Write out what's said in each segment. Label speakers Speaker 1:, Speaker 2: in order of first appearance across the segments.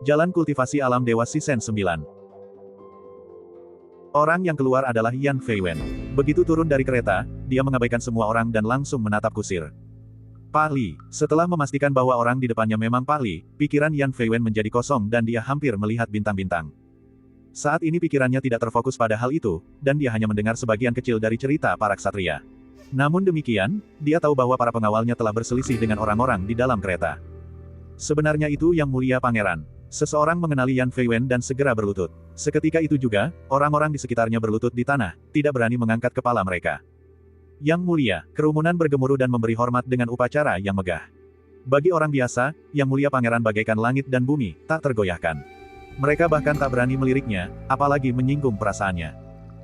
Speaker 1: Jalan Kultivasi Alam Dewa Sisen 9. Orang yang keluar adalah Yan Feiwen. Begitu turun dari kereta, dia mengabaikan semua orang dan langsung menatap kusir. Pak Li. Setelah memastikan bahwa orang di depannya memang Pak Li, pikiran Yan Feiwen menjadi kosong dan dia hampir melihat bintang-bintang. Saat ini pikirannya tidak terfokus pada hal itu, dan dia hanya mendengar sebagian kecil dari cerita para ksatria. Namun demikian, dia tahu bahwa para pengawalnya telah berselisih dengan orang-orang di dalam kereta. Sebenarnya itu Yang Mulia Pangeran. Seseorang mengenali Yan Feiwen dan segera berlutut. Seketika itu juga, orang-orang di sekitarnya berlutut di tanah, tidak berani mengangkat kepala mereka. Yang Mulia, kerumunan bergemuruh dan memberi hormat dengan upacara yang megah. Bagi orang biasa, Yang Mulia Pangeran bagaikan langit dan bumi, tak tergoyahkan. Mereka bahkan tak berani meliriknya, apalagi menyinggung perasaannya.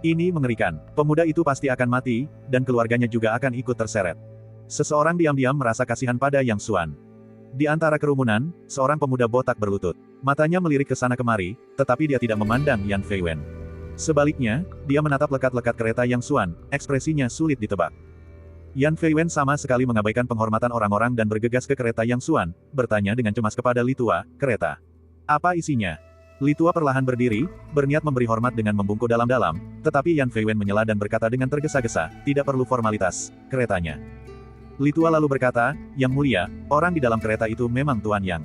Speaker 1: Ini mengerikan, pemuda itu pasti akan mati, dan keluarganya juga akan ikut terseret. Seseorang diam-diam merasa kasihan pada Yang Xuan. Di antara kerumunan, seorang pemuda botak berlutut. Matanya melirik ke sana kemari, tetapi dia tidak memandang Yan Feiwen. Sebaliknya, dia menatap lekat-lekat kereta Yang Xuan, ekspresinya sulit ditebak. Yan Feiwen sama sekali mengabaikan penghormatan orang-orang dan bergegas ke kereta Yang Xuan, bertanya dengan cemas kepada Li Tua, "Kereta. Apa isinya?" Li Tua perlahan berdiri, berniat memberi hormat dengan membungkuk dalam-dalam, tetapi Yan Feiwen menyela dan berkata dengan tergesa-gesa, "Tidak perlu formalitas, keretanya." Li Tua lalu berkata, "Yang Mulia, orang di dalam kereta itu memang Tuan Yang."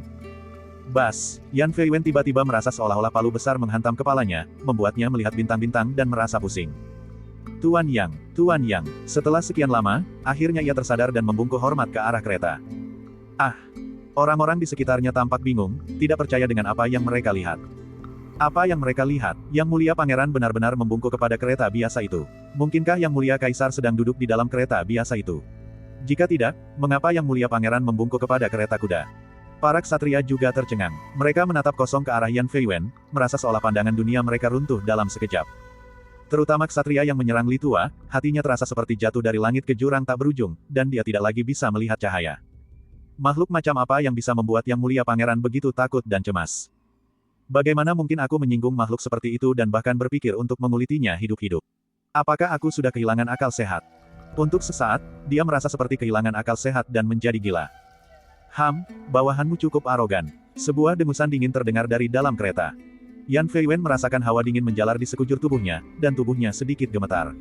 Speaker 1: Bas, Yan Feiwen tiba-tiba merasa seolah-olah palu besar menghantam kepalanya, membuatnya melihat bintang-bintang dan merasa pusing. Tuan Yang, Tuan Yang. Setelah sekian lama, akhirnya ia tersadar dan membungkuk hormat ke arah kereta. Ah! Orang-orang di sekitarnya tampak bingung, tidak percaya dengan apa yang mereka lihat. Apa yang mereka lihat? Yang Mulia Pangeran benar-benar membungkuk kepada kereta biasa itu. Mungkinkah Yang Mulia Kaisar sedang duduk di dalam kereta biasa itu? Jika tidak, mengapa Yang Mulia Pangeran membungkuk kepada kereta kuda? Para ksatria juga tercengang. Mereka menatap kosong ke arah Yan Feiwen, merasa seolah pandangan dunia mereka runtuh dalam sekejap. Terutama ksatria yang menyerang Li Tua, hatinya terasa seperti jatuh dari langit ke jurang tak berujung, dan dia tidak lagi bisa melihat cahaya. Makhluk macam apa yang bisa membuat Yang Mulia Pangeran begitu takut dan cemas? Bagaimana mungkin aku menyinggung makhluk seperti itu dan bahkan berpikir untuk mengulitinya hidup-hidup? Apakah aku sudah kehilangan akal sehat? Untuk sesaat, dia merasa seperti kehilangan akal sehat dan menjadi gila. Bawahanmu cukup arogan. Sebuah dengusan dingin terdengar dari dalam kereta. Yan Feiwen merasakan hawa dingin menjalar di sekujur tubuhnya, dan tubuhnya sedikit gemetar.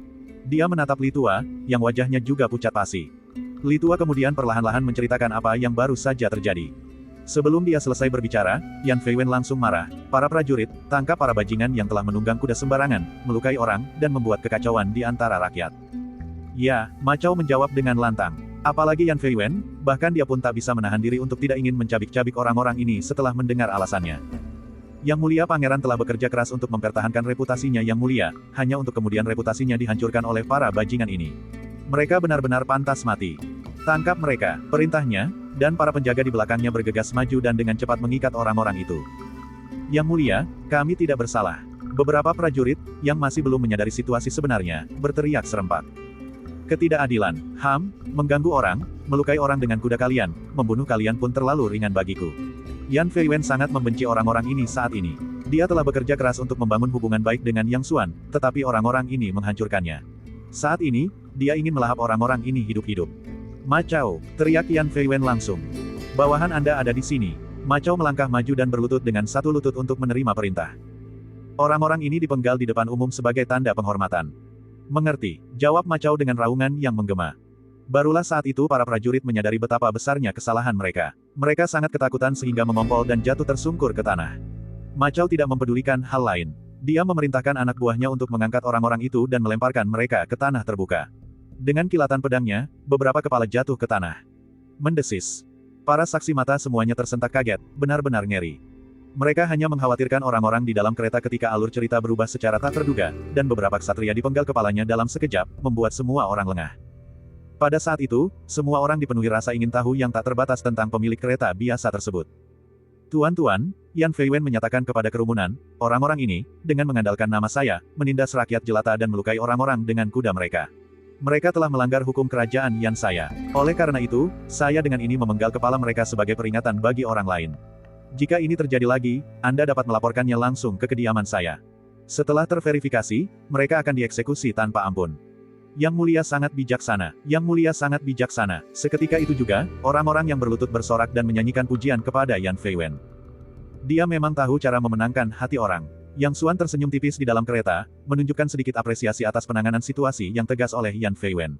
Speaker 1: Dia menatap Li Tua, yang wajahnya juga pucat pasi. Li Tua kemudian perlahan-lahan menceritakan apa yang baru saja terjadi. Sebelum dia selesai berbicara, Yan Feiwen langsung marah. "Para prajurit, tangkap para bajingan yang telah menunggang kuda sembarangan, melukai orang, dan membuat kekacauan di antara rakyat." "Ya," Ma Chao menjawab dengan lantang. Apalagi Yan Feiwen, bahkan dia pun tak bisa menahan diri untuk tidak ingin mencabik-cabik orang-orang ini setelah mendengar alasannya. Yang Mulia Pangeran telah bekerja keras untuk mempertahankan reputasinya yang mulia, hanya untuk kemudian reputasinya dihancurkan oleh para bajingan ini. Mereka benar-benar pantas mati. Tangkap mereka, perintahnya, dan para penjaga di belakangnya bergegas maju dan dengan cepat mengikat orang-orang itu. "Yang Mulia, kami tidak bersalah." Beberapa prajurit, yang masih belum menyadari situasi sebenarnya, berteriak serempak. "Ketidakadilan, mengganggu orang, melukai orang dengan kuda kalian, membunuh kalian pun terlalu ringan bagiku." Yan Feiwen sangat membenci orang-orang ini saat ini. Dia telah bekerja keras untuk membangun hubungan baik dengan Yang Xuan, tetapi orang-orang ini menghancurkannya. Saat ini, dia ingin melahap orang-orang ini hidup-hidup. "Ma Chao!" teriak Yan Feiwen langsung. "Bawahan Anda ada di sini." Ma Chao melangkah maju dan berlutut dengan satu lutut untuk menerima perintah. Orang-orang ini dipenggal di depan umum sebagai tanda penghormatan. "Mengerti," jawab Ma Chao dengan raungan yang menggema. Barulah saat itu para prajurit menyadari betapa besarnya kesalahan mereka. Mereka sangat ketakutan sehingga mengompol dan jatuh tersungkur ke tanah. Ma Chao tidak mempedulikan hal lain. Dia memerintahkan anak buahnya untuk mengangkat orang-orang itu dan melemparkan mereka ke tanah terbuka. Dengan kilatan pedangnya, beberapa kepala jatuh ke tanah. Mendesis. Para saksi mata semuanya tersentak kaget, benar-benar ngeri. Mereka hanya mengkhawatirkan orang-orang di dalam kereta ketika alur cerita berubah secara tak terduga, dan beberapa ksatria dipenggal kepalanya dalam sekejap, membuat semua orang lengah. Pada saat itu, semua orang dipenuhi rasa ingin tahu yang tak terbatas tentang pemilik kereta biasa tersebut. "Tuan-tuan," Yan Feiwen menyatakan kepada kerumunan, "orang-orang ini, dengan mengandalkan nama saya, menindas rakyat jelata dan melukai orang-orang dengan kuda mereka. Mereka telah melanggar hukum kerajaan Yan saya. Oleh karena itu, saya dengan ini memenggal kepala mereka sebagai peringatan bagi orang lain. Jika ini terjadi lagi, Anda dapat melaporkannya langsung ke kediaman saya. Setelah terverifikasi, mereka akan dieksekusi tanpa ampun." Yang Mulia sangat bijaksana. Yang Mulia sangat bijaksana. Seketika itu juga, orang-orang yang berlutut bersorak dan menyanyikan pujian kepada Yan Feiwen. Dia memang tahu cara memenangkan hati orang. Yang Xuan tersenyum tipis di dalam kereta, menunjukkan sedikit apresiasi atas penanganan situasi yang tegas oleh Yan Feiwen.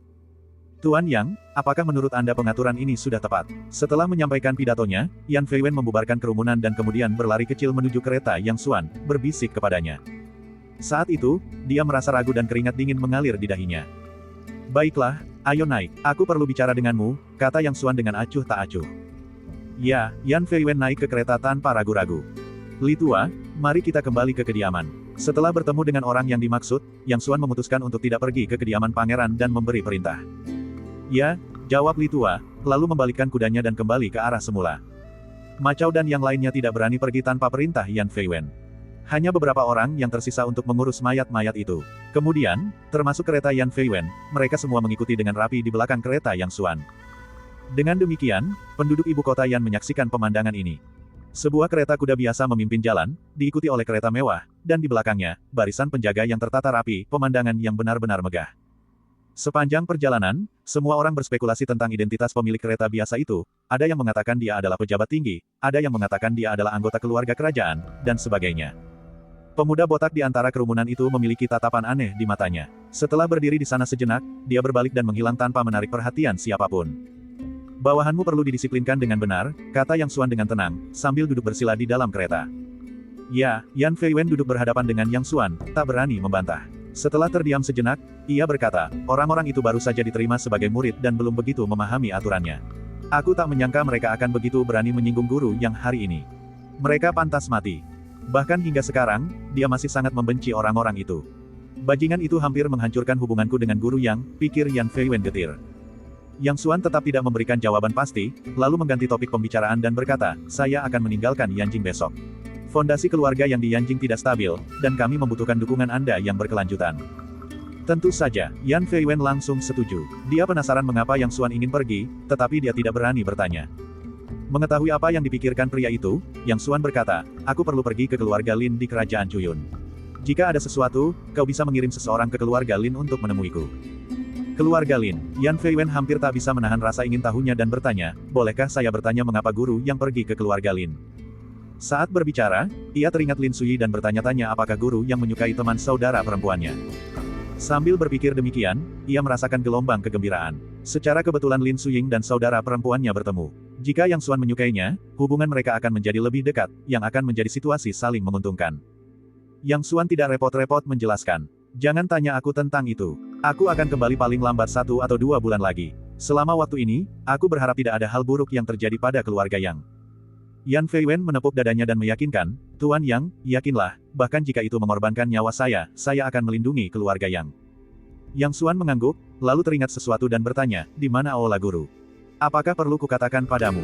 Speaker 1: Tuan Yang, apakah menurut Anda pengaturan ini sudah tepat? Setelah menyampaikan pidatonya, Yan Feiwen membubarkan kerumunan dan kemudian berlari kecil menuju kereta Yang Xuan, berbisik kepadanya. Saat itu, dia merasa ragu dan keringat dingin mengalir di dahinya. Baiklah, ayo naik, aku perlu bicara denganmu, kata Yang Xuan dengan acuh tak acuh. Ya, Yan Feiwen naik ke kereta tanpa ragu-ragu. Li Tua, mari kita kembali ke kediaman. Setelah bertemu dengan orang yang dimaksud, Yang Xuan memutuskan untuk tidak pergi ke kediaman pangeran dan memberi perintah. Ya, jawab Li Tua, lalu membalikkan kudanya dan kembali ke arah semula. Ma Chao dan yang lainnya tidak berani pergi tanpa perintah Yan Feiwen. Hanya beberapa orang yang tersisa untuk mengurus mayat-mayat itu. Kemudian, termasuk kereta Yan Feiwen, mereka semua mengikuti dengan rapi di belakang kereta Yang Xuan. Dengan demikian, penduduk ibu kota Yan menyaksikan pemandangan ini. Sebuah kereta kuda biasa memimpin jalan, diikuti oleh kereta mewah, dan di belakangnya, barisan penjaga yang tertata rapi, pemandangan yang benar-benar megah. Sepanjang perjalanan, semua orang berspekulasi tentang identitas pemilik kereta biasa itu, ada yang mengatakan dia adalah pejabat tinggi, ada yang mengatakan dia adalah anggota keluarga kerajaan, dan sebagainya. Pemuda botak di antara kerumunan itu memiliki tatapan aneh di matanya. Setelah berdiri di sana sejenak, dia berbalik dan menghilang tanpa menarik perhatian siapapun. Bawahanmu perlu didisiplinkan dengan benar, kata Yang Xuan dengan tenang, sambil duduk bersila di dalam kereta. Ya, Yan Feiwen duduk berhadapan dengan Yang Xuan, tak berani membantah. Setelah terdiam sejenak, ia berkata, orang-orang itu baru saja diterima sebagai murid dan belum begitu memahami aturannya. Aku tak menyangka mereka akan begitu berani menyinggung guru yang hari ini. Mereka pantas mati. Bahkan hingga sekarang, dia masih sangat membenci orang-orang itu. Bajingan itu hampir menghancurkan hubunganku dengan guru Yang, pikir Yan Feiwen getir. Yang Xuan tetap tidak memberikan jawaban pasti, lalu mengganti topik pembicaraan dan berkata, saya akan meninggalkan Yanjing besok. Fondasi keluarga yang di Yanjing tidak stabil, dan kami membutuhkan dukungan Anda yang berkelanjutan. Tentu saja, Yan Feiwen langsung setuju. Dia penasaran mengapa Yang Xuan ingin pergi, tetapi dia tidak berani bertanya. Mengetahui apa yang dipikirkan pria itu, Yang Xuan berkata, aku perlu pergi ke keluarga Lin di kerajaan Cuyun. Jika ada sesuatu, kau bisa mengirim seseorang ke keluarga Lin untuk menemuiku. Keluarga Lin, Yan Feiwen hampir tak bisa menahan rasa ingin tahunya dan bertanya, bolehkah saya bertanya mengapa guru yang pergi ke keluarga Lin? Saat berbicara, ia teringat Lin Suyi dan bertanya-tanya apakah guru yang menyukai teman saudara perempuannya. Sambil berpikir demikian, ia merasakan gelombang kegembiraan. Secara kebetulan Lin Suying dan saudara perempuannya bertemu. Jika Yang Xuan menyukainya, hubungan mereka akan menjadi lebih dekat, yang akan menjadi situasi saling menguntungkan. Yang Xuan tidak repot-repot menjelaskan. Jangan tanya aku tentang itu. Aku akan kembali paling lambat 1 atau 2 bulan lagi. Selama waktu ini, aku berharap tidak ada hal buruk yang terjadi pada keluarga Yang. Yan Feiwen menepuk dadanya dan meyakinkan, Tuan Yang, yakinlah, bahkan jika itu mengorbankan nyawa saya akan melindungi keluarga Yang. Yang Xuan mengangguk, lalu teringat sesuatu dan bertanya, di mana aula guru? Apakah perlu kukatakan padamu?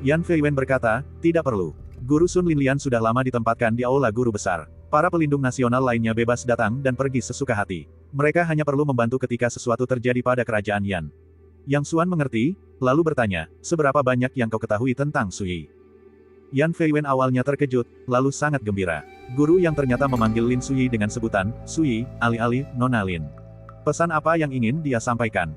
Speaker 1: Yan Feiwen berkata, tidak perlu. Guru Sun Linlian sudah lama ditempatkan di aula guru besar. Para pelindung nasional lainnya bebas datang dan pergi sesuka hati. Mereka hanya perlu membantu ketika sesuatu terjadi pada kerajaan Yan. Yang Xuan mengerti, lalu bertanya, seberapa banyak yang kau ketahui tentang Sui? Yan Feiwen awalnya terkejut, lalu sangat gembira. Guru yang ternyata memanggil Lin Suyi dengan sebutan, Suyi, alih-alih, Nona Lin. Pesan apa yang ingin dia sampaikan?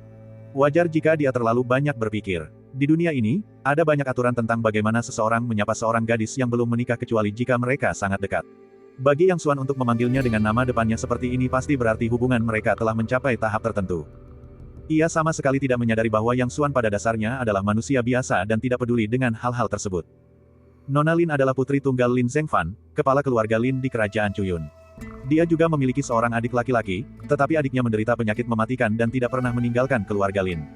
Speaker 1: Wajar jika dia terlalu banyak berpikir. Di dunia ini, ada banyak aturan tentang bagaimana seseorang menyapa seorang gadis yang belum menikah kecuali jika mereka sangat dekat. Bagi Yang Xuan untuk memanggilnya dengan nama depannya seperti ini pasti berarti hubungan mereka telah mencapai tahap tertentu. Ia sama sekali tidak menyadari bahwa Yang Xuan pada dasarnya adalah manusia biasa dan tidak peduli dengan hal-hal tersebut. Nona Lin adalah putri tunggal Lin Zhengfan, kepala keluarga Lin di kerajaan Cuyun. Dia juga memiliki seorang adik laki-laki, tetapi adiknya menderita penyakit mematikan dan tidak pernah meninggalkan keluarga Lin.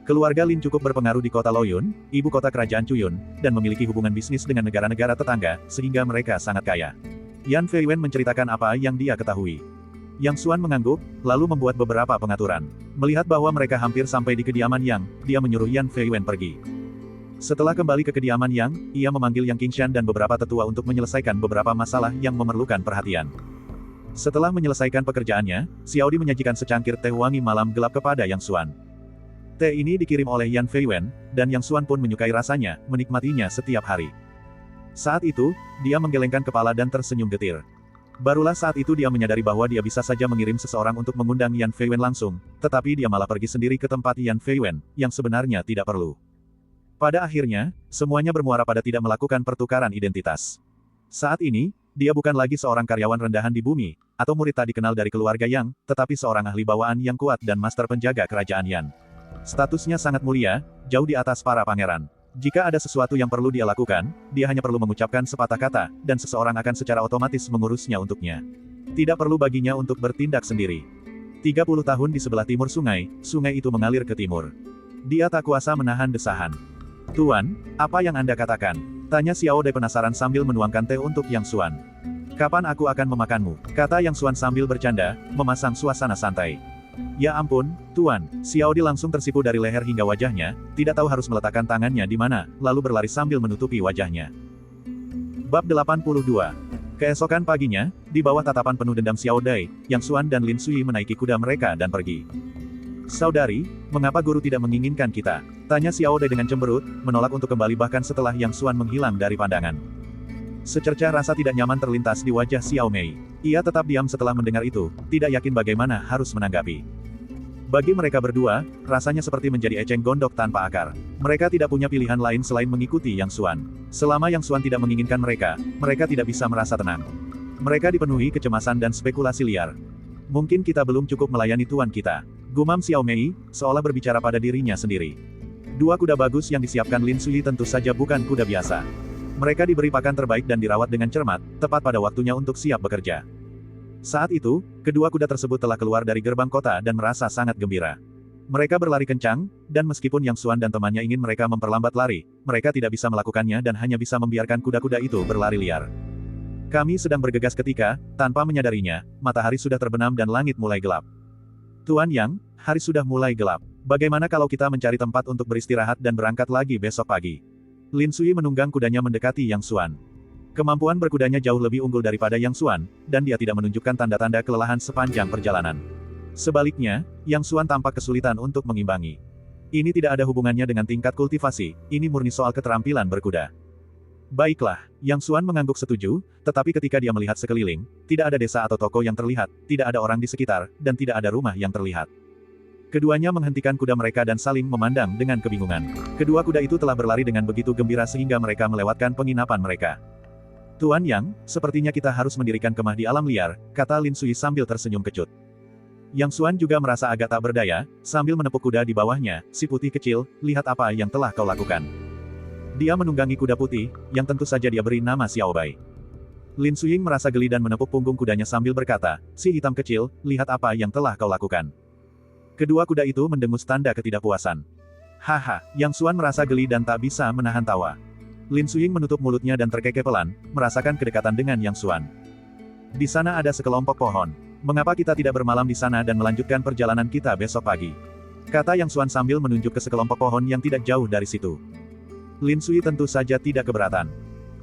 Speaker 1: Keluarga Lin cukup berpengaruh di kota Luoyun, ibu kota kerajaan Cuyun, dan memiliki hubungan bisnis dengan negara-negara tetangga, sehingga mereka sangat kaya. Yan Feiwen menceritakan apa yang dia ketahui. Yang Xuan mengangguk, lalu membuat beberapa pengaturan. Melihat bahwa mereka hampir sampai di kediaman Yang, dia menyuruh Yan Feiwen pergi. Setelah kembali ke kediaman Yang, ia memanggil Yang Qingshan dan beberapa tetua untuk menyelesaikan beberapa masalah yang memerlukan perhatian. Setelah menyelesaikan pekerjaannya, Xiaodi menyajikan secangkir teh wangi malam gelap kepada Yang Xuan. Teh ini dikirim oleh Yan Feiwen, dan Yang Xuan pun menyukai rasanya, menikmatinya setiap hari. Saat itu, dia menggelengkan kepala dan tersenyum getir. Barulah saat itu dia menyadari bahwa dia bisa saja mengirim seseorang untuk mengundang Yan Feiwen langsung, tetapi dia malah pergi sendiri ke tempat Yan Feiwen, yang sebenarnya tidak perlu. Pada akhirnya, semuanya bermuara pada tidak melakukan pertukaran identitas. Saat ini, dia bukan lagi seorang karyawan rendahan di bumi, atau murid tak dikenal dari keluarga Yang, tetapi seorang ahli bawaan yang kuat dan master penjaga kerajaan Yan. Statusnya sangat mulia, jauh di atas para pangeran. Jika ada sesuatu yang perlu dia lakukan, dia hanya perlu mengucapkan sepatah kata, dan seseorang akan secara otomatis mengurusnya untuknya. Tidak perlu baginya untuk bertindak sendiri. 30 tahun di sebelah timur sungai, sungai itu mengalir ke timur. Dia tak kuasa menahan desahan. Tuan, apa yang Anda katakan? Tanya Xiao Dai penasaran sambil menuangkan teh untuk Yang Xuan. Kapan aku akan memakanmu? Kata Yang Xuan sambil bercanda, memasang suasana santai. Ya ampun, Tuan, Xiao Dai langsung tersipu dari leher hingga wajahnya, tidak tahu harus meletakkan tangannya di mana, lalu berlari sambil menutupi wajahnya. Bab 82. Keesokan paginya, di bawah tatapan penuh dendam Xiao Dai, Yang Xuan dan Lin Sui menaiki kuda mereka dan pergi. Saudari, mengapa guru tidak menginginkan kita? Tanya Xiao Dai dengan cemberut, menolak untuk kembali bahkan setelah Yang Xuan menghilang dari pandangan. Secercah rasa tidak nyaman terlintas di wajah Xiao Mei. Ia tetap diam setelah mendengar itu, tidak yakin bagaimana harus menanggapi. Bagi mereka berdua, rasanya seperti menjadi eceng gondok tanpa akar. Mereka tidak punya pilihan lain selain mengikuti Yang Xuan. Selama Yang Xuan tidak menginginkan mereka tidak bisa merasa tenang. Mereka dipenuhi kecemasan dan spekulasi liar. Mungkin kita belum cukup melayani tuan kita. Gumam Xiao Mei, seolah berbicara pada dirinya sendiri. Dua kuda bagus yang disiapkan Lin Sui tentu saja bukan kuda biasa. Mereka diberi pakan terbaik dan dirawat dengan cermat, tepat pada waktunya untuk siap bekerja. Saat itu, kedua kuda tersebut telah keluar dari gerbang kota dan merasa sangat gembira. Mereka berlari kencang, dan meskipun Yang Xuan dan temannya ingin mereka memperlambat lari, mereka tidak bisa melakukannya dan hanya bisa membiarkan kuda-kuda itu berlari liar. Kami sedang bergegas ketika, tanpa menyadarinya, matahari sudah terbenam dan langit mulai gelap. Tuan Yang, hari sudah mulai gelap. Bagaimana kalau kita mencari tempat untuk beristirahat dan berangkat lagi besok pagi? Lin Sui menunggang kudanya mendekati Yang Xuan. Kemampuan berkudanya jauh lebih unggul daripada Yang Xuan, dan dia tidak menunjukkan tanda-tanda kelelahan sepanjang perjalanan. Sebaliknya, Yang Xuan tampak kesulitan untuk mengimbangi. Ini tidak ada hubungannya dengan tingkat kultivasi, ini murni soal keterampilan berkuda. Baiklah, Yang Xuan mengangguk setuju, tetapi ketika dia melihat sekeliling, tidak ada desa atau toko yang terlihat, tidak ada orang di sekitar, dan tidak ada rumah yang terlihat. Keduanya menghentikan kuda mereka dan saling memandang dengan kebingungan. Kedua kuda itu telah berlari dengan begitu gembira sehingga mereka melewatkan penginapan mereka. Tuan Yang, sepertinya kita harus mendirikan kemah di alam liar, kata Lin Sui sambil tersenyum kecut. Yang Xuan juga merasa agak tak berdaya, sambil menepuk kuda di bawahnya, si putih kecil, lihat apa yang telah kau lakukan. Dia menunggangi kuda putih, yang tentu saja dia beri nama Xiao Bai. Lin Suying merasa geli dan menepuk punggung kudanya sambil berkata, si hitam kecil, lihat apa yang telah kau lakukan. Kedua kuda itu mendengus tanda ketidakpuasan. Haha, Yang Xuan merasa geli dan tak bisa menahan tawa. Lin Suying menutup mulutnya dan terkekeh pelan, merasakan kedekatan dengan Yang Xuan. Di sana ada sekelompok pohon. Mengapa kita tidak bermalam di sana dan melanjutkan perjalanan kita besok pagi? Kata Yang Xuan sambil menunjuk ke sekelompok pohon yang tidak jauh dari situ. Lin Sui tentu saja tidak keberatan.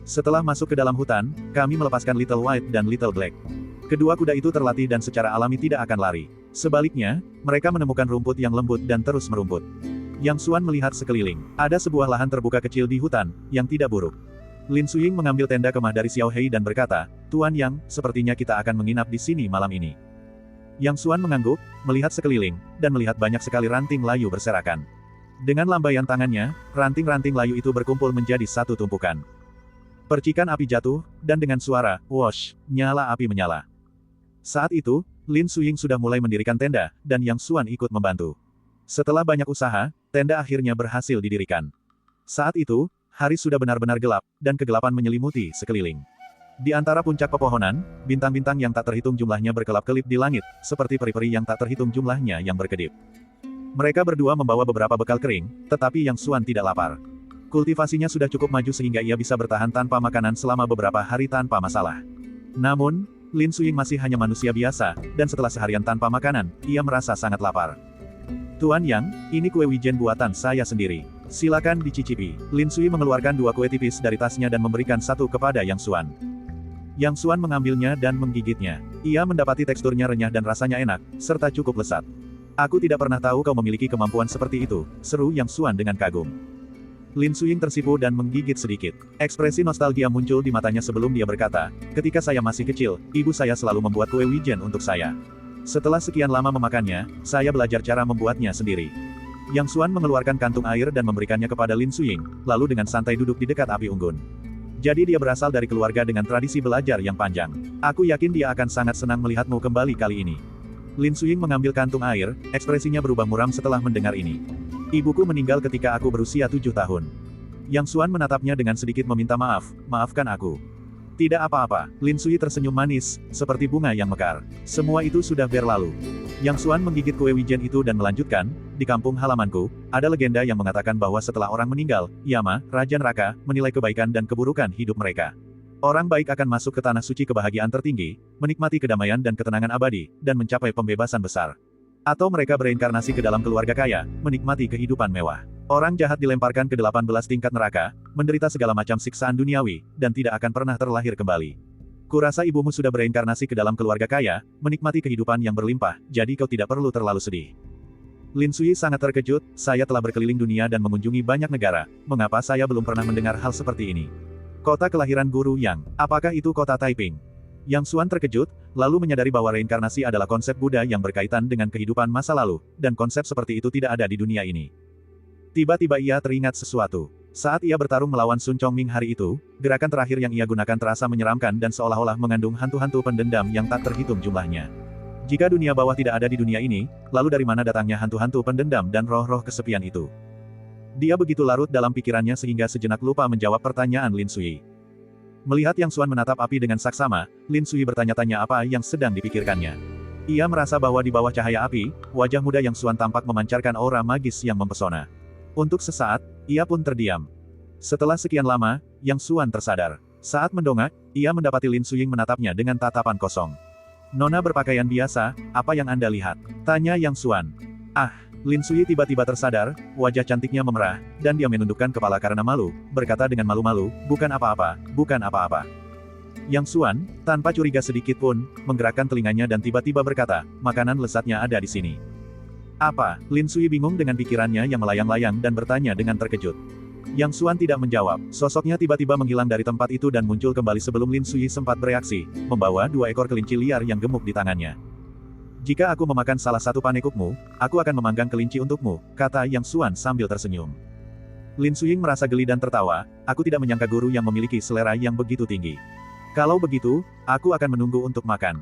Speaker 1: Setelah masuk ke dalam hutan, kami melepaskan Little White dan Little Black. Kedua kuda itu terlatih dan secara alami tidak akan lari. Sebaliknya, mereka menemukan rumput yang lembut dan terus merumput. Yang Xuan melihat sekeliling. Ada sebuah lahan terbuka kecil di hutan, yang tidak buruk. Lin Suying mengambil tenda kemah dari Xiao Hei dan berkata, Tuan Yang, sepertinya kita akan menginap di sini malam ini. Yang Xuan mengangguk, melihat sekeliling, dan melihat banyak sekali ranting layu berserakan. Dengan lambaian tangannya, ranting-ranting layu itu berkumpul menjadi satu tumpukan. Percikan api jatuh, dan dengan suara, whoosh, nyala api menyala. Saat itu, Lin Suying sudah mulai mendirikan tenda, dan Yang Xuan ikut membantu. Setelah banyak usaha, tenda akhirnya berhasil didirikan. Saat itu, hari sudah benar-benar gelap, dan kegelapan menyelimuti sekeliling. Di antara puncak pepohonan, bintang-bintang yang tak terhitung jumlahnya berkelap-kelip di langit, seperti peri-peri yang tak terhitung jumlahnya yang berkedip. Mereka berdua membawa beberapa bekal kering, tetapi Yang Xuan tidak lapar. Kultivasinya sudah cukup maju sehingga ia bisa bertahan tanpa makanan selama beberapa hari tanpa masalah. Namun, Lin Suying masih hanya manusia biasa, dan setelah seharian tanpa makanan, ia merasa sangat lapar. Tuan Yang, ini kue wijen buatan saya sendiri. Silakan dicicipi. Lin Sui mengeluarkan dua kue tipis dari tasnya dan memberikan satu kepada Yang Xuan. Yang Xuan mengambilnya dan menggigitnya. Ia mendapati teksturnya renyah dan rasanya enak, serta cukup lezat. Aku tidak pernah tahu kau memiliki kemampuan seperti itu, seru Yang Xuan dengan kagum. Lin Suying tersipu dan menggigit sedikit. Ekspresi nostalgia muncul di matanya sebelum dia berkata, ketika saya masih kecil, ibu saya selalu membuat kue wijen untuk saya. Setelah sekian lama memakannya, saya belajar cara membuatnya sendiri. Yang Xuan mengeluarkan kantung air dan memberikannya kepada Lin Suying, lalu dengan santai duduk di dekat api unggun. Jadi dia berasal dari keluarga dengan tradisi belajar yang panjang. Aku yakin dia akan sangat senang melihatmu kembali kali ini. Lin Suying mengambil kantung air, ekspresinya berubah muram setelah mendengar ini. Ibuku meninggal ketika aku berusia 7 tahun. Yang Xuan menatapnya dengan sedikit meminta maaf, maafkan aku. Tidak apa-apa, Lin Sui tersenyum manis, seperti bunga yang mekar. Semua itu sudah berlalu. Yang Xuan menggigit kue wijen itu dan melanjutkan, di kampung halamanku, ada legenda yang mengatakan bahwa setelah orang meninggal, Yama, Raja Neraka, menilai kebaikan dan keburukan hidup mereka. Orang baik akan masuk ke tanah suci kebahagiaan tertinggi, menikmati kedamaian dan ketenangan abadi, dan mencapai pembebasan besar. Atau mereka bereinkarnasi ke dalam keluarga kaya, menikmati kehidupan mewah. Orang jahat dilemparkan ke 18 tingkat neraka, menderita segala macam siksaan duniawi, dan tidak akan pernah terlahir kembali. Kurasa ibumu sudah bereinkarnasi ke dalam keluarga kaya, menikmati kehidupan yang berlimpah, jadi kau tidak perlu terlalu sedih. Lin Sui sangat terkejut, saya telah berkeliling dunia dan mengunjungi banyak negara, mengapa saya belum pernah mendengar hal seperti ini? Kota kelahiran Guru Yang, apakah itu kota Taiping? Yang Xuan terkejut, lalu menyadari bahwa reinkarnasi adalah konsep Buddha yang berkaitan dengan kehidupan masa lalu, dan konsep seperti itu tidak ada di dunia ini. Tiba-tiba ia teringat sesuatu. Saat ia bertarung melawan Sun Chongming hari itu, gerakan terakhir yang ia gunakan terasa menyeramkan dan seolah-olah mengandung hantu-hantu pendendam yang tak terhitung jumlahnya. Jika dunia bawah tidak ada di dunia ini, lalu dari mana datangnya hantu-hantu pendendam dan roh-roh kesepian itu? Dia begitu larut dalam pikirannya sehingga sejenak lupa menjawab pertanyaan Lin Sui. Melihat Yang Xuan menatap api dengan saksama, Lin Sui bertanya-tanya apa yang sedang dipikirkannya. Ia merasa bahwa di bawah cahaya api, wajah muda Yang Xuan tampak memancarkan aura magis yang mempesona. Untuk sesaat, ia pun terdiam. Setelah sekian lama, Yang Xuan tersadar. Saat mendongak, ia mendapati Lin Suying menatapnya dengan tatapan kosong. Nona berpakaian biasa, apa yang Anda lihat? Tanya Yang Xuan. Ah, Lin Sui tiba-tiba tersadar, wajah cantiknya memerah, dan dia menundukkan kepala karena malu, berkata dengan malu-malu, bukan apa-apa, bukan apa-apa. Yang Xuan, tanpa curiga sedikit pun, menggerakkan telinganya dan tiba-tiba berkata, makanan lezatnya ada di sini. Apa? Lin Sui bingung dengan pikirannya yang melayang-layang dan bertanya dengan terkejut. Yang Xuan tidak menjawab, sosoknya tiba-tiba menghilang dari tempat itu dan muncul kembali sebelum Lin Sui sempat bereaksi, membawa 2 ekor kelinci liar yang gemuk di tangannya. Jika aku memakan salah satu panekukmu, aku akan memanggang kelinci untukmu, kata Yang Xuan sambil tersenyum. Lin Suying merasa geli dan tertawa, aku tidak menyangka guru yang memiliki selera yang begitu tinggi. Kalau begitu, aku akan menunggu untuk makan.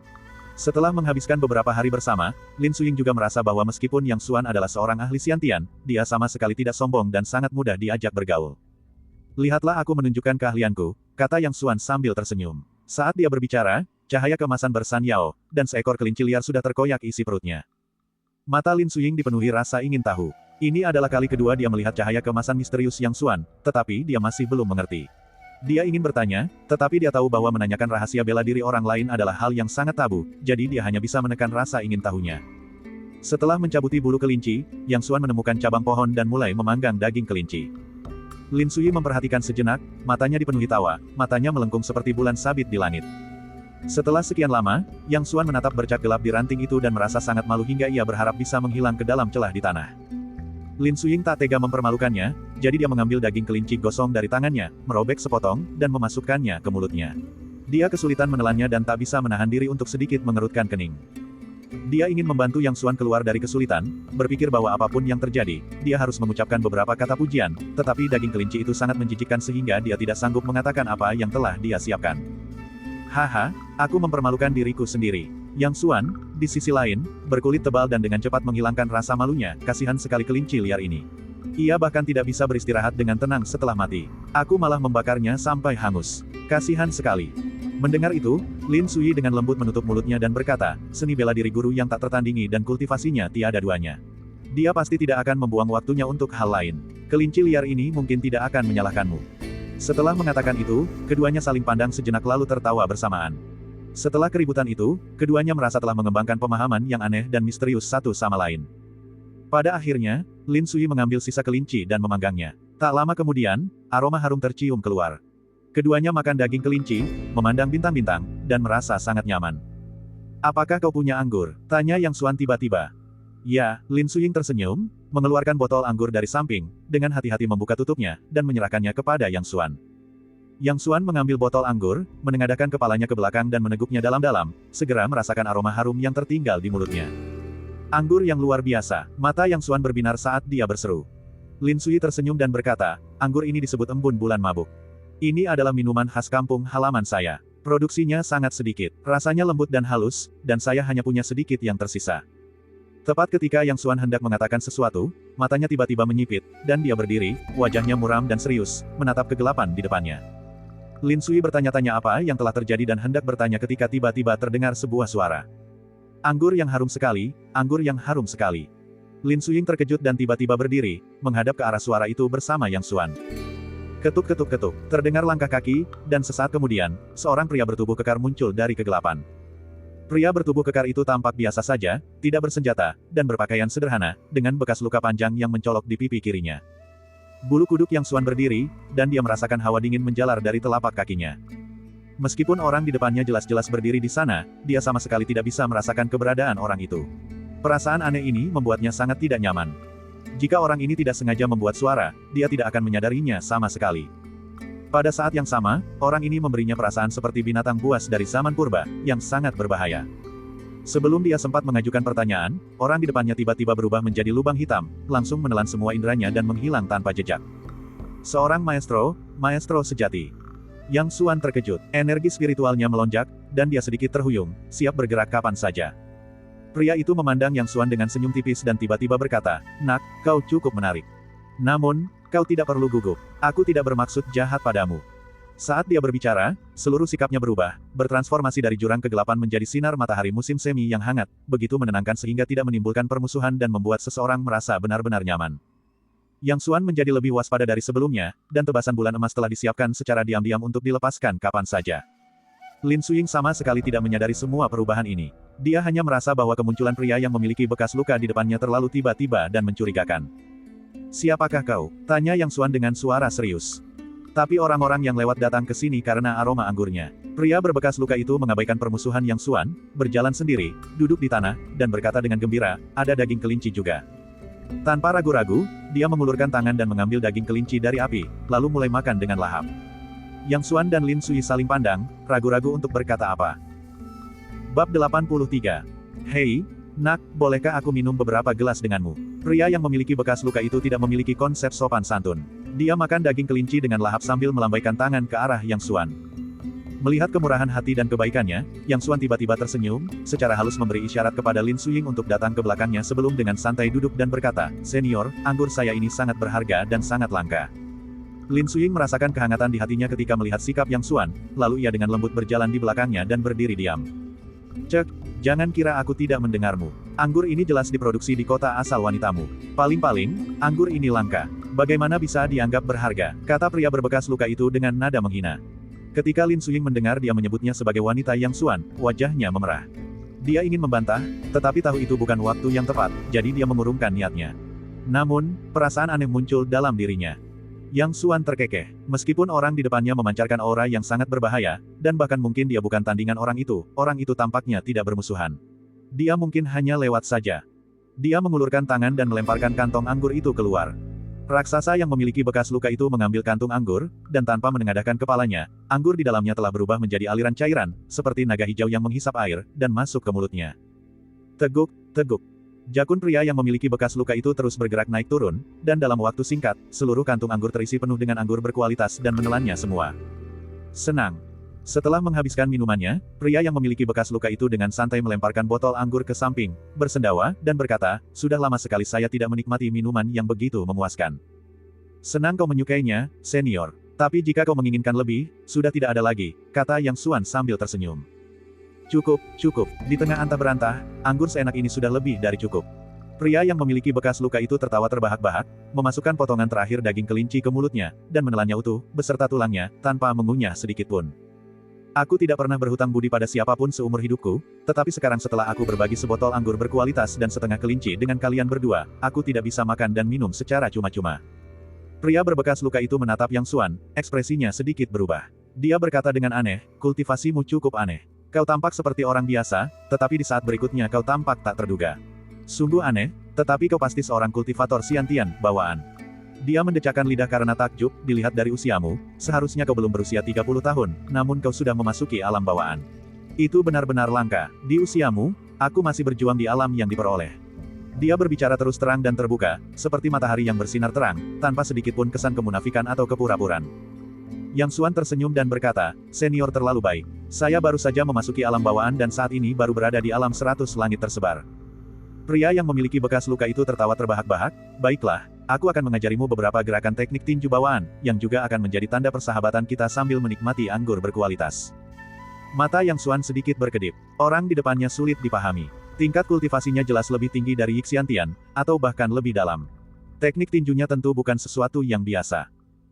Speaker 1: Setelah menghabiskan beberapa hari bersama, Lin Suying juga merasa bahwa meskipun Yang Xuan adalah seorang ahli Xiantian, dia sama sekali tidak sombong dan sangat mudah diajak bergaul. Lihatlah aku menunjukkan keahlianku, kata Yang Xuan sambil tersenyum. Saat dia berbicara, cahaya keemasan bersanyau, dan seekor kelinci liar sudah terkoyak isi perutnya. Mata Lin Suying dipenuhi rasa ingin tahu. Ini adalah kali kedua dia melihat cahaya keemasan misterius Yang Xuan, tetapi dia masih belum mengerti. Dia ingin bertanya, tetapi dia tahu bahwa menanyakan rahasia bela diri orang lain adalah hal yang sangat tabu, jadi dia hanya bisa menekan rasa ingin tahunya. Setelah mencabuti bulu kelinci, Yang Xuan menemukan cabang pohon dan mulai memanggang daging kelinci. Lin Sui memperhatikan sejenak, matanya dipenuhi tawa, matanya melengkung seperti bulan sabit di langit. Setelah sekian lama, Yang Xuan menatap bercak gelap di ranting itu dan merasa sangat malu hingga ia berharap bisa menghilang ke dalam celah di tanah. Lin Suying tak tega mempermalukannya, jadi dia mengambil daging kelinci gosong dari tangannya, merobek sepotong, dan memasukkannya ke mulutnya. Dia kesulitan menelannya dan tak bisa menahan diri untuk sedikit mengerutkan kening. Dia ingin membantu Yang Xuan keluar dari kesulitan, berpikir bahwa apapun yang terjadi, dia harus mengucapkan beberapa kata pujian, tetapi daging kelinci itu sangat menjijikkan sehingga dia tidak sanggup mengatakan apa yang telah dia siapkan. Haha, aku mempermalukan diriku sendiri. Yang Xuan, di sisi lain, berkulit tebal dan dengan cepat menghilangkan rasa malunya, kasihan sekali kelinci liar ini. Ia bahkan tidak bisa beristirahat dengan tenang setelah mati. Aku malah membakarnya sampai hangus. Kasihan sekali. Mendengar itu, Lin Sui dengan lembut menutup mulutnya dan berkata, seni bela diri guru yang tak tertandingi dan kultivasinya tiada duanya. Dia pasti tidak akan membuang waktunya untuk hal lain. Kelinci liar ini mungkin tidak akan menyalahkanmu. Setelah mengatakan itu, keduanya saling pandang sejenak lalu tertawa bersamaan. Setelah keributan itu, keduanya merasa telah mengembangkan pemahaman yang aneh dan misterius satu sama lain. Pada akhirnya, Lin Sui mengambil sisa kelinci dan memanggangnya. Tak lama kemudian, aroma harum tercium keluar. Keduanya makan daging kelinci, memandang bintang-bintang, dan merasa sangat nyaman. Apakah kau punya anggur? Tanya Yang Xuan tiba-tiba. Ya, Lin Suying tersenyum, mengeluarkan botol anggur dari samping, dengan hati-hati membuka tutupnya, dan menyerahkannya kepada Yang Xuan. Yang Xuan mengambil botol anggur, menengadahkan kepalanya ke belakang dan meneguknya dalam-dalam, segera merasakan aroma harum yang tertinggal di mulutnya. Anggur yang luar biasa, mata Yang Xuan berbinar saat dia berseru. Lin Sui tersenyum dan berkata, anggur ini disebut embun bulan mabuk. Ini adalah minuman khas kampung halaman saya. Produksinya sangat sedikit, rasanya lembut dan halus, dan saya hanya punya sedikit yang tersisa. Tepat ketika Yang Xuan hendak mengatakan sesuatu, matanya tiba-tiba menyipit, dan dia berdiri, wajahnya muram dan serius, menatap kegelapan di depannya. Lin Sui bertanya-tanya apa yang telah terjadi dan hendak bertanya ketika tiba-tiba terdengar sebuah suara. Anggur yang harum sekali, anggur yang harum sekali. Lin Sui terkejut dan tiba-tiba berdiri, menghadap ke arah suara itu bersama Yang Xuan. Ketuk ketuk ketuk, terdengar langkah kaki, dan sesaat kemudian, seorang pria bertubuh kekar muncul dari kegelapan. Pria bertubuh kekar itu tampak biasa saja, tidak bersenjata, dan berpakaian sederhana, dengan bekas luka panjang yang mencolok di pipi kirinya. Bulu kuduk Yang Xuan berdiri, dan dia merasakan hawa dingin menjalar dari telapak kakinya. Meskipun orang di depannya jelas-jelas berdiri di sana, dia sama sekali tidak bisa merasakan keberadaan orang itu. Perasaan aneh ini membuatnya sangat tidak nyaman. Jika orang ini tidak sengaja membuat suara, dia tidak akan menyadarinya sama sekali. Pada saat yang sama, orang ini memberinya perasaan seperti binatang buas dari zaman purba, yang sangat berbahaya. Sebelum dia sempat mengajukan pertanyaan, orang di depannya tiba-tiba berubah menjadi lubang hitam, langsung menelan semua inderanya dan menghilang tanpa jejak. Seorang maestro sejati. Yang Xuan terkejut, energi spiritualnya melonjak, dan dia sedikit terhuyung, siap bergerak kapan saja. Pria itu memandang Yang Xuan dengan senyum tipis dan tiba-tiba berkata, "Nak, kau cukup menarik. Namun, kau tidak perlu gugup. Aku tidak bermaksud jahat padamu." Saat dia berbicara, seluruh sikapnya berubah, bertransformasi dari jurang kegelapan menjadi sinar matahari musim semi yang hangat, begitu menenangkan sehingga tidak menimbulkan permusuhan dan membuat seseorang merasa benar-benar nyaman. Yang Xuan menjadi lebih waspada dari sebelumnya, dan tebasan bulan emas telah disiapkan secara diam-diam untuk dilepaskan kapan saja. Lin Sui sama sekali tidak menyadari semua perubahan ini. Dia hanya merasa bahwa kemunculan pria yang memiliki bekas luka di depannya terlalu tiba-tiba dan mencurigakan. "Siapakah kau?" tanya Yang Xuan dengan suara serius. Tapi orang-orang yang lewat datang ke sini karena aroma anggurnya. Pria berbekas luka itu mengabaikan permusuhan Yang Xuan, berjalan sendiri, duduk di tanah, dan berkata dengan gembira, "Ada daging kelinci juga." Tanpa ragu-ragu, dia mengulurkan tangan dan mengambil daging kelinci dari api, lalu mulai makan dengan lahap. Yang Xuan dan Lin Sui saling pandang, ragu-ragu untuk berkata apa. Bab 83. Hei, nak, bolehkah aku minum beberapa gelas denganmu? Pria yang memiliki bekas luka itu tidak memiliki konsep sopan santun. Dia makan daging kelinci dengan lahap sambil melambaikan tangan ke arah Yang Xuan. Melihat kemurahan hati dan kebaikannya, Yang Xuan tiba-tiba tersenyum, secara halus memberi isyarat kepada Lin Sui untuk datang ke belakangnya sebelum dengan santai duduk dan berkata, "Senior, anggur saya ini sangat berharga dan sangat langka." Lin Sui merasakan kehangatan di hatinya ketika melihat sikap Yang Xuan, lalu ia dengan lembut berjalan di belakangnya dan berdiri diam. "Cek, jangan kira aku tidak mendengarmu. Anggur ini jelas diproduksi di kota asal wanitamu. Paling-paling, anggur ini langka. Bagaimana bisa dianggap berharga?" kata pria berbekas luka itu dengan nada menghina. Ketika Lin Sui mendengar dia menyebutnya sebagai wanita Yang Xuan, wajahnya memerah. Dia ingin membantah, tetapi tahu itu bukan waktu yang tepat, jadi dia mengurungkan niatnya. Namun, perasaan aneh muncul dalam dirinya. Yang Xuan terkekeh. Meskipun orang di depannya memancarkan aura yang sangat berbahaya, dan bahkan mungkin dia bukan tandingan orang itu tampaknya tidak bermusuhan. Dia mungkin hanya lewat saja. Dia mengulurkan tangan dan melemparkan kantong anggur itu keluar. Raksasa yang memiliki bekas luka itu mengambil kantung anggur, dan tanpa menengadahkan kepalanya, anggur di dalamnya telah berubah menjadi aliran cairan, seperti naga hijau yang menghisap air, dan masuk ke mulutnya. Teguk, teguk. Jakun pria yang memiliki bekas luka itu terus bergerak naik turun, dan dalam waktu singkat, seluruh kantung anggur terisi penuh dengan anggur berkualitas dan menelannya semua. Senang. Setelah menghabiskan minumannya, pria yang memiliki bekas luka itu dengan santai melemparkan botol anggur ke samping, bersendawa, dan berkata, "Sudah lama sekali saya tidak menikmati minuman yang begitu memuaskan." "Senang kau menyukainya, senior. Tapi jika kau menginginkan lebih, sudah tidak ada lagi," kata Yang Xuan sambil tersenyum. "Cukup, cukup. Di tengah antah berantah, anggur seenak ini sudah lebih dari cukup." Pria yang memiliki bekas luka itu tertawa terbahak-bahak, memasukkan potongan terakhir daging kelinci ke mulutnya, dan menelannya utuh, beserta tulangnya, tanpa mengunyah sedikitpun. "Aku tidak pernah berhutang budi pada siapapun seumur hidupku, tetapi sekarang setelah aku berbagi sebotol anggur berkualitas dan setengah kelinci dengan kalian berdua, aku tidak bisa makan dan minum secara cuma-cuma." Pria berbekas luka itu menatap Yang Xuan, ekspresinya sedikit berubah. Dia berkata dengan aneh, "Kultivasimu cukup aneh. Kau tampak seperti orang biasa, tetapi di saat berikutnya kau tampak tak terduga. Sungguh aneh, tetapi kau pasti seorang kultivator Xiantian, bawaan." Dia mendecakkan lidah karena takjub, "Dilihat dari usiamu, seharusnya kau belum berusia 30 tahun, namun kau sudah memasuki alam bawaan. Itu benar-benar langka. Di usiamu, aku masih berjuang di alam yang diperoleh." Dia berbicara terus terang dan terbuka, seperti matahari yang bersinar terang, tanpa sedikitpun kesan kemunafikan atau kepura-puraan. Yang Xuan tersenyum dan berkata, senior terlalu baik. Saya baru saja memasuki alam bawaan dan saat ini baru berada di alam 100 langit tersebar. Pria yang memiliki bekas luka itu tertawa terbahak-bahak, baiklah, aku akan mengajarimu beberapa gerakan teknik tinju bawaan, yang juga akan menjadi tanda persahabatan kita sambil menikmati anggur berkualitas. Mata Yang Xuan sedikit berkedip. Orang di depannya sulit dipahami. Tingkat kultivasinya jelas lebih tinggi dari Yixiantian, atau bahkan lebih dalam. Teknik tinjunya tentu bukan sesuatu yang biasa.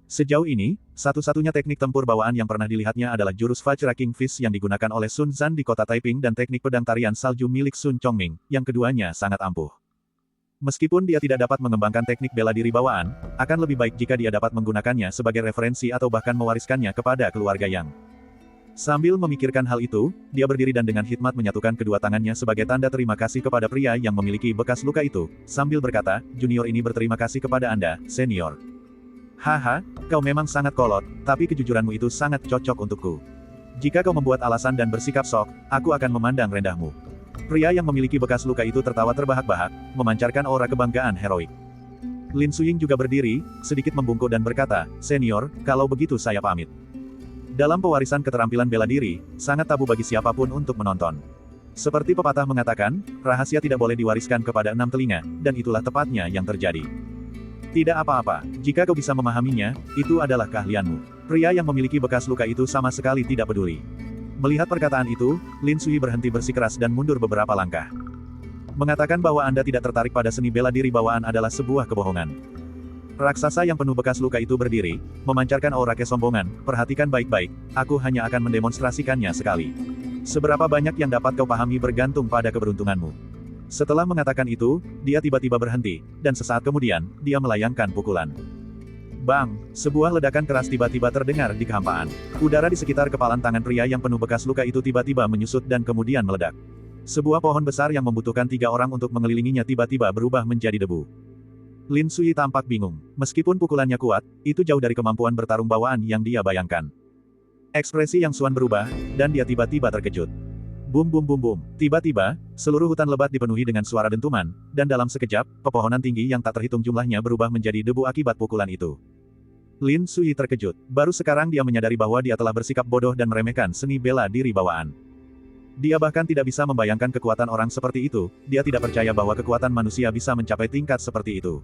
Speaker 1: Sejauh ini, satu-satunya teknik tempur bawaan yang pernah dilihatnya adalah jurus Vajra King Fist yang digunakan oleh Sun Zan di kota Taiping dan teknik pedang tarian salju milik Sun Chongming, yang keduanya sangat ampuh. Meskipun dia tidak dapat mengembangkan teknik bela diri bawaan, akan lebih baik jika dia dapat menggunakannya sebagai referensi atau bahkan mewariskannya kepada keluarga Yang. Sambil memikirkan hal itu, dia berdiri dan dengan hikmat menyatukan kedua tangannya sebagai tanda terima kasih kepada pria yang memiliki bekas luka itu, sambil berkata, junior ini berterima kasih kepada Anda, senior. Haha, kau memang sangat kolot, tapi kejujuranmu itu sangat cocok untukku. Jika kau membuat alasan dan bersikap sok, aku akan memandang rendahmu. Pria yang memiliki bekas luka itu tertawa terbahak-bahak, memancarkan aura kebanggaan heroik. Lin Suying juga berdiri, sedikit membungkuk dan berkata, senior, kalau begitu saya pamit. Dalam pewarisan keterampilan bela diri, sangat tabu bagi siapapun untuk menonton. Seperti pepatah mengatakan, rahasia tidak boleh diwariskan kepada 6 telinga, dan itulah tepatnya yang terjadi. Tidak apa-apa, jika kau bisa memahaminya, itu adalah keahlianmu. Pria yang memiliki bekas luka itu sama sekali tidak peduli. Melihat perkataan itu, Lin Sui berhenti bersikeras dan mundur beberapa langkah. Mengatakan bahwa Anda tidak tertarik pada seni bela diri bawaan adalah sebuah kebohongan. Raksasa yang penuh bekas luka itu berdiri, memancarkan aura kesombongan, perhatikan baik-baik, aku hanya akan mendemonstrasikannya sekali. Seberapa banyak yang dapat kau pahami bergantung pada keberuntunganmu. Setelah mengatakan itu, dia tiba-tiba berhenti, dan sesaat kemudian, dia melayangkan pukulan. Bang! Sebuah ledakan keras tiba-tiba terdengar di kehampaan. Udara di sekitar kepalan tangan pria yang penuh bekas luka itu tiba-tiba menyusut dan kemudian meledak. Sebuah pohon besar yang membutuhkan 3 orang untuk mengelilinginya tiba-tiba berubah menjadi debu. Lin Sui tampak bingung. Meskipun pukulannya kuat, itu jauh dari kemampuan bertarung bawaan yang dia bayangkan. Ekspresi Yang Xuan berubah, dan dia tiba-tiba terkejut. Bum bum bum bum. Tiba-tiba, seluruh hutan lebat dipenuhi dengan suara dentuman, dan dalam sekejap, pepohonan tinggi yang tak terhitung jumlahnya berubah menjadi debu akibat pukulan itu. Lin Sui terkejut. Baru sekarang dia menyadari bahwa dia telah bersikap bodoh dan meremehkan seni bela diri bawaan. Dia bahkan tidak bisa membayangkan kekuatan orang seperti itu, dia tidak percaya bahwa kekuatan manusia bisa mencapai tingkat seperti itu.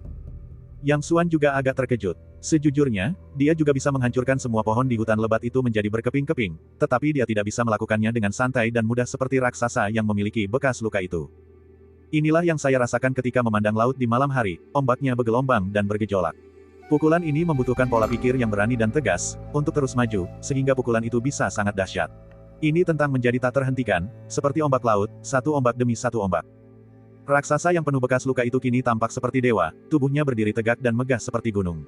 Speaker 1: Yang Xuan juga agak terkejut. Sejujurnya, dia juga bisa menghancurkan semua pohon di hutan lebat itu menjadi berkeping-keping, tetapi dia tidak bisa melakukannya dengan santai dan mudah seperti raksasa yang memiliki bekas luka itu. Inilah yang saya rasakan ketika memandang laut di malam hari, ombaknya bergelombang dan bergejolak. Pukulan ini membutuhkan pola pikir yang berani dan tegas, untuk terus maju, sehingga pukulan itu bisa sangat dahsyat. Ini tentang menjadi tak terhentikan, seperti ombak laut, satu ombak demi satu ombak. Raksasa yang penuh bekas luka itu kini tampak seperti dewa, tubuhnya berdiri tegak dan megah seperti gunung.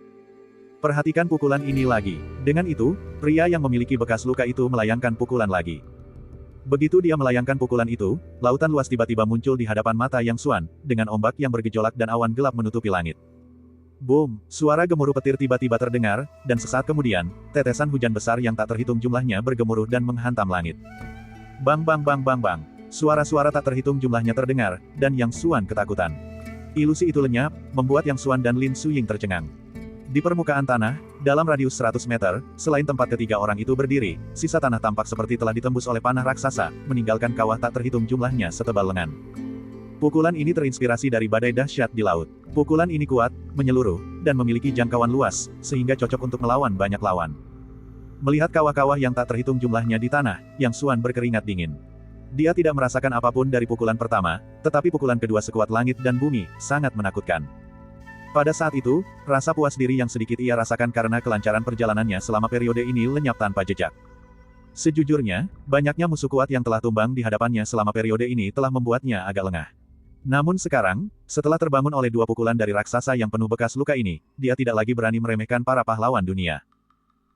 Speaker 1: Perhatikan pukulan ini lagi. Dengan itu, pria yang memiliki bekas luka itu melayangkan pukulan lagi. Begitu dia melayangkan pukulan itu, lautan luas tiba-tiba muncul di hadapan mata Yang Xuan, dengan ombak yang bergejolak dan awan gelap menutupi langit. Boom! Suara gemuruh petir tiba-tiba terdengar, dan sesaat kemudian, tetesan hujan besar yang tak terhitung jumlahnya bergemuruh dan menghantam langit. Bang bang bang bang bang! Suara-suara tak terhitung jumlahnya terdengar, dan Yang Xuan ketakutan. Ilusi itu lenyap, membuat Yang Xuan dan Lin Suying tercengang. Di permukaan tanah, dalam radius 100 meter, selain tempat ketiga orang itu berdiri, sisa tanah tampak seperti telah ditembus oleh panah raksasa, meninggalkan kawah tak terhitung jumlahnya setebal lengan. Pukulan ini terinspirasi dari badai dahsyat di laut. Pukulan ini kuat, menyeluruh, dan memiliki jangkauan luas, sehingga cocok untuk melawan banyak lawan. Melihat kawah-kawah yang tak terhitung jumlahnya di tanah, Yang Xuan berkeringat dingin. Dia tidak merasakan apapun dari pukulan pertama, tetapi pukulan kedua sekuat langit dan bumi, sangat menakutkan. Pada saat itu, rasa puas diri yang sedikit ia rasakan karena kelancaran perjalanannya selama periode ini lenyap tanpa jejak. Sejujurnya, banyaknya musuh kuat yang telah tumbang di hadapannya selama periode ini telah membuatnya agak lengah. Namun sekarang, setelah terbangun oleh 2 pukulan dari raksasa yang penuh bekas luka ini, dia tidak lagi berani meremehkan para pahlawan dunia.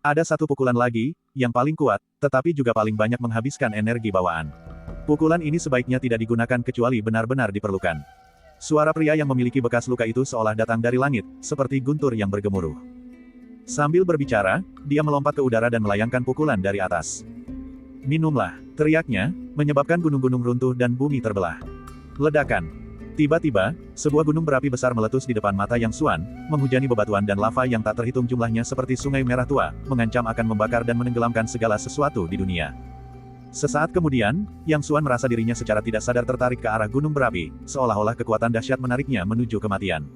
Speaker 1: Ada 1 pukulan lagi, yang paling kuat, tetapi juga paling banyak menghabiskan energi bawaan. Pukulan ini sebaiknya tidak digunakan kecuali benar-benar diperlukan. Suara pria yang memiliki bekas luka itu seolah datang dari langit, seperti guntur yang bergemuruh. Sambil berbicara, dia melompat ke udara dan melayangkan pukulan dari atas. Minumlah, teriaknya, menyebabkan gunung-gunung runtuh dan bumi terbelah. Ledakan. Tiba-tiba, sebuah gunung berapi besar meletus di depan mata Yang Xuan, menghujani bebatuan dan lava yang tak terhitung jumlahnya seperti sungai merah tua, mengancam akan membakar dan menenggelamkan segala sesuatu di dunia. Sesaat kemudian, Yang Xuan merasa dirinya secara tidak sadar tertarik ke arah gunung berapi, seolah-olah kekuatan dahsyat menariknya menuju kematian.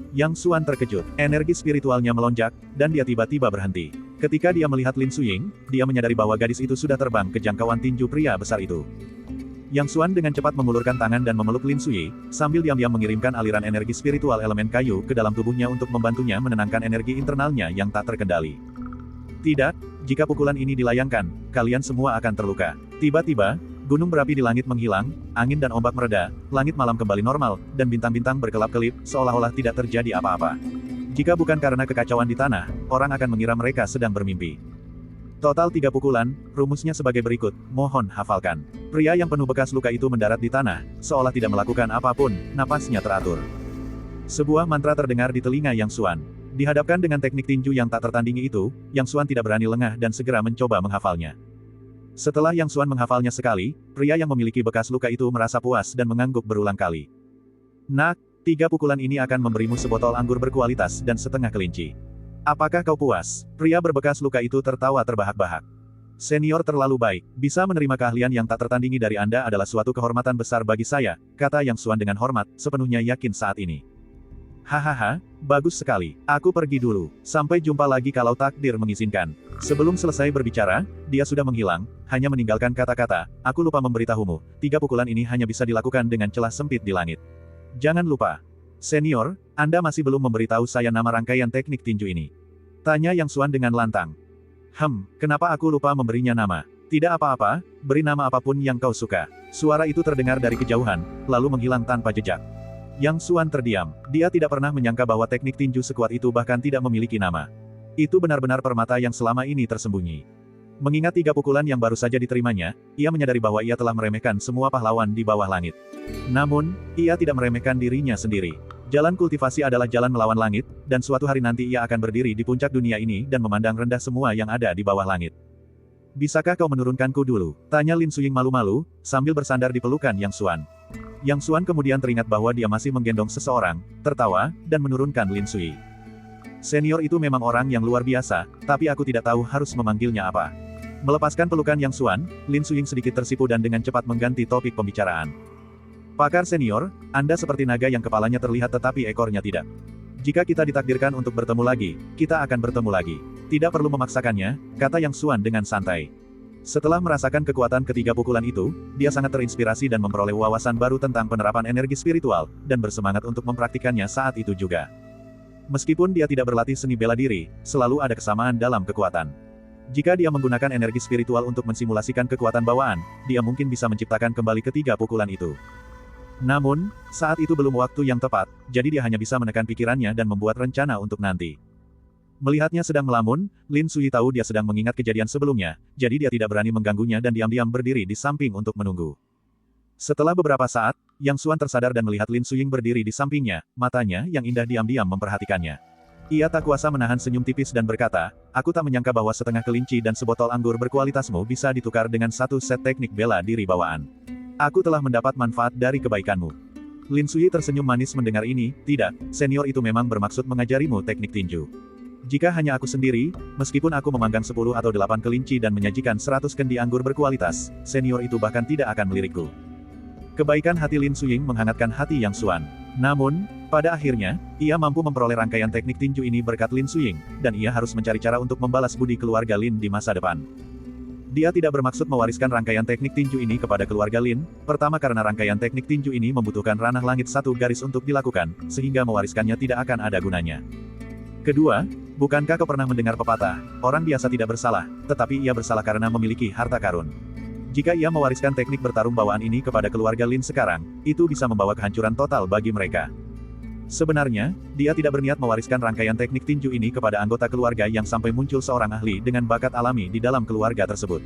Speaker 1: Yang Xuan terkejut, energi spiritualnya melonjak, dan dia tiba-tiba berhenti. Ketika dia melihat Lin Suying, dia menyadari bahwa gadis itu sudah terbang ke jangkauan tinju pria besar itu. Yang Xuan dengan cepat mengulurkan tangan dan memeluk Lin Suyi, sambil diam-diam mengirimkan aliran energi spiritual elemen kayu ke dalam tubuhnya untuk membantunya menenangkan energi internalnya yang tak terkendali. Tidak, jika pukulan ini dilayangkan, kalian semua akan terluka. Tiba-tiba, gunung berapi di langit menghilang, angin dan ombak mereda, langit malam kembali normal, dan bintang-bintang berkelap-kelip, seolah-olah tidak terjadi apa-apa. Jika bukan karena kekacauan di tanah, orang akan mengira mereka sedang bermimpi. Total 3 pukulan, rumusnya sebagai berikut, mohon hafalkan. Pria yang penuh bekas luka itu mendarat di tanah, seolah tidak melakukan apapun, napasnya teratur. Sebuah mantra terdengar di telinga Yang Xuan. Dihadapkan dengan teknik tinju yang tak tertandingi itu, Yang Xuan tidak berani lengah dan segera mencoba menghafalnya. Setelah Yang Xuan menghafalnya sekali, pria yang memiliki bekas luka itu merasa puas dan mengangguk berulang kali. Nak, 3 pukulan ini akan memberimu sebotol anggur berkualitas dan setengah kelinci. Apakah kau puas? Pria berbekas luka itu tertawa terbahak-bahak. Senior terlalu baik, bisa menerima keahlian yang tak tertandingi dari Anda adalah suatu kehormatan besar bagi saya, kata Yang Xuan dengan hormat, sepenuhnya yakin saat ini. Hahaha, bagus sekali, aku pergi dulu, sampai jumpa lagi kalau takdir mengizinkan. Sebelum selesai berbicara, dia sudah menghilang, hanya meninggalkan kata-kata, aku lupa memberitahumu, 3 pukulan ini hanya bisa dilakukan dengan celah sempit di langit. Jangan lupa. Senior, Anda masih belum memberitahu saya nama rangkaian teknik tinju ini. Tanya Yang Xuan dengan lantang. Kenapa aku lupa memberinya nama? Tidak apa-apa, beri nama apapun yang kau suka. Suara itu terdengar dari kejauhan, lalu menghilang tanpa jejak. Yang Xuan terdiam, dia tidak pernah menyangka bahwa teknik tinju sekuat itu bahkan tidak memiliki nama. Itu benar-benar permata yang selama ini tersembunyi. Mengingat 3 pukulan yang baru saja diterimanya, ia menyadari bahwa ia telah meremehkan semua pahlawan di bawah langit. Namun, ia tidak meremehkan dirinya sendiri. Jalan kultivasi adalah jalan melawan langit, dan suatu hari nanti ia akan berdiri di puncak dunia ini dan memandang rendah semua yang ada di bawah langit. Bisakah kau menurunkanku dulu? Tanya Lin Suying malu-malu, sambil bersandar di pelukan Yang Xuan. Yang Xuan kemudian teringat bahwa dia masih menggendong seseorang, tertawa, dan menurunkan Lin Suyi. Senior itu memang orang yang luar biasa, tapi aku tidak tahu harus memanggilnya apa. Melepaskan pelukan Yang Xuan, Lin Suying sedikit tersipu dan dengan cepat mengganti topik pembicaraan. Pakar senior, Anda seperti naga yang kepalanya terlihat tetapi ekornya tidak. Jika kita ditakdirkan untuk bertemu lagi, kita akan bertemu lagi. Tidak perlu memaksakannya, kata Yang Xuan dengan santai. Setelah merasakan kekuatan ketiga pukulan itu, dia sangat terinspirasi dan memperoleh wawasan baru tentang penerapan energi spiritual, dan bersemangat untuk mempraktikannya saat itu juga. Meskipun dia tidak berlatih seni bela diri, selalu ada kesamaan dalam kekuatan. Jika dia menggunakan energi spiritual untuk mensimulasikan kekuatan bawaan, dia mungkin bisa menciptakan kembali ketiga pukulan itu. Namun, saat itu belum waktu yang tepat, jadi dia hanya bisa menekan pikirannya dan membuat rencana untuk nanti. Melihatnya sedang melamun, Lin Suyi tahu dia sedang mengingat kejadian sebelumnya, jadi dia tidak berani mengganggunya dan diam-diam berdiri di samping untuk menunggu. Setelah beberapa saat, Yang Xuan tersadar dan melihat Lin Suying berdiri di sampingnya, matanya yang indah diam-diam memperhatikannya. Ia tak kuasa menahan senyum tipis dan berkata, aku tak menyangka bahwa setengah kelinci dan sebotol anggur berkualitasmu bisa ditukar dengan satu set teknik bela diri bawaan. Aku telah mendapat manfaat dari kebaikanmu. Lin Suyi tersenyum manis mendengar ini, tidak, senior itu memang bermaksud mengajarimu teknik tinju. Jika hanya aku sendiri, meskipun aku memanggang 10 atau 8 kelinci dan menyajikan 100 kendi anggur berkualitas, senior itu bahkan tidak akan melirikku. Kebaikan hati Lin Suying menghangatkan hati Yang Xuan. Namun, pada akhirnya, ia mampu memperoleh rangkaian teknik tinju ini berkat Lin Suying, dan ia harus mencari cara untuk membalas budi keluarga Lin di masa depan. Dia tidak bermaksud mewariskan rangkaian teknik tinju ini kepada keluarga Lin, pertama karena rangkaian teknik tinju ini membutuhkan ranah langit satu garis untuk dilakukan, sehingga mewariskannya tidak akan ada gunanya. Kedua, bukankah kau pernah mendengar pepatah, orang biasa tidak bersalah, tetapi ia bersalah karena memiliki harta karun. Jika ia mewariskan teknik bertarung bawaan ini kepada keluarga Lin sekarang, itu bisa membawa kehancuran total bagi mereka. Sebenarnya, dia tidak berniat mewariskan rangkaian teknik tinju ini kepada anggota keluarga yang sampai muncul seorang ahli dengan bakat alami di dalam keluarga tersebut.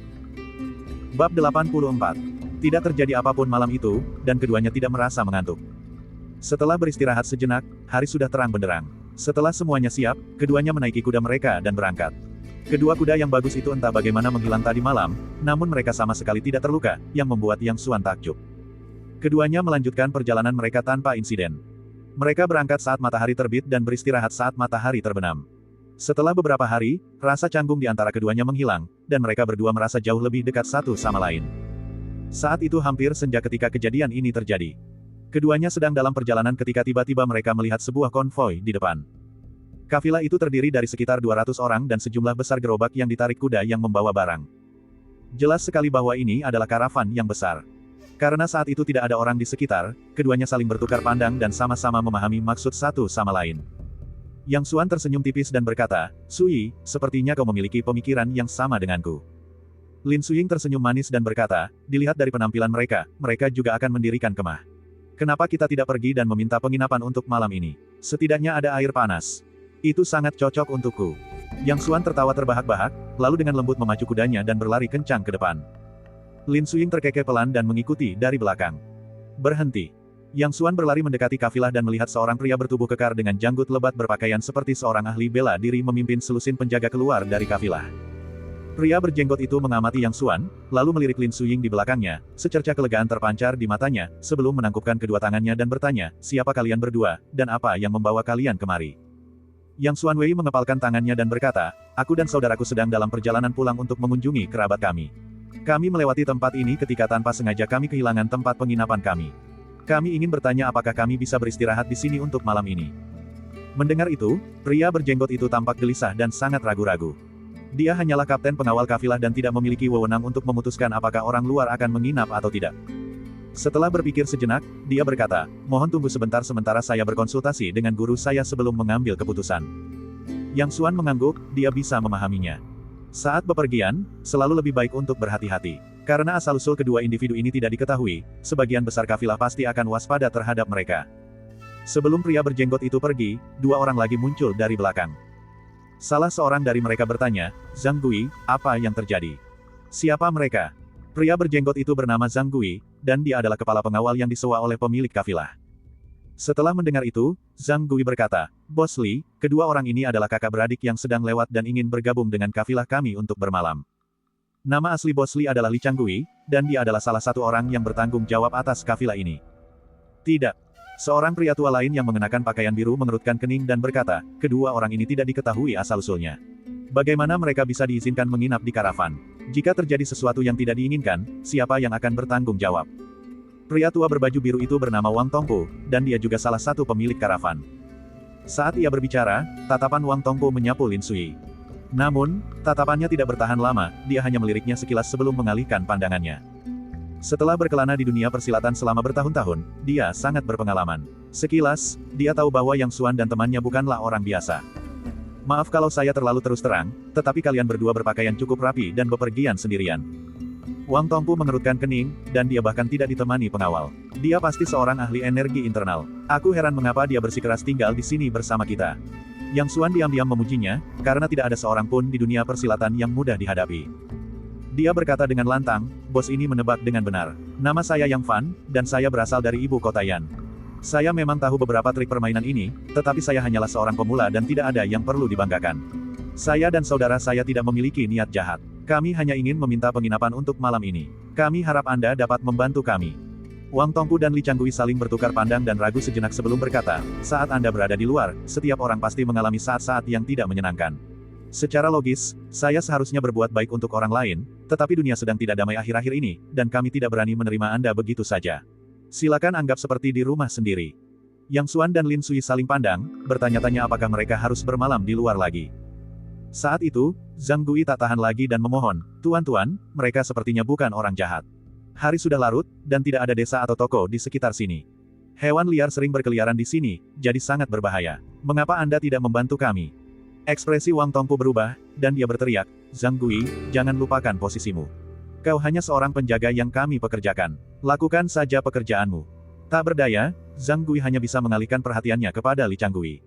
Speaker 1: Bab 84. Tidak terjadi apapun malam itu, dan keduanya tidak merasa mengantuk. Setelah beristirahat sejenak, hari sudah terang benderang. Setelah semuanya siap, keduanya menaiki kuda mereka dan berangkat. Kedua kuda yang bagus itu entah bagaimana menghilang tadi malam, namun mereka sama sekali tidak terluka, yang membuat Yang Xuan takjub. Keduanya melanjutkan perjalanan mereka tanpa insiden. Mereka berangkat saat matahari terbit dan beristirahat saat matahari terbenam. Setelah beberapa hari, rasa canggung di antara keduanya menghilang, dan mereka berdua merasa jauh lebih dekat satu sama lain. Saat itu hampir senja ketika kejadian ini terjadi. Keduanya sedang dalam perjalanan ketika tiba-tiba mereka melihat sebuah konvoi di depan. Kafilah itu terdiri dari sekitar 200 orang dan sejumlah besar gerobak yang ditarik kuda yang membawa barang. Jelas sekali bahwa ini adalah karavan yang besar. Karena saat itu tidak ada orang di sekitar, keduanya saling bertukar pandang dan sama-sama memahami maksud satu sama lain. Yang Xuan tersenyum tipis dan berkata, "Sui, sepertinya kau memiliki pemikiran yang sama denganku." Lin Suying tersenyum manis dan berkata, "Dilihat dari penampilan mereka, mereka juga akan mendirikan kemah. Kenapa kita tidak pergi dan meminta penginapan untuk malam ini? Setidaknya ada air panas. Itu sangat cocok untukku." Yang Xuan tertawa terbahak-bahak, lalu dengan lembut memacu kudanya dan berlari kencang ke depan. Lin Suying terkekeh pelan dan mengikuti dari belakang. Berhenti. Yang Xuan berlari mendekati kafilah dan melihat seorang pria bertubuh kekar dengan janggut lebat berpakaian seperti seorang ahli bela diri memimpin selusin penjaga keluar dari kafilah. Pria berjenggot itu mengamati Yang Xuan, lalu melirik Lin Suying di belakangnya, secerca kelegaan terpancar di matanya, sebelum menangkupkan kedua tangannya dan bertanya, "Siapa kalian berdua, dan apa yang membawa kalian kemari?" Yang Xuan Wei mengepalkan tangannya dan berkata, "Aku dan saudaraku sedang dalam perjalanan pulang untuk mengunjungi kerabat kami. Kami melewati tempat ini ketika tanpa sengaja kami kehilangan tempat penginapan kami. Kami ingin bertanya apakah kami bisa beristirahat di sini untuk malam ini." Mendengar itu, pria berjenggot itu tampak gelisah dan sangat ragu-ragu. Dia hanyalah kapten pengawal kafilah dan tidak memiliki wewenang untuk memutuskan apakah orang luar akan menginap atau tidak. Setelah berpikir sejenak, dia berkata, "Mohon tunggu sebentar sementara saya berkonsultasi dengan guru saya sebelum mengambil keputusan." Yang Xuan mengangguk, dia bisa memahaminya. Saat bepergian, selalu lebih baik untuk berhati-hati. Karena asal-usul kedua individu ini tidak diketahui, sebagian besar kafilah pasti akan waspada terhadap mereka. Sebelum pria berjenggot itu pergi, dua orang lagi muncul dari belakang. Salah seorang dari mereka bertanya, "Zhang Gui, apa yang terjadi? Siapa mereka?" Pria berjenggot itu bernama Zhang Gui, dan dia adalah kepala pengawal yang disewa oleh pemilik kafilah. Setelah mendengar itu, Zhang Gui berkata, "Bos Li, kedua orang ini adalah kakak beradik yang sedang lewat dan ingin bergabung dengan kafilah kami untuk bermalam." Nama asli Bos Li adalah Li Changgui, dan dia adalah salah satu orang yang bertanggung jawab atas kafilah ini. Tidak. Seorang pria tua lain yang mengenakan pakaian biru mengerutkan kening dan berkata, "Kedua orang ini tidak diketahui asal-usulnya. Bagaimana mereka bisa diizinkan menginap di karavan? Jika terjadi sesuatu yang tidak diinginkan, siapa yang akan bertanggung jawab?" Pria tua berbaju biru itu bernama Wang Tongpo, dan dia juga salah satu pemilik karavan. Saat ia berbicara, tatapan Wang Tongpo menyapu Lin Sui. Namun, tatapannya tidak bertahan lama, dia hanya meliriknya sekilas sebelum mengalihkan pandangannya. Setelah berkelana di dunia persilatan selama bertahun-tahun, dia sangat berpengalaman. Sekilas, dia tahu bahwa Yang Xuan dan temannya bukanlah orang biasa. "Maaf kalau saya terlalu terus terang, tetapi kalian berdua berpakaian cukup rapi dan bepergian sendirian." Wang Tongpo mengerutkan kening, dan dia bahkan tidak ditemani pengawal. Dia pasti seorang ahli energi internal. Aku heran mengapa dia bersikeras tinggal di sini bersama kita. Yang Xuan diam-diam memujinya, karena tidak ada seorang pun di dunia persilatan yang mudah dihadapi. Dia berkata dengan lantang, "Bos ini menebak dengan benar. Nama saya Yang Fan, dan saya berasal dari ibu kota Yan. Saya memang tahu beberapa trik permainan ini, tetapi saya hanyalah seorang pemula dan tidak ada yang perlu dibanggakan. Saya dan saudara saya tidak memiliki niat jahat. Kami hanya ingin meminta penginapan untuk malam ini. Kami harap Anda dapat membantu kami." Wang Tongpo dan Li Changgui saling bertukar pandang dan ragu sejenak sebelum berkata, "Saat Anda berada di luar, setiap orang pasti mengalami saat-saat yang tidak menyenangkan. Secara logis, saya seharusnya berbuat baik untuk orang lain, tetapi dunia sedang tidak damai akhir-akhir ini, dan kami tidak berani menerima Anda begitu saja. Silakan anggap seperti di rumah sendiri." Yang Xuan dan Lin Sui saling pandang, bertanya-tanya apakah mereka harus bermalam di luar lagi. Saat itu, Zhang Gui tak tahan lagi dan memohon, "Tuan-tuan, mereka sepertinya bukan orang jahat. Hari sudah larut, dan tidak ada desa atau toko di sekitar sini. Hewan liar sering berkeliaran di sini, jadi sangat berbahaya. Mengapa Anda tidak membantu kami?" Ekspresi Wang Tongpo berubah, dan dia berteriak, "Zhang Gui, jangan lupakan posisimu. Kau hanya seorang penjaga yang kami pekerjakan. Lakukan saja pekerjaanmu." Tak berdaya, Zhang Gui hanya bisa mengalihkan perhatiannya kepada Li Changgui.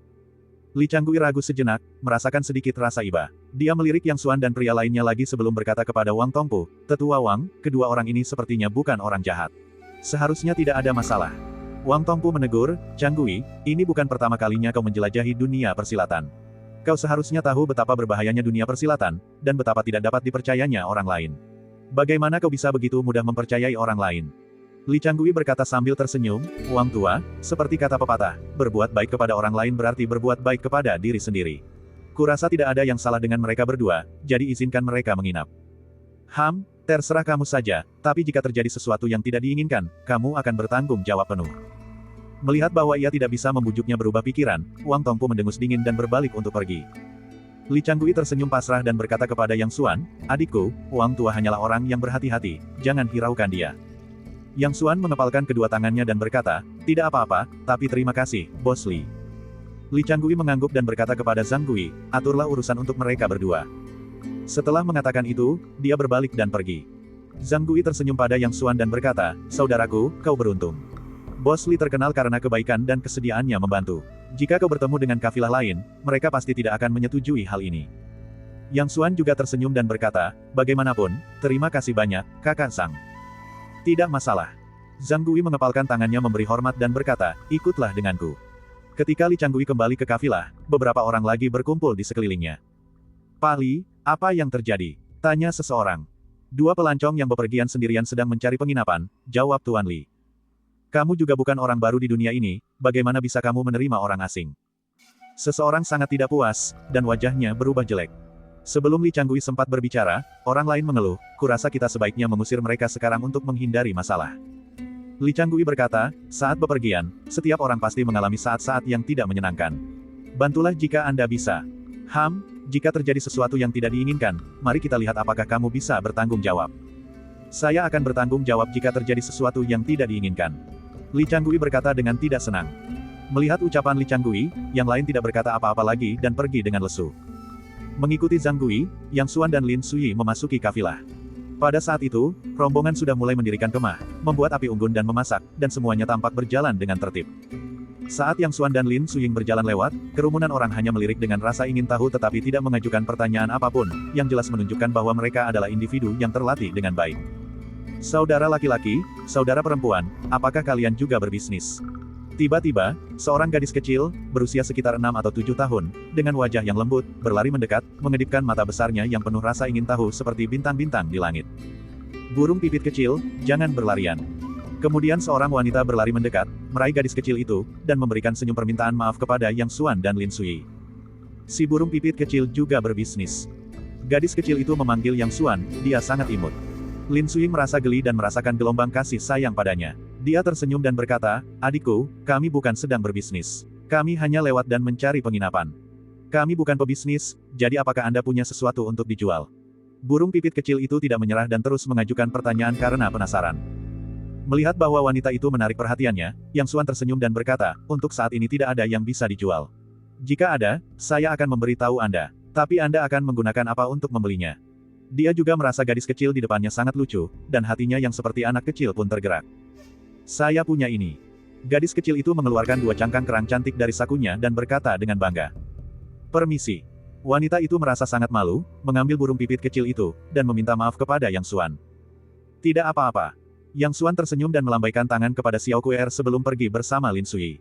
Speaker 1: Li Changgui ragu sejenak, merasakan sedikit rasa iba. Dia melirik Yang Xuan dan pria lainnya lagi sebelum berkata kepada Wang Tongpo, "Tetua Wang, kedua orang ini sepertinya bukan orang jahat. Seharusnya tidak ada masalah." Wang Tongpo menegur, "Changgui, ini bukan pertama kalinya kau menjelajahi dunia persilatan. Kau seharusnya tahu betapa berbahayanya dunia persilatan, dan betapa tidak dapat dipercayanya orang lain. Bagaimana kau bisa begitu mudah mempercayai orang lain?" Li Changgui berkata sambil tersenyum, "Wang tua, seperti kata pepatah, berbuat baik kepada orang lain berarti berbuat baik kepada diri sendiri. Kurasa tidak ada yang salah dengan mereka berdua, jadi izinkan mereka menginap." Terserah kamu saja, tapi jika terjadi sesuatu yang tidak diinginkan, kamu akan bertanggung jawab penuh." Melihat bahwa ia tidak bisa membujuknya berubah pikiran, Wang Tongpu mendengus dingin dan berbalik untuk pergi. Li Changgui tersenyum pasrah dan berkata kepada Yang Xuan, "Adikku, Wang tua hanyalah orang yang berhati-hati, jangan hiraukan dia." Yang Xuan mengepalkan kedua tangannya dan berkata, "Tidak apa-apa, tapi terima kasih, Bos Li." Li Changgui mengangguk dan berkata kepada Zhang Gui, "Aturlah urusan untuk mereka berdua." Setelah mengatakan itu, dia berbalik dan pergi. Zhang Gui tersenyum pada Yang Xuan dan berkata, "Saudaraku, kau beruntung. Bos Li terkenal karena kebaikan dan kesediaannya membantu. Jika kau bertemu dengan kafilah lain, mereka pasti tidak akan menyetujui hal ini." Yang Xuan juga tersenyum dan berkata, "Bagaimanapun, terima kasih banyak, Kakak Zhang." "Tidak masalah." Zhang Gui mengepalkan tangannya memberi hormat dan berkata, "Ikutlah denganku." Ketika Li Changgui kembali ke kafilah, beberapa orang lagi berkumpul di sekelilingnya. "Pak Li, apa yang terjadi?" tanya seseorang. "Dua pelancong yang bepergian sendirian sedang mencari penginapan," jawab Tuan Li. "Kamu juga bukan orang baru di dunia ini, bagaimana bisa kamu menerima orang asing?" Seseorang sangat tidak puas, dan wajahnya berubah jelek. Sebelum Li Changgui sempat berbicara, orang lain mengeluh, "Kurasa kita sebaiknya mengusir mereka sekarang untuk menghindari masalah." Li Changgui berkata, "Saat bepergian, setiap orang pasti mengalami saat-saat yang tidak menyenangkan. Bantulah jika Anda bisa. Jika terjadi sesuatu yang tidak diinginkan, mari kita lihat apakah kamu bisa bertanggung jawab." "Saya akan bertanggung jawab jika terjadi sesuatu yang tidak diinginkan." Li Changgui berkata dengan tidak senang. Melihat ucapan Li Changgui, yang lain tidak berkata apa-apa lagi dan pergi dengan lesu. Mengikuti Zhang Gui, Yang Xuan dan Lin Sui memasuki kafilah. Pada saat itu, rombongan sudah mulai mendirikan kemah, membuat api unggun dan memasak, dan semuanya tampak berjalan dengan tertib. Saat Yang Xuan dan Lin Suying berjalan lewat, kerumunan orang hanya melirik dengan rasa ingin tahu tetapi tidak mengajukan pertanyaan apapun, yang jelas menunjukkan bahwa mereka adalah individu yang terlatih dengan baik. "Saudara laki-laki, saudara perempuan, apakah kalian juga berbisnis?" Tiba-tiba, seorang gadis kecil, berusia sekitar 6 atau 7 tahun, dengan wajah yang lembut, berlari mendekat, mengedipkan mata besarnya yang penuh rasa ingin tahu seperti bintang-bintang di langit. "Burung pipit kecil, jangan berlarian." Kemudian seorang wanita berlari mendekat, meraih gadis kecil itu, dan memberikan senyum permintaan maaf kepada Yang Xuan dan Lin Sui. Si burung pipit kecil juga berbisnis. Gadis kecil itu memanggil Yang Xuan, dia sangat imut. Lin Sui merasa geli dan merasakan gelombang kasih sayang padanya. Dia tersenyum dan berkata, "Adikku, kami bukan sedang berbisnis. Kami hanya lewat dan mencari penginapan. Kami bukan pebisnis, jadi apakah Anda punya sesuatu untuk dijual?" Burung pipit kecil itu tidak menyerah dan terus mengajukan pertanyaan karena penasaran. Melihat bahwa wanita itu menarik perhatiannya, Yang Xuan tersenyum dan berkata, "Untuk saat ini tidak ada yang bisa dijual. Jika ada, saya akan memberitahu Anda. Tapi Anda akan menggunakan apa untuk membelinya?" Dia juga merasa gadis kecil di depannya sangat lucu, dan hatinya yang seperti anak kecil pun tergerak. "Saya punya ini." Gadis kecil itu mengeluarkan 2 cangkang kerang cantik dari sakunya dan berkata dengan bangga. "Permisi." Wanita itu merasa sangat malu, mengambil burung pipit kecil itu, dan meminta maaf kepada Yang Xuan. "Tidak apa-apa." Yang Xuan tersenyum dan melambaikan tangan kepada Xiao Kuer sebelum pergi bersama Lin Sui.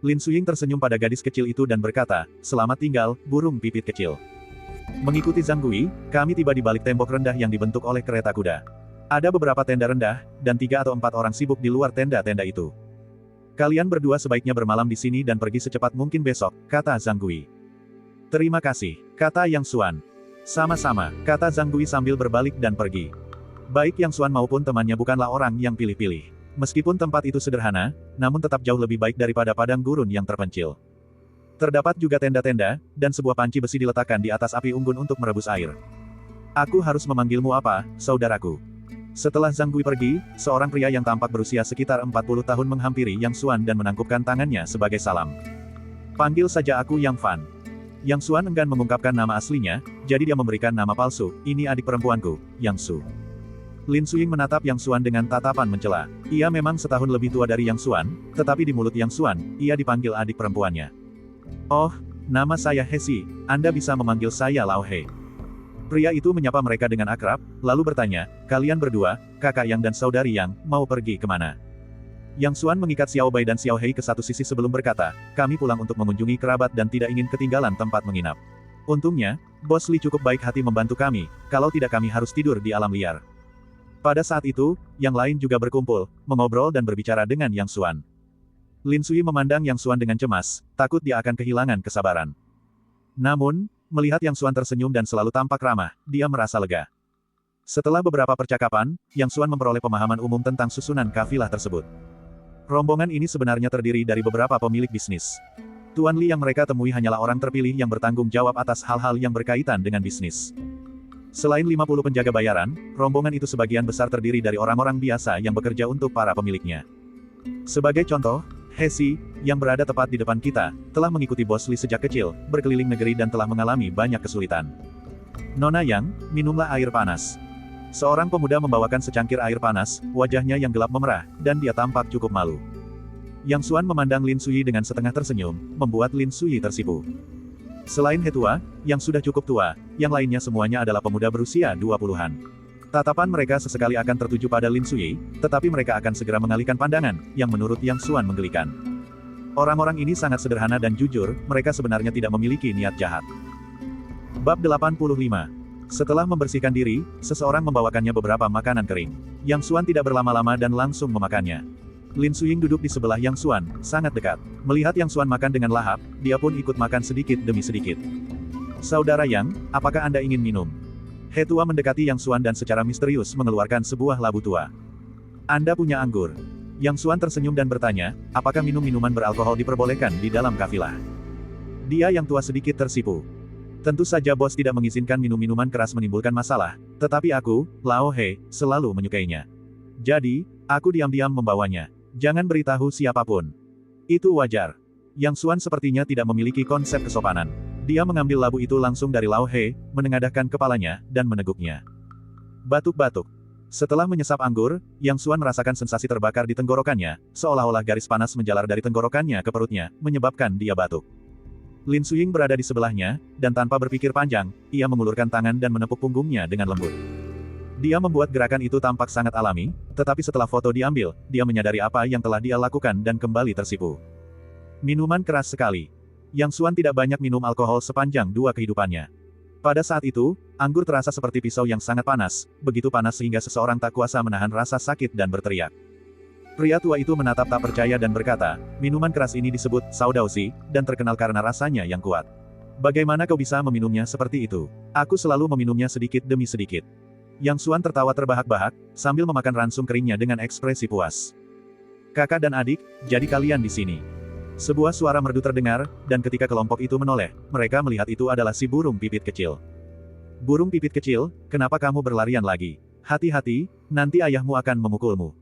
Speaker 1: Lin Suying tersenyum pada gadis kecil itu dan berkata, "Selamat tinggal, burung pipit kecil." Mengikuti Zhang Gui, kami tiba di balik tembok rendah yang dibentuk oleh kereta kuda. Ada beberapa tenda rendah, dan 3 atau 4 orang sibuk di luar tenda-tenda itu. "Kalian berdua sebaiknya bermalam di sini dan pergi secepat mungkin besok," kata Zhang Gui. "Terima kasih," kata Yang Xuan. "Sama-sama," kata Zhang Gui sambil berbalik dan pergi. Baik Yang Xuan maupun temannya bukanlah orang yang pilih-pilih. Meskipun tempat itu sederhana, namun tetap jauh lebih baik daripada padang gurun yang terpencil. Terdapat juga tenda-tenda, dan sebuah panci besi diletakkan di atas api unggun untuk merebus air. "Aku harus memanggilmu apa, saudaraku?" Setelah Zhang Gui pergi, seorang pria yang tampak berusia sekitar 40 tahun menghampiri Yang Xuan dan menangkupkan tangannya sebagai salam. "Panggil saja aku Yang Fan." Yang Xuan enggan mengungkapkan nama aslinya, jadi dia memberikan nama palsu, "Ini adik perempuanku, Yang Su." Lin Suying menatap Yang Xuan dengan tatapan mencela. Ia memang setahun lebih tua dari Yang Xuan, tetapi di mulut Yang Xuan, ia dipanggil adik perempuannya. "Oh, nama saya Hesi, Anda bisa memanggil saya Lao He." Pria itu menyapa mereka dengan akrab, lalu bertanya, "Kalian berdua, kakak Yang dan saudari Yang, mau pergi kemana?" Yang Xuan mengikat Xiao Bai dan Xiao Hei ke satu sisi sebelum berkata, "Kami pulang untuk mengunjungi kerabat dan tidak ingin ketinggalan tempat menginap. Untungnya, Bos Li cukup baik hati membantu kami, kalau tidak kami harus tidur di alam liar." Pada saat itu, yang lain juga berkumpul, mengobrol dan berbicara dengan Yang Xuan. Lin Sui memandang Yang Xuan dengan cemas, takut dia akan kehilangan kesabaran. Namun, melihat Yang Xuan tersenyum dan selalu tampak ramah, dia merasa lega. Setelah beberapa percakapan, Yang Xuan memperoleh pemahaman umum tentang susunan kafilah tersebut. Rombongan ini sebenarnya terdiri dari beberapa pemilik bisnis. Tuan Li yang mereka temui hanyalah orang terpilih yang bertanggung jawab atas hal-hal yang berkaitan dengan bisnis. Selain 50 penjaga bayaran, rombongan itu sebagian besar terdiri dari orang-orang biasa yang bekerja untuk para pemiliknya. Sebagai contoh, Hesi, yang berada tepat di depan kita, telah mengikuti Bos Li sejak kecil, berkeliling negeri dan telah mengalami banyak kesulitan. Nona Yang, minumlah air panas. Seorang pemuda membawakan secangkir air panas, wajahnya yang gelap memerah, dan dia tampak cukup malu. Yang Xuan memandang Lin Sui dengan setengah tersenyum, membuat Lin Sui tersipu. Selain Hetua, yang sudah cukup tua, yang lainnya semuanya adalah pemuda berusia 20-an. Tatapan mereka sesekali akan tertuju pada Lin Sui, tetapi mereka akan segera mengalihkan pandangan, yang menurut Yang Xuan menggelikan. Orang-orang ini sangat sederhana dan jujur, mereka sebenarnya tidak memiliki niat jahat. Bab 85. Setelah membersihkan diri, seseorang membawakannya beberapa makanan kering. Yang Xuan tidak berlama-lama dan langsung memakannya. Lin Suying duduk di sebelah Yang Xuan, sangat dekat. Melihat Yang Xuan makan dengan lahap, dia pun ikut makan sedikit demi sedikit. Saudara Yang, apakah Anda ingin minum? He tua mendekati Yang Xuan dan secara misterius mengeluarkan sebuah labu tua. Anda punya anggur. Yang Xuan tersenyum dan bertanya, apakah minum minuman beralkohol diperbolehkan di dalam kafilah? Dia yang tua sedikit tersipu. Tentu saja bos tidak mengizinkan minum-minuman keras menimbulkan masalah, tetapi aku, Lao He, selalu menyukainya. Jadi, aku diam-diam membawanya. Jangan beritahu siapapun. Itu wajar. Yang Xuan sepertinya tidak memiliki konsep kesopanan. Dia mengambil labu itu langsung dari Lao He, menengadahkan kepalanya, dan meneguknya. Batuk-batuk. Setelah menyesap anggur, Yang Xuan merasakan sensasi terbakar di tenggorokannya, seolah-olah garis panas menjalar dari tenggorokannya ke perutnya, menyebabkan dia batuk. Lin Suying berada di sebelahnya, dan tanpa berpikir panjang, ia mengulurkan tangan dan menepuk punggungnya dengan lembut. Dia membuat gerakan itu tampak sangat alami, tetapi setelah foto diambil, dia menyadari apa yang telah dia lakukan dan kembali tersipu. Minuman keras sekali. Yang Xuan tidak banyak minum alkohol sepanjang 2 kehidupannya. Pada saat itu, anggur terasa seperti pisau yang sangat panas, begitu panas sehingga seseorang tak kuasa menahan rasa sakit dan berteriak. Pria tua itu menatap tak percaya dan berkata, minuman keras ini disebut Saudausi, dan terkenal karena rasanya yang kuat. Bagaimana kau bisa meminumnya seperti itu? Aku selalu meminumnya sedikit demi sedikit. Yang Xuan tertawa terbahak-bahak, sambil memakan ransum keringnya dengan ekspresi puas. Kakak dan adik, jadi kalian di sini. Sebuah suara merdu terdengar, dan ketika kelompok itu menoleh, mereka melihat itu adalah si burung pipit kecil. Burung pipit kecil, kenapa kamu berlarian lagi? Hati-hati, nanti ayahmu akan memukulmu.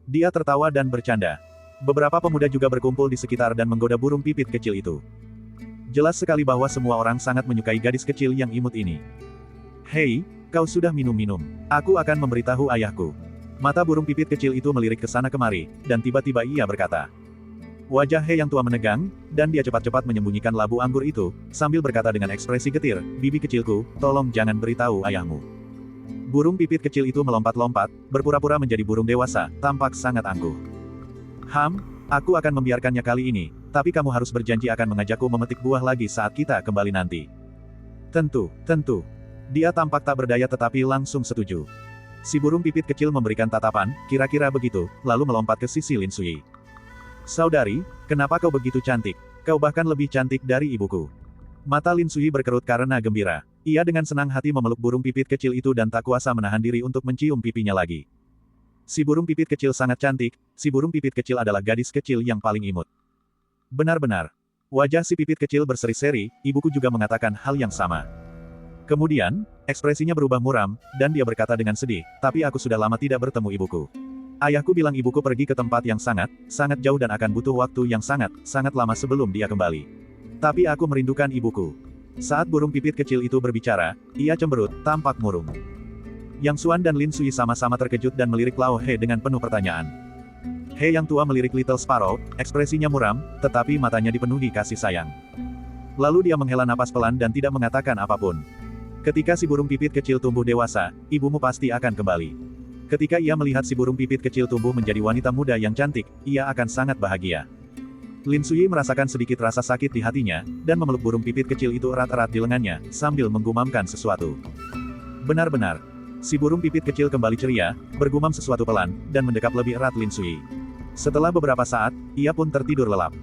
Speaker 1: Dia tertawa dan bercanda. Beberapa pemuda juga berkumpul di sekitar dan menggoda burung pipit kecil itu. Jelas sekali bahwa semua orang sangat menyukai gadis kecil yang imut ini. Hei, kau sudah minum-minum. Aku akan memberitahu ayahku. Mata burung pipit kecil itu melirik ke sana kemari, dan tiba-tiba ia berkata. Wajah He yang tua menegang, dan dia cepat-cepat menyembunyikan labu anggur itu, sambil berkata dengan ekspresi getir, bibi kecilku, tolong jangan beritahu ayahmu. Burung pipit kecil itu melompat-lompat, berpura-pura menjadi burung dewasa, tampak sangat angkuh. Aku akan membiarkannya kali ini, tapi kamu harus berjanji akan mengajakku memetik buah lagi saat kita kembali nanti. Tentu. Dia tampak tak berdaya tetapi langsung setuju. Si burung pipit kecil memberikan tatapan, kira-kira begitu, lalu melompat ke sisi Lin Sui. Saudari, kenapa kau begitu cantik? Kau bahkan lebih cantik dari ibuku. Mata Lin Sui berkerut karena gembira. Ia dengan senang hati memeluk burung pipit kecil itu dan tak kuasa menahan diri untuk mencium pipinya lagi. Si burung pipit kecil sangat cantik, si burung pipit kecil adalah gadis kecil yang paling imut. Benar-benar. Wajah si pipit kecil berseri-seri, ibuku juga mengatakan hal yang sama. Kemudian, ekspresinya berubah muram, dan dia berkata dengan sedih, tapi aku sudah lama tidak bertemu ibuku. Ayahku bilang ibuku pergi ke tempat yang sangat jauh dan akan butuh waktu yang sangat lama sebelum dia kembali. Tapi aku merindukan ibuku. Saat burung pipit kecil itu berbicara, ia cemberut, tampak murung. Yang Xuan dan Lin Sui sama-sama terkejut dan melirik Lao He dengan penuh pertanyaan. He yang tua melirik Little Sparrow, ekspresinya muram, tetapi matanya dipenuhi kasih sayang. Lalu dia menghela napas pelan dan tidak mengatakan apapun. Ketika si burung pipit kecil tumbuh dewasa, ibumu pasti akan kembali. Ketika ia melihat si burung pipit kecil tumbuh menjadi wanita muda yang cantik, ia akan sangat bahagia. Lin Sui merasakan sedikit rasa sakit di hatinya, dan memeluk burung pipit kecil itu erat-erat di lengannya, sambil menggumamkan sesuatu. Benar-benar. Si burung pipit kecil kembali ceria, bergumam sesuatu pelan, dan mendekap lebih erat Lin Sui. Setelah beberapa saat, ia pun tertidur lelap.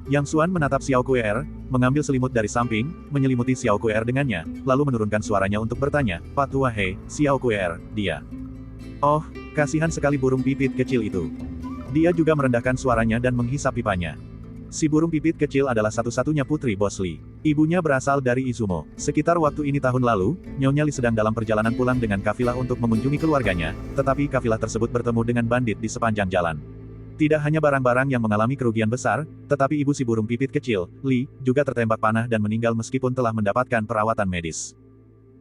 Speaker 1: Yang Xuan menatap Xiao Kuer, mengambil selimut dari samping, menyelimuti Xiao Kuer dengannya, lalu menurunkan suaranya untuk bertanya, "Pak Tua He, Xiao Kuer, dia." Oh, kasihan sekali burung pipit kecil itu. Dia juga merendahkan suaranya dan menghisap pipanya. Si burung pipit kecil adalah satu-satunya putri Bos Li. Ibunya berasal dari Izumo. Sekitar waktu ini tahun lalu, Nyonya Li sedang dalam perjalanan pulang dengan kafilah untuk mengunjungi keluarganya, tetapi kafilah tersebut bertemu dengan bandit di sepanjang jalan. Tidak hanya barang-barang yang mengalami kerugian besar, tetapi ibu si burung pipit kecil, Li, juga tertembak panah dan meninggal meskipun telah mendapatkan perawatan medis.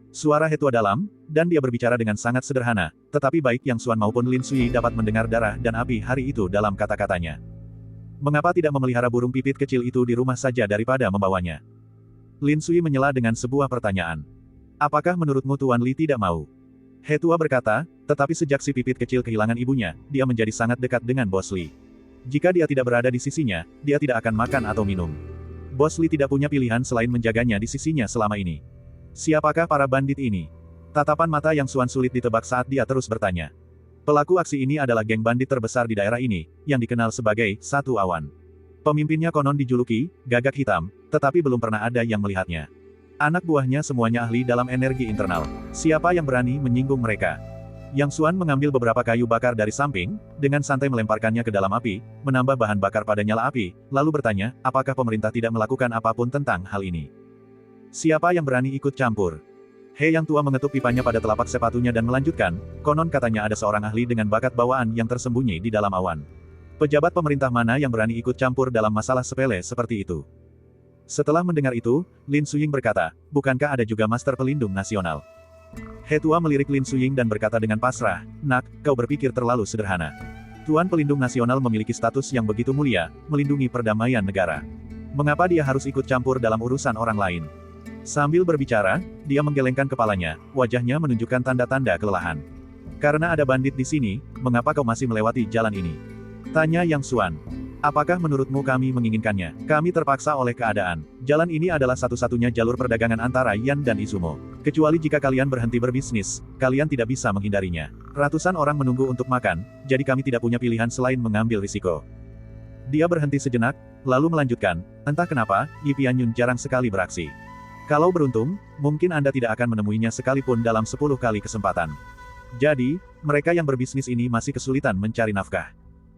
Speaker 1: Suara Hetua dalam, dan dia berbicara dengan sangat sederhana, tetapi baik Yang Xuan maupun Lin Sui dapat mendengar darah dan api hari itu dalam kata-katanya. Mengapa tidak memelihara burung pipit kecil itu di rumah saja daripada membawanya? Lin Sui menyela dengan sebuah pertanyaan. Apakah menurutmu Tuan Li tidak mau? Hetua berkata, tetapi sejak si pipit kecil kehilangan ibunya, dia menjadi sangat dekat dengan Bos Li. Jika dia tidak berada di sisinya, dia tidak akan makan atau minum. Bos Li tidak punya pilihan selain menjaganya di sisinya selama ini. Siapakah para bandit ini? Tatapan mata Yang Xuan sulit ditebak saat dia terus bertanya. Pelaku aksi ini adalah geng bandit terbesar di daerah ini, yang dikenal sebagai Satu Awan. Pemimpinnya konon dijuluki Gagak Hitam, tetapi belum pernah ada yang melihatnya. Anak buahnya semuanya ahli dalam energi internal. Siapa yang berani menyinggung mereka? Yang Xuan mengambil beberapa kayu bakar dari samping, dengan santai melemparkannya ke dalam api, menambah bahan bakar pada nyala api, lalu bertanya, apakah pemerintah tidak melakukan apapun tentang hal ini? Siapa yang berani ikut campur? He yang tua mengetuk pipanya pada telapak sepatunya dan melanjutkan, konon katanya ada seorang ahli dengan bakat bawaan yang tersembunyi di dalam awan. Pejabat pemerintah mana yang berani ikut campur dalam masalah sepele seperti itu? Setelah mendengar itu, Lin Suying berkata, bukankah ada juga Master Pelindung Nasional? He tua melirik Lin Suying dan berkata dengan pasrah, nak, kau berpikir terlalu sederhana. Tuan Pelindung Nasional memiliki status yang begitu mulia, melindungi perdamaian negara. Mengapa dia harus ikut campur dalam urusan orang lain? Sambil berbicara, dia menggelengkan kepalanya, wajahnya menunjukkan tanda-tanda kelelahan. Karena ada bandit di sini, mengapa kau masih melewati jalan ini? Tanya Yang Xuan. Apakah menurutmu kami menginginkannya? Kami terpaksa oleh keadaan. Jalan ini adalah satu-satunya jalur perdagangan antara Yan dan Izumo. Kecuali jika kalian berhenti berbisnis, kalian tidak bisa menghindarinya. Ratusan orang menunggu untuk makan, jadi kami tidak punya pilihan selain mengambil risiko. Dia berhenti sejenak, lalu melanjutkan, entah kenapa, Yi Pianyun jarang sekali beraksi. Kalau beruntung, mungkin Anda tidak akan menemuinya sekalipun dalam 10 kali kesempatan. Jadi, mereka yang berbisnis ini masih kesulitan mencari nafkah.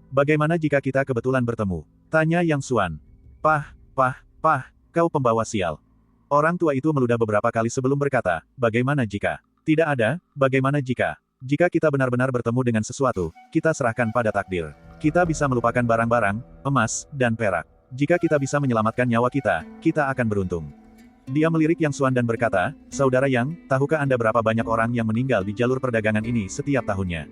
Speaker 1: Bagaimana jika kita kebetulan bertemu? Tanya Yang Xuan. Pah, kau pembawa sial. Orang tua itu meludah beberapa kali sebelum berkata, bagaimana jika? Tidak ada, bagaimana jika? Jika kita benar-benar bertemu dengan sesuatu, kita serahkan pada takdir. Kita bisa melupakan barang-barang, emas, dan perak. Jika kita bisa menyelamatkan nyawa kita, kita akan beruntung. Dia melirik Yang Xuan dan berkata, Saudara Yang, tahukah Anda berapa banyak orang yang meninggal di jalur perdagangan ini setiap tahunnya?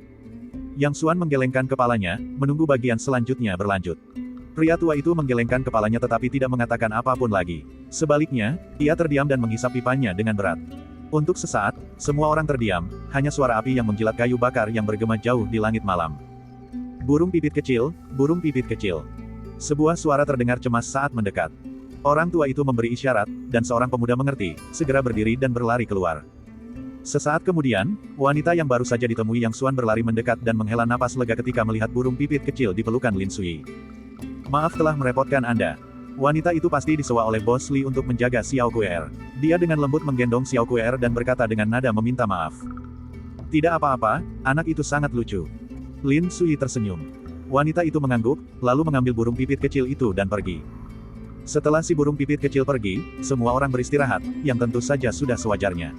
Speaker 1: Yang Xuan menggelengkan kepalanya, menunggu bagian selanjutnya berlanjut. Pria tua itu menggelengkan kepalanya tetapi tidak mengatakan apapun lagi. Sebaliknya, ia terdiam dan menghisap pipanya dengan berat. Untuk sesaat, semua orang terdiam, hanya suara api yang menjilat kayu bakar yang bergema jauh di langit malam. Burung pipit kecil, burung pipit kecil. Sebuah suara terdengar cemas saat mendekat. Orang tua itu memberi isyarat, dan seorang pemuda mengerti, segera berdiri dan berlari keluar. Sesaat kemudian, wanita yang baru saja ditemui Yang Xuan berlari mendekat dan menghela napas lega ketika melihat burung pipit kecil di pelukan Lin Sui. Maaf telah merepotkan Anda. Wanita itu pasti disewa oleh Bos Li untuk menjaga Xiao Kuer. Dia dengan lembut menggendong Xiao Kuer dan berkata dengan nada meminta maaf. Tidak apa-apa, anak itu sangat lucu. Lin Sui tersenyum. Wanita itu mengangguk, lalu mengambil burung pipit kecil itu dan pergi. Setelah si burung pipit kecil pergi, semua orang beristirahat, yang tentu saja sudah sewajarnya.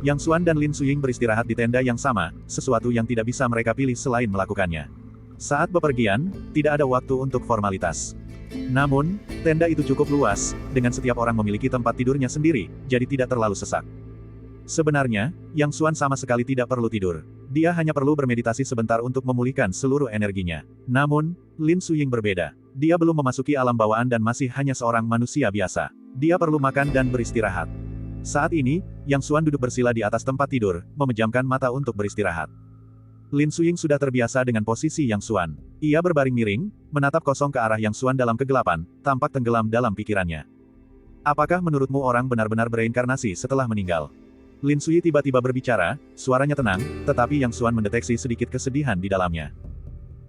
Speaker 1: Yang Xuan dan Lin Suying beristirahat di tenda yang sama, sesuatu yang tidak bisa mereka pilih selain melakukannya. Saat bepergian, tidak ada waktu untuk formalitas. Namun, tenda itu cukup luas, dengan setiap orang memiliki tempat tidurnya sendiri, jadi tidak terlalu sesak. Sebenarnya, Yang Xuan sama sekali tidak perlu tidur. Dia hanya perlu bermeditasi sebentar untuk memulihkan seluruh energinya. Namun, Lin Suying berbeda. Dia belum memasuki alam bawaan dan masih hanya seorang manusia biasa. Dia perlu makan dan beristirahat. Saat ini, Yang Xuan duduk bersila di atas tempat tidur, memejamkan mata untuk beristirahat. Lin Suying sudah terbiasa dengan posisi Yang Xuan. Ia berbaring miring, menatap kosong ke arah Yang Xuan dalam kegelapan, tampak tenggelam dalam pikirannya. Apakah menurutmu orang benar-benar bereinkarnasi setelah meninggal? Lin Sui tiba-tiba berbicara, suaranya tenang, tetapi Yang Xuan mendeteksi sedikit kesedihan di dalamnya.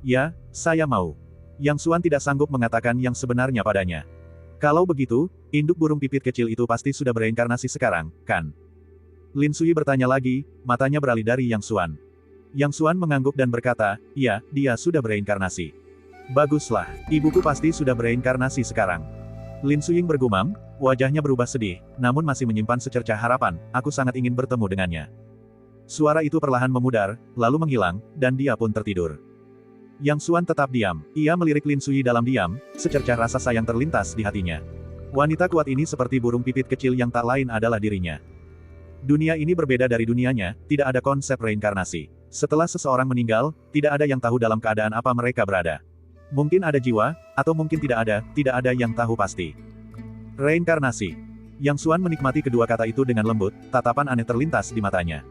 Speaker 1: Ya, saya mau. Yang Xuan tidak sanggup mengatakan yang sebenarnya padanya. Kalau begitu, induk burung pipit kecil itu pasti sudah bereinkarnasi sekarang, kan? Lin Sui bertanya lagi, matanya beralih dari Yang Xuan. Yang Xuan mengangguk dan berkata, ya, dia sudah bereinkarnasi. Baguslah, ibuku pasti sudah bereinkarnasi sekarang. Lin Suying bergumam, wajahnya berubah sedih, namun masih menyimpan secercah harapan, aku sangat ingin bertemu dengannya. Suara itu perlahan memudar, lalu menghilang, dan dia pun tertidur. Yang Xuan tetap diam, ia melirik Lin Sui dalam diam, secercah rasa sayang terlintas di hatinya. Wanita kuat ini seperti burung pipit kecil yang tak lain adalah dirinya. Dunia ini berbeda dari dunianya, tidak ada konsep reinkarnasi. Setelah seseorang meninggal, tidak ada yang tahu dalam keadaan apa mereka berada. Mungkin ada jiwa, atau mungkin tidak ada yang tahu pasti. Reinkarnasi. Yang Xuan menikmati kedua kata itu dengan lembut, tatapan aneh terlintas di matanya.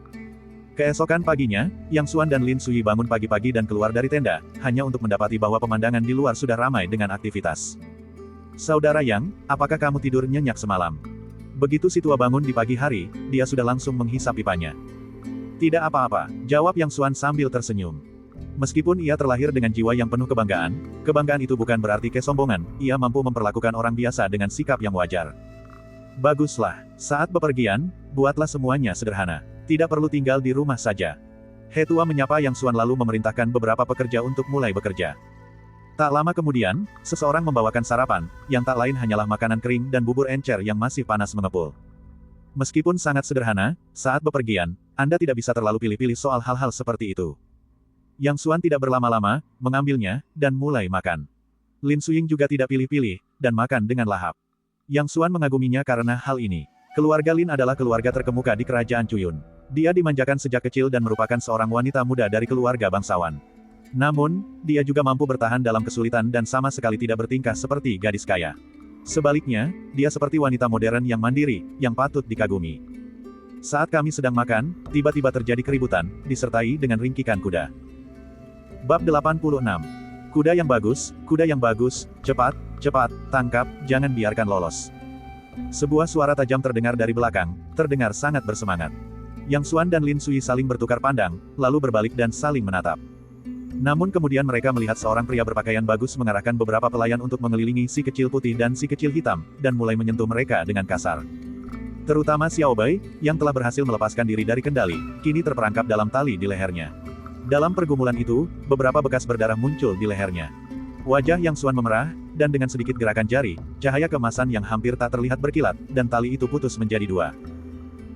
Speaker 1: Keesokan paginya, Yang Xuan dan Lin Sui bangun pagi-pagi dan keluar dari tenda, hanya untuk mendapati bahwa pemandangan di luar sudah ramai dengan aktivitas. Saudara Yang, apakah kamu tidur nyenyak semalam? Begitu si tua bangun di pagi hari, dia sudah langsung menghisap pipanya. Tidak apa-apa, jawab Yang Xuan sambil tersenyum. Meskipun ia terlahir dengan jiwa yang penuh kebanggaan itu bukan berarti kesombongan, ia mampu memperlakukan orang biasa dengan sikap yang wajar. Baguslah, saat bepergian, buatlah semuanya sederhana. Tidak perlu tinggal di rumah saja. He tua menyapa Yang Xuan lalu memerintahkan beberapa pekerja untuk mulai bekerja. Tak lama kemudian, seseorang membawakan sarapan, yang tak lain hanyalah makanan kering dan bubur encer yang masih panas mengepul. Meskipun sangat sederhana, saat bepergian, Anda tidak bisa terlalu pilih-pilih soal hal-hal seperti itu. Yang Xuan tidak berlama-lama, mengambilnya, dan mulai makan. Lin Suying juga tidak pilih-pilih, dan makan dengan lahap. Yang Xuan mengaguminya karena hal ini. Keluarga Lin adalah keluarga terkemuka di kerajaan Cuyun. Dia dimanjakan sejak kecil dan merupakan seorang wanita muda dari keluarga bangsawan. Namun, dia juga mampu bertahan dalam kesulitan dan sama sekali tidak bertingkah seperti gadis kaya. Sebaliknya, dia seperti wanita modern yang mandiri, yang patut dikagumi. Saat kami sedang makan, tiba-tiba terjadi keributan, disertai dengan ringkikan kuda. Bab 86. Kuda yang bagus, cepat, tangkap, jangan biarkan lolos. Sebuah suara tajam terdengar dari belakang, terdengar sangat bersemangat. Yang Xuan dan Lin Sui saling bertukar pandang, lalu berbalik dan saling menatap. Namun kemudian mereka melihat seorang pria berpakaian bagus mengarahkan beberapa pelayan untuk mengelilingi si kecil putih dan si kecil hitam, dan mulai menyentuh mereka dengan kasar. Terutama Xiao Bai, yang telah berhasil melepaskan diri dari kendali, kini terperangkap dalam tali di lehernya. Dalam pergumulan itu, beberapa bekas berdarah muncul di lehernya. Wajah Yang Xuan memerah, dan dengan sedikit gerakan jari, cahaya keemasan yang hampir tak terlihat berkilat, dan tali itu putus menjadi dua.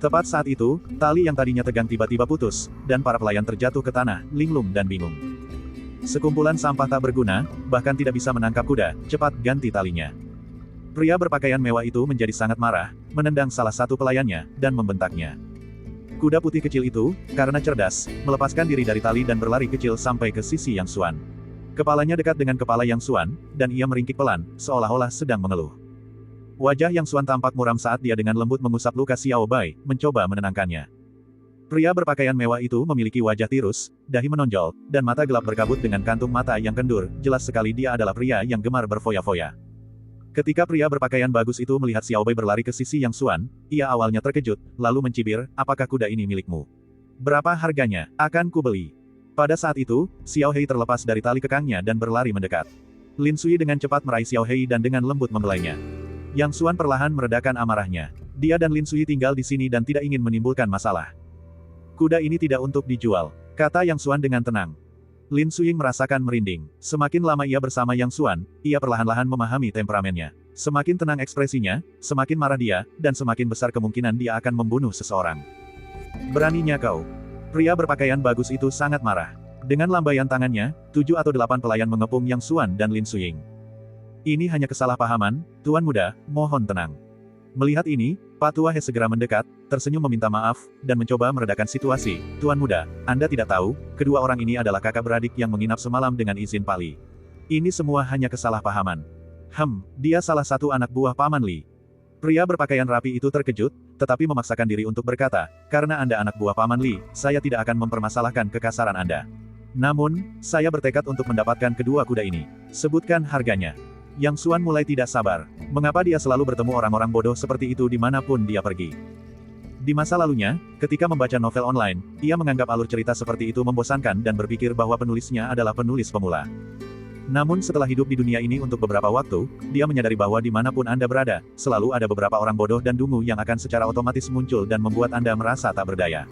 Speaker 1: Tepat saat itu, tali yang tadinya tegang tiba-tiba putus, dan para pelayan terjatuh ke tanah, linglung dan bingung. Sekumpulan sampah tak berguna, bahkan tidak bisa menangkap kuda, cepat ganti talinya. Pria berpakaian mewah itu menjadi sangat marah, menendang salah satu pelayannya, dan membentaknya. Kuda putih kecil itu, karena cerdas, melepaskan diri dari tali dan berlari kecil sampai ke sisi Yang Xuan. Kepalanya dekat dengan kepala Yang Xuan, dan ia meringkik pelan, seolah-olah sedang mengeluh. Wajah Yang Xuan tampak muram saat dia dengan lembut mengusap luka Xiao Bai, mencoba menenangkannya. Pria berpakaian mewah itu memiliki wajah tirus, dahi menonjol, dan mata gelap berkabut dengan kantung mata yang kendur, jelas sekali dia adalah pria yang gemar berfoya-foya. Ketika pria berpakaian bagus itu melihat Xiao Bai berlari ke sisi Yang Xuan, ia awalnya terkejut, lalu mencibir, apakah kuda ini milikmu? Berapa harganya? Akan kubeli. Pada saat itu, Xiao Hei terlepas dari tali kekangnya dan berlari mendekat. Lin Sui dengan cepat meraih Xiao Hei dan dengan lembut membelainya. Yang Xuan perlahan meredakan amarahnya. Dia dan Lin Sui tinggal di sini dan tidak ingin menimbulkan masalah. Kuda ini tidak untuk dijual, kata Yang Xuan dengan tenang. Lin Suying merasakan merinding. Semakin lama ia bersama Yang Xuan, ia perlahan-lahan memahami temperamennya. Semakin tenang ekspresinya, semakin marah dia, dan semakin besar kemungkinan dia akan membunuh seseorang. Beraninya kau. Pria berpakaian bagus itu sangat marah. Dengan lambaian tangannya, 7 atau 8 pelayan mengepung Yang Xuan dan Lin Suying. Ini hanya kesalahpahaman, Tuan Muda, mohon tenang. Melihat ini, Pak Tua He segera mendekat, tersenyum meminta maaf, dan mencoba meredakan situasi. Tuan Muda, Anda tidak tahu, kedua orang ini adalah kakak beradik yang menginap semalam dengan izin Pak Li. Ini semua hanya kesalahpahaman. Dia salah satu anak buah Paman Li. Pria berpakaian rapi itu terkejut, tetapi memaksakan diri untuk berkata, karena Anda anak buah Paman Li, saya tidak akan mempermasalahkan kekasaran Anda. Namun, saya bertekad untuk mendapatkan kedua kuda ini. Sebutkan harganya. Yang Xuan mulai tidak sabar. Mengapa dia selalu bertemu orang-orang bodoh seperti itu dimanapun dia pergi? Di masa lalunya, ketika membaca novel online, ia menganggap alur cerita seperti itu membosankan dan berpikir bahwa penulisnya adalah penulis pemula. Namun setelah hidup di dunia ini untuk beberapa waktu, dia menyadari bahwa dimanapun Anda berada, selalu ada beberapa orang bodoh dan dungu yang akan secara otomatis muncul dan membuat Anda merasa tak berdaya.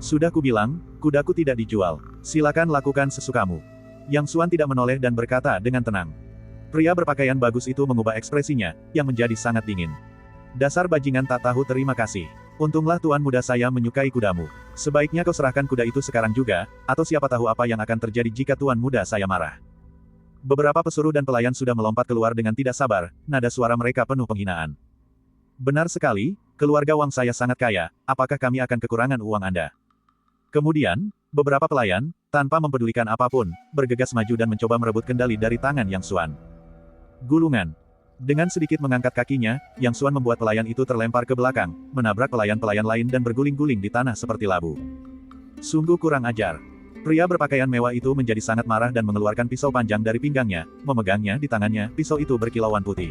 Speaker 1: Sudah kubilang, kudaku tidak dijual. Silakan lakukan sesukamu. Yang Xuan tidak menoleh dan berkata dengan tenang. Pria berpakaian bagus itu mengubah ekspresinya, yang menjadi sangat dingin. Dasar bajingan tak tahu terima kasih. Untunglah tuan muda saya menyukai kudamu. Sebaiknya kau serahkan kuda itu sekarang juga, atau siapa tahu apa yang akan terjadi jika tuan muda saya marah. Beberapa pesuruh dan pelayan sudah melompat keluar dengan tidak sabar, nada suara mereka penuh penghinaan. Benar sekali, keluarga Wang saya sangat kaya, apakah kami akan kekurangan uang Anda? Kemudian, beberapa pelayan, tanpa mempedulikan apapun, bergegas maju dan mencoba merebut kendali dari tangan Yang Xuan. Gulungan. Dengan sedikit mengangkat kakinya, Yang Xuan membuat pelayan itu terlempar ke belakang, menabrak pelayan-pelayan lain dan berguling-guling di tanah seperti labu. Sungguh kurang ajar. Pria berpakaian mewah itu menjadi sangat marah dan mengeluarkan pisau panjang dari pinggangnya, memegangnya di tangannya, pisau itu berkilauan putih.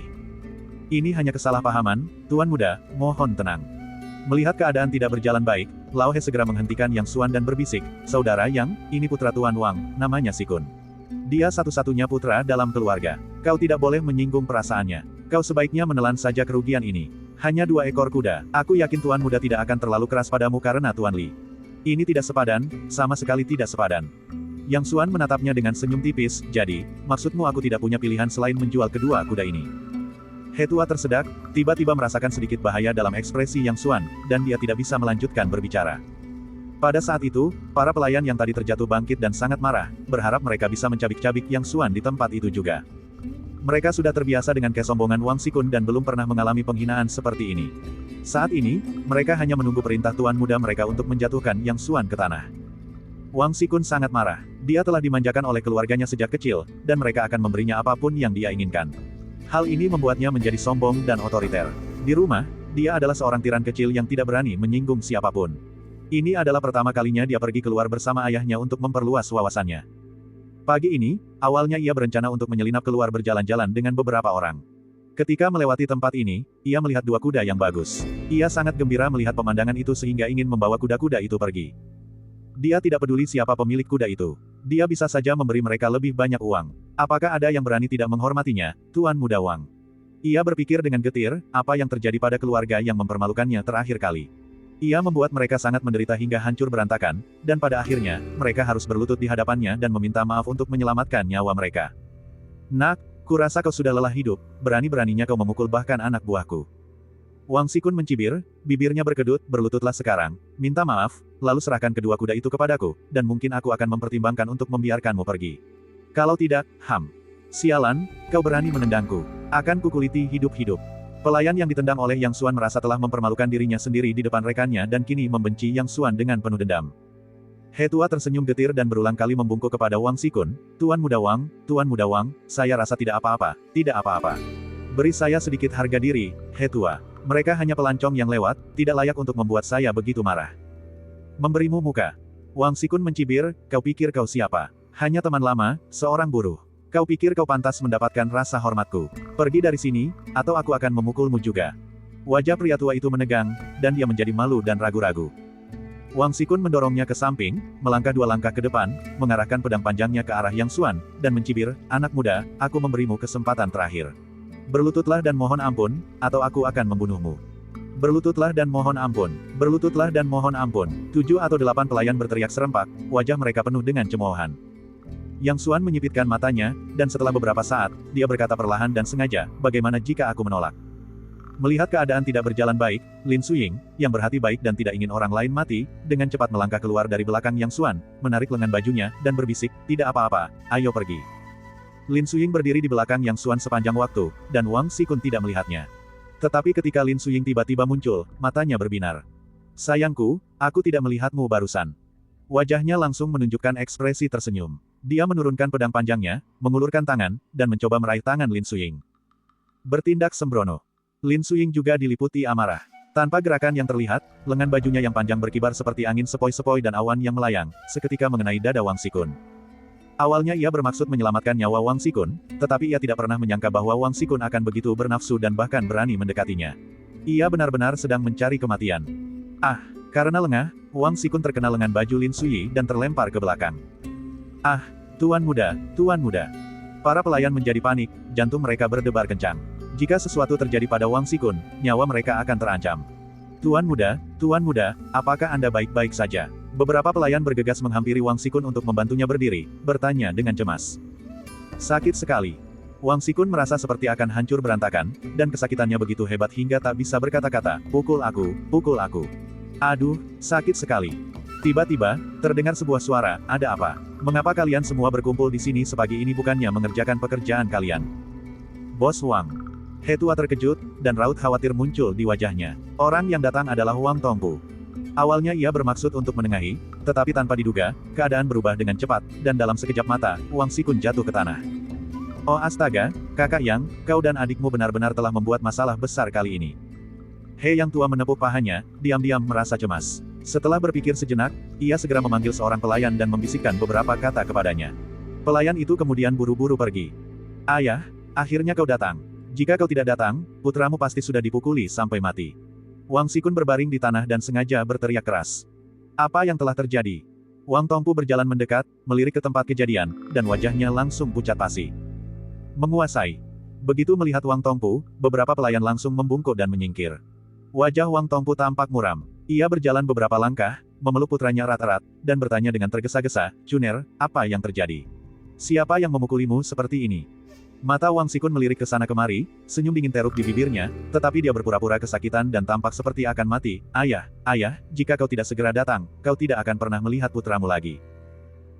Speaker 1: Ini hanya kesalahpahaman, tuan muda, mohon tenang. Melihat keadaan tidak berjalan baik, Lao He segera menghentikan Yang Xuan dan berbisik, saudara Yang, ini putra Tuan Wang, namanya Sikun. Dia satu-satunya putra dalam keluarga. Kau tidak boleh menyinggung perasaannya. Kau sebaiknya menelan saja kerugian ini. Hanya 2 ekor kuda. Aku yakin tuan muda tidak akan terlalu keras padamu karena Tuan Li. Ini tidak sepadan, sama sekali tidak sepadan. Yang Xuan menatapnya dengan senyum tipis, jadi, maksudmu aku tidak punya pilihan selain menjual kedua kuda ini. He Tua tersedak, tiba-tiba merasakan sedikit bahaya dalam ekspresi Yang Xuan, dan dia tidak bisa melanjutkan berbicara. Pada saat itu, para pelayan yang tadi terjatuh bangkit dan sangat marah, berharap mereka bisa mencabik-cabik Yang Xuan di tempat itu juga. Mereka sudah terbiasa dengan kesombongan Wang Sikun dan belum pernah mengalami penghinaan seperti ini. Saat ini, mereka hanya menunggu perintah tuan muda mereka untuk menjatuhkan Yang Xuan ke tanah. Wang Sikun sangat marah. Dia telah dimanjakan oleh keluarganya sejak kecil, dan mereka akan memberinya apapun yang dia inginkan. Hal ini membuatnya menjadi sombong dan otoriter. Di rumah, dia adalah seorang tiran kecil yang tidak berani menyinggung siapapun. Ini adalah pertama kalinya dia pergi keluar bersama ayahnya untuk memperluas wawasannya. Pagi ini, awalnya ia berencana untuk menyelinap keluar berjalan-jalan dengan beberapa orang. Ketika melewati tempat ini, ia melihat 2 kuda yang bagus. Ia sangat gembira melihat pemandangan itu sehingga ingin membawa kuda-kuda itu pergi. Dia tidak peduli siapa pemilik kuda itu. Dia bisa saja memberi mereka lebih banyak uang. Apakah ada yang berani tidak menghormatinya, Tuan Muda Wang? Ia berpikir dengan getir, apa yang terjadi pada keluarga yang mempermalukannya terakhir kali. Ia membuat mereka sangat menderita hingga hancur berantakan, dan pada akhirnya, mereka harus berlutut di hadapannya dan meminta maaf untuk menyelamatkan nyawa mereka. Nak, kurasa kau sudah lelah hidup, berani-beraninya kau memukul bahkan anak buahku. Wang Sikun mencibir, bibirnya berkedut, berlututlah sekarang, minta maaf, lalu serahkan kedua kuda itu kepadaku, dan mungkin aku akan mempertimbangkan untuk membiarkanmu pergi. Kalau tidak, sialan, kau berani menendangku. Akan kukuliti hidup-hidup. Pelayan yang ditendang oleh Yang Xuan merasa telah mempermalukan dirinya sendiri di depan rekannya dan kini membenci Yang Xuan dengan penuh dendam. He Tua tersenyum getir dan berulang kali membungkuk kepada Wang Sikun, Tuan Muda Wang, saya rasa tidak apa-apa, tidak apa-apa. Beri saya sedikit harga diri, He Tua. Mereka hanya pelancong yang lewat, tidak layak untuk membuat saya begitu marah. Memberimu muka. Wang Sikun mencibir, kau pikir kau siapa? Hanya teman lama, seorang buruh. Kau pikir kau pantas mendapatkan rasa hormatku? Pergi dari sini, atau aku akan memukulmu juga. Wajah pria tua itu menegang, dan dia menjadi malu dan ragu-ragu. Wang Sikun mendorongnya ke samping, melangkah 2 langkah ke depan, mengarahkan pedang panjangnya ke arah Yang Xuan, dan mencibir, anak muda, aku memberimu kesempatan terakhir. Berlututlah dan mohon ampun, atau aku akan membunuhmu. Berlututlah dan mohon ampun, berlututlah dan mohon ampun. 7 atau 8 pelayan berteriak serempak, wajah mereka penuh dengan cemoohan. Yang Xuan menyipitkan matanya, dan setelah beberapa saat, dia berkata perlahan dan sengaja, bagaimana jika aku menolak? Melihat keadaan tidak berjalan baik, Lin Suying, yang berhati baik dan tidak ingin orang lain mati, dengan cepat melangkah keluar dari belakang Yang Xuan, menarik lengan bajunya, dan berbisik, tidak apa-apa, ayo pergi. Lin Suying berdiri di belakang Yang Xuan sepanjang waktu, dan Wang Sikun tidak melihatnya. Tetapi ketika Lin Suying tiba-tiba muncul, matanya berbinar. Sayangku, aku tidak melihatmu barusan. Wajahnya langsung menunjukkan ekspresi tersenyum. Dia menurunkan pedang panjangnya, mengulurkan tangan, dan mencoba meraih tangan Lin Suying. Bertindak sembrono. Lin Suying juga diliputi amarah. Tanpa gerakan yang terlihat, lengan bajunya yang panjang berkibar seperti angin sepoi-sepoi dan awan yang melayang, seketika mengenai dada Wang Sikun. Awalnya ia bermaksud menyelamatkan nyawa Wang Sikun, tetapi ia tidak pernah menyangka bahwa Wang Sikun akan begitu bernafsu dan bahkan berani mendekatinya. Ia benar-benar sedang mencari kematian. Ah, karena lengah, Wang Xikun terkena lengan baju Lin Suyi dan terlempar ke belakang. Ah, Tuan Muda, Tuan Muda. Para pelayan menjadi panik, jantung mereka berdebar kencang. Jika sesuatu terjadi pada Wang Xikun, nyawa mereka akan terancam. Tuan Muda, apakah Anda baik-baik saja? Beberapa pelayan bergegas menghampiri Wang Xikun untuk membantunya berdiri, bertanya dengan cemas. Sakit sekali. Wang Xikun merasa seperti akan hancur berantakan, dan kesakitannya begitu hebat hingga tak bisa berkata-kata, pukul aku, pukul aku. Aduh, sakit sekali. Tiba-tiba, terdengar sebuah suara, ada apa? Mengapa kalian semua berkumpul di sini sepagi ini bukannya mengerjakan pekerjaan kalian? Bos Wang. He Tua terkejut, dan raut khawatir muncul di wajahnya. Orang yang datang adalah Wang Tongpu. Awalnya ia bermaksud untuk menengahi, tetapi tanpa diduga, keadaan berubah dengan cepat, dan dalam sekejap mata, Wang Xikun jatuh ke tanah. Oh astaga, kakak Yang, kau dan adikmu benar-benar telah membuat masalah besar kali ini. He Yang Tua menepuk pahanya, diam-diam merasa cemas. Setelah berpikir sejenak, ia segera memanggil seorang pelayan dan membisikkan beberapa kata kepadanya. Pelayan itu kemudian buru-buru pergi. Ayah, akhirnya kau datang. Jika kau tidak datang, putramu pasti sudah dipukuli sampai mati. Wang Xikun berbaring di tanah dan sengaja berteriak keras. Apa yang telah terjadi? Wang Tongpu berjalan mendekat, melirik ke tempat kejadian, dan wajahnya langsung pucat pasi. Menguasai. Begitu melihat Wang Tongpu, beberapa pelayan langsung membungkuk dan menyingkir. Wajah Wang Tongpu tampak muram. Ia berjalan beberapa langkah, memeluk putranya erat-erat, dan bertanya dengan tergesa-gesa, Cuner, apa yang terjadi? Siapa yang memukulimu seperti ini? Mata Wang Xikun melirik ke sana kemari, senyum dingin teruk di bibirnya, tetapi dia berpura-pura kesakitan dan tampak seperti akan mati. Ayah, jika kau tidak segera datang, kau tidak akan pernah melihat putramu lagi.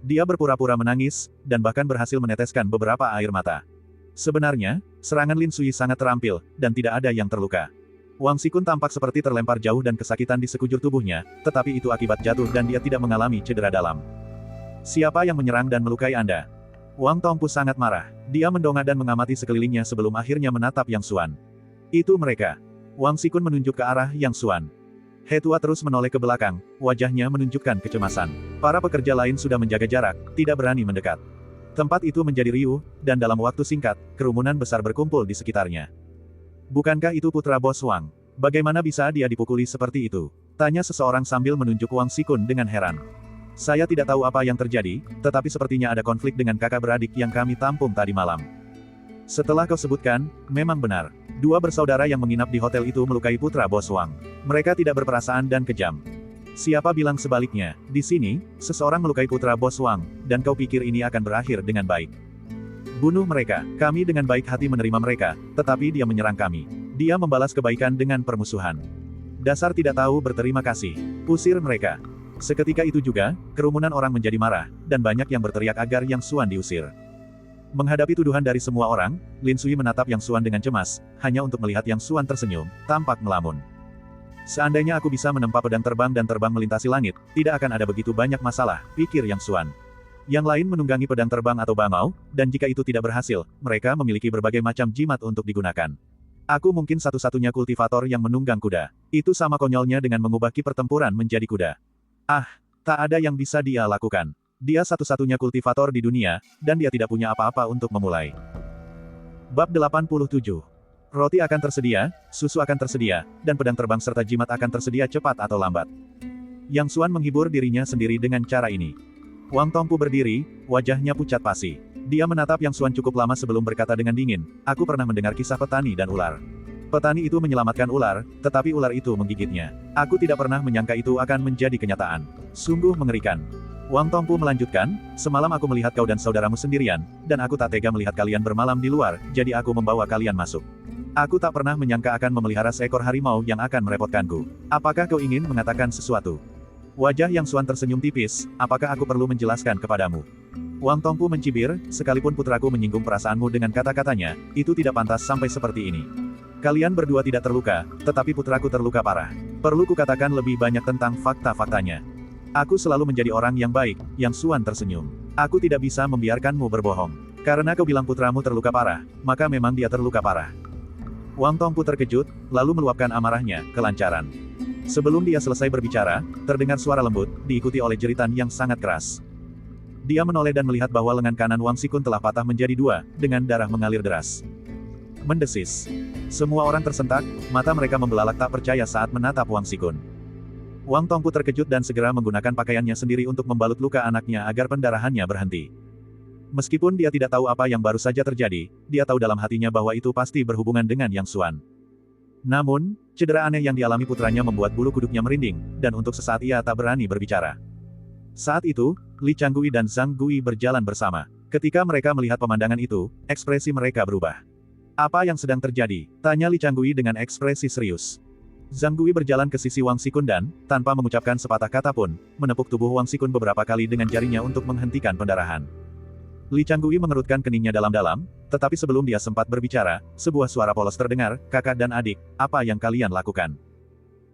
Speaker 1: Dia berpura-pura menangis, dan bahkan berhasil meneteskan beberapa air mata. Sebenarnya, serangan Lin Suyi sangat terampil, dan tidak ada yang terluka. Wang Xikun tampak seperti terlempar jauh dan kesakitan di sekujur tubuhnya, tetapi itu akibat jatuh dan dia tidak mengalami cedera dalam. Siapa yang menyerang dan melukai Anda? Wang Tongpu sangat marah. Dia mendongak dan mengamati sekelilingnya sebelum akhirnya menatap Yang Xuan. Itu mereka. Wang Xikun menunjuk ke arah Yang Xuan. He Tua terus menoleh ke belakang, wajahnya menunjukkan kecemasan. Para pekerja lain sudah menjaga jarak, tidak berani mendekat. Tempat itu menjadi riuh, dan dalam waktu singkat, kerumunan besar berkumpul di sekitarnya. Bukankah itu putra Bos Wang? Bagaimana bisa dia dipukuli seperti itu? Tanya seseorang sambil menunjuk Wang Xikun dengan heran. Saya tidak tahu apa yang terjadi, tetapi sepertinya ada konflik dengan kakak beradik yang kami tampung tadi malam. Setelah kau sebutkan, memang benar. Dua bersaudara yang menginap di hotel itu melukai putra Bos Wang. Mereka tidak berperasaan dan kejam. Siapa bilang sebaliknya? Di sini, seseorang melukai putra Bos Wang, dan kau pikir ini akan berakhir dengan baik. Bunuh mereka. Kami dengan baik hati menerima mereka, tetapi dia menyerang kami. Dia membalas kebaikan dengan permusuhan. Dasar tidak tahu berterima kasih. Usir mereka. Seketika itu juga, kerumunan orang menjadi marah, dan banyak yang berteriak agar Yang Xuan diusir. Menghadapi tuduhan dari semua orang, Lin Suyi menatap Yang Xuan dengan cemas, hanya untuk melihat Yang Xuan tersenyum, tampak melamun. Seandainya aku bisa menempa pedang terbang dan terbang melintasi langit, tidak akan ada begitu banyak masalah, pikir Yang Xuan. Yang lain menunggangi pedang terbang atau bangau, dan jika itu tidak berhasil, mereka memiliki berbagai macam jimat untuk digunakan. Aku mungkin satu-satunya kultivator yang menunggang kuda. Itu sama konyolnya dengan mengubah ki pertempuran menjadi kuda. Ah, tak ada yang bisa dia lakukan. Dia satu-satunya kultivator di dunia, dan dia tidak punya apa-apa untuk memulai. Bab 87. Roti akan tersedia, susu akan tersedia, dan pedang terbang serta jimat akan tersedia cepat atau lambat. Yang Xuan menghibur dirinya sendiri dengan cara ini. Wang Tongpu berdiri, wajahnya pucat pasi. Dia menatap Yang Xuan cukup lama sebelum berkata dengan dingin, aku pernah mendengar kisah petani dan ular. Petani itu menyelamatkan ular, tetapi ular itu menggigitnya. Aku tidak pernah menyangka itu akan menjadi kenyataan. Sungguh mengerikan. Wang Tongpu melanjutkan, semalam aku melihat kau dan saudaramu sendirian, dan aku tak tega melihat kalian bermalam di luar, jadi aku membawa kalian masuk. Aku tak pernah menyangka akan memelihara seekor harimau yang akan merepotkanku. Apakah kau ingin mengatakan sesuatu? Wajah Yang Xuan tersenyum tipis, apakah aku perlu menjelaskan kepadamu? Wang Tongpu mencibir, sekalipun putraku menyinggung perasaanmu dengan kata-katanya, itu tidak pantas sampai seperti ini. Kalian berdua tidak terluka, tetapi putraku terluka parah. Perlu kukatakan lebih banyak tentang fakta-faktanya. Aku selalu menjadi orang yang baik, Yang Xuan tersenyum. Aku tidak bisa membiarkanmu berbohong. Karena kau bilang putramu terluka parah, maka memang dia terluka parah. Wang Tongpu terkejut, lalu meluapkan amarahnya, kelancaran. Sebelum dia selesai berbicara, terdengar suara lembut, diikuti oleh jeritan yang sangat keras. Dia menoleh dan melihat bahwa lengan kanan Wang Xikun telah patah menjadi dua, dengan darah mengalir deras. Mendesis. Semua orang tersentak, mata mereka membelalak tak percaya saat menatap Wang Xikun. Wang Tongpu terkejut dan segera menggunakan pakaiannya sendiri untuk membalut luka anaknya agar pendarahannya berhenti. Meskipun dia tidak tahu apa yang baru saja terjadi, dia tahu dalam hatinya bahwa itu pasti berhubungan dengan Yang Xuan. Namun, cedera aneh yang dialami putranya membuat bulu kuduknya merinding, dan untuk sesaat ia tak berani berbicara. Saat itu, Li Changgui dan Zhang Gui berjalan bersama. Ketika mereka melihat pemandangan itu, ekspresi mereka berubah. Apa yang sedang terjadi? Tanya Li Changgui dengan ekspresi serius. Zhang Gui berjalan ke sisi Wang Xikun dan, tanpa mengucapkan sepatah kata pun, menepuk tubuh Wang Xikun beberapa kali dengan jarinya untuk menghentikan pendarahan. Li Changgui mengerutkan keningnya dalam-dalam, tetapi sebelum dia sempat berbicara, sebuah suara polos terdengar, "Kakak dan adik, apa yang kalian lakukan?"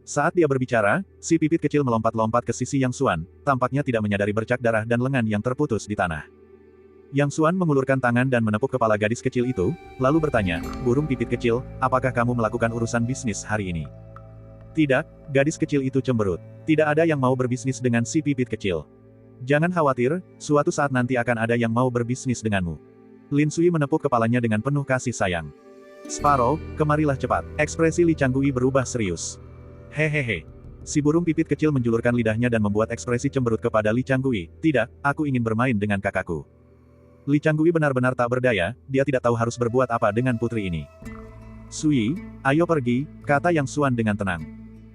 Speaker 1: Saat dia berbicara, si pipit kecil melompat-lompat ke sisi Yang Xuan, tampaknya tidak menyadari bercak darah dan lengan yang terputus di tanah. Yang Xuan mengulurkan tangan dan menepuk kepala gadis kecil itu, lalu bertanya, "Burung pipit kecil, apakah kamu melakukan urusan bisnis hari ini?" Tidak, gadis kecil itu cemberut. Tidak ada yang mau berbisnis dengan si pipit kecil. Jangan khawatir, suatu saat nanti akan ada yang mau berbisnis denganmu. Lin Sui menepuk kepalanya dengan penuh kasih sayang. Sparrow, kemarilah cepat. Ekspresi Li Changgui berubah serius. Hehehe. Si burung pipit kecil menjulurkan lidahnya dan membuat ekspresi cemberut kepada Li Changgui. Tidak, aku ingin bermain dengan kakakku. Li Changgui benar-benar tak berdaya, dia tidak tahu harus berbuat apa dengan putri ini. Sui, ayo pergi, kata Yang Xuan dengan tenang.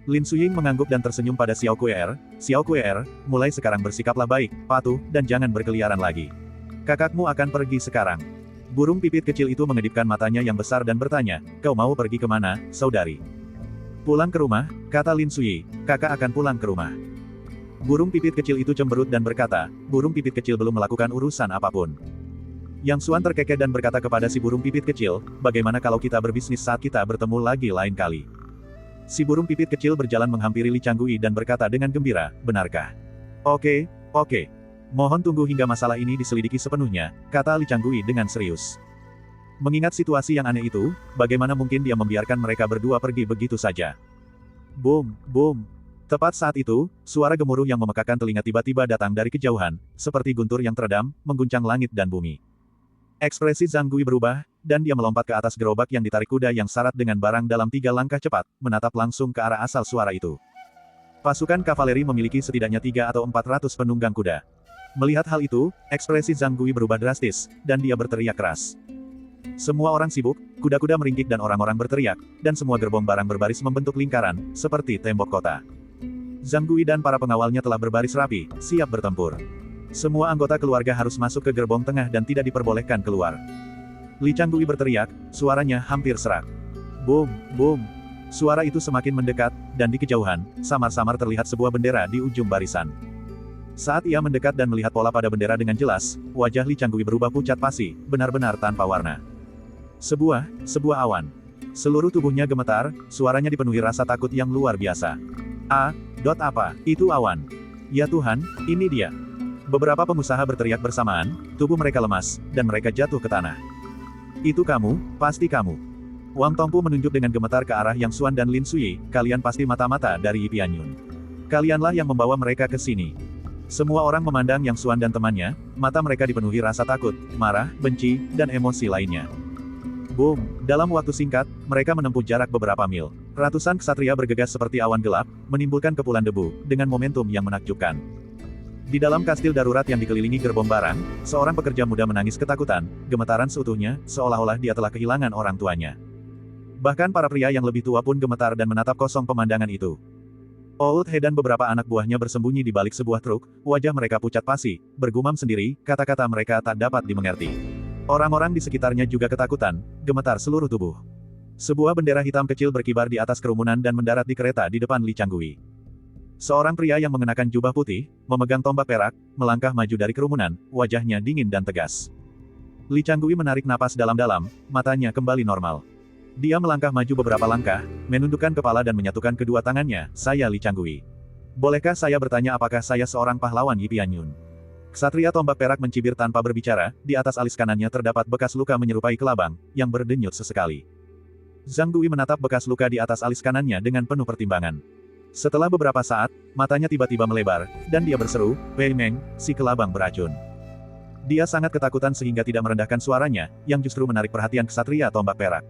Speaker 1: Lin Suying mengangguk dan tersenyum pada Xiao Kuer. Xiao Kuer, mulai sekarang bersikaplah baik, patuh, dan jangan berkeliaran lagi. Kakakmu akan pergi sekarang. Burung pipit kecil itu mengedipkan matanya yang besar dan bertanya, kau mau pergi kemana, saudari? Pulang ke rumah, kata Lin Suyi, kakak akan pulang ke rumah. Burung pipit kecil itu cemberut dan berkata, burung pipit kecil belum melakukan urusan apapun. Yang Xuan terkekeh dan berkata kepada si burung pipit kecil, bagaimana kalau kita berbisnis saat kita bertemu lagi lain kali? Si burung pipit kecil berjalan menghampiri Li Changgui dan berkata dengan gembira, benarkah? Oke. Mohon tunggu hingga masalah ini diselidiki sepenuhnya, kata Li Changgui dengan serius. Mengingat situasi yang aneh itu, bagaimana mungkin dia membiarkan mereka berdua pergi begitu saja? Boom. Tepat saat itu, suara gemuruh yang memekakan telinga tiba-tiba datang dari kejauhan, seperti guntur yang teredam, mengguncang langit dan bumi. Ekspresi Zhang Gui berubah, dan dia melompat ke atas gerobak yang ditarik kuda yang syarat dengan barang dalam 3 langkah cepat, menatap langsung ke arah asal suara itu. Pasukan kavaleri memiliki setidaknya 3 atau 400 penunggang kuda. Melihat hal itu, ekspresi Zhang Gui berubah drastis, dan dia berteriak keras. Semua orang sibuk, kuda-kuda meringkik dan orang-orang berteriak, dan semua gerbong barang berbaris membentuk lingkaran, seperti tembok kota. Zhang Gui dan para pengawalnya telah berbaris rapi, siap bertempur. Semua anggota keluarga harus masuk ke gerbong tengah dan tidak diperbolehkan keluar. Li Changgui berteriak, suaranya hampir serak. Boom. Suara itu semakin mendekat, dan di kejauhan, samar-samar terlihat sebuah bendera di ujung barisan. Saat ia mendekat dan melihat pola pada bendera dengan jelas, wajah Li Changgui berubah pucat pasi, benar-benar tanpa warna. Sebuah awan. Seluruh tubuhnya gemetar, suaranya dipenuhi rasa takut yang luar biasa. Apa? Itu awan. Ya Tuhan, ini dia. Beberapa pengusaha berteriak bersamaan, tubuh mereka lemas, dan mereka jatuh ke tanah. Itu kamu, pasti kamu. Wang Tongpu menunjuk dengan gemetar ke arah Yang Xuan dan Lin Suyi, kalian pasti mata-mata dari Yi Pianyun. Kalianlah yang membawa mereka ke sini. Semua orang memandang Yang Xuan dan temannya, mata mereka dipenuhi rasa takut, marah, benci, dan emosi lainnya. Boom, dalam waktu singkat, mereka menempuh jarak beberapa mil. Ratusan ksatria bergegas seperti awan gelap, menimbulkan kepulan debu, dengan momentum yang menakjubkan. Di dalam kastil darurat yang dikelilingi gerbong barang, seorang pekerja muda menangis ketakutan, gemetaran seutuhnya, seolah-olah dia telah kehilangan orang tuanya. Bahkan para pria yang lebih tua pun gemetar dan menatap kosong pemandangan itu. Old He dan beberapa anak buahnya bersembunyi di balik sebuah truk, wajah mereka pucat pasi, bergumam sendiri, kata-kata mereka tak dapat dimengerti. Orang-orang di sekitarnya juga ketakutan, gemetar seluruh tubuh. Sebuah bendera hitam kecil berkibar di atas kerumunan dan mendarat di kereta di depan Li Changgui. Seorang pria yang mengenakan jubah putih, memegang tombak perak, melangkah maju dari kerumunan, wajahnya dingin dan tegas. Li Changgui menarik napas dalam-dalam, matanya kembali normal. Dia melangkah maju beberapa langkah, menundukkan kepala dan menyatukan kedua tangannya, saya Li Changgui. Bolehkah saya bertanya apakah saya seorang pahlawan Yi Pianyun? Ksatria tombak perak mencibir tanpa berbicara, di atas alis kanannya terdapat bekas luka menyerupai kelabang, yang berdenyut sesekali. Zhang Gui menatap bekas luka di atas alis kanannya dengan penuh pertimbangan. Setelah beberapa saat, matanya tiba-tiba melebar, dan dia berseru, Wei Meng, si kelabang beracun. Dia sangat ketakutan sehingga tidak merendahkan suaranya, yang justru menarik perhatian ksatria tombak perak.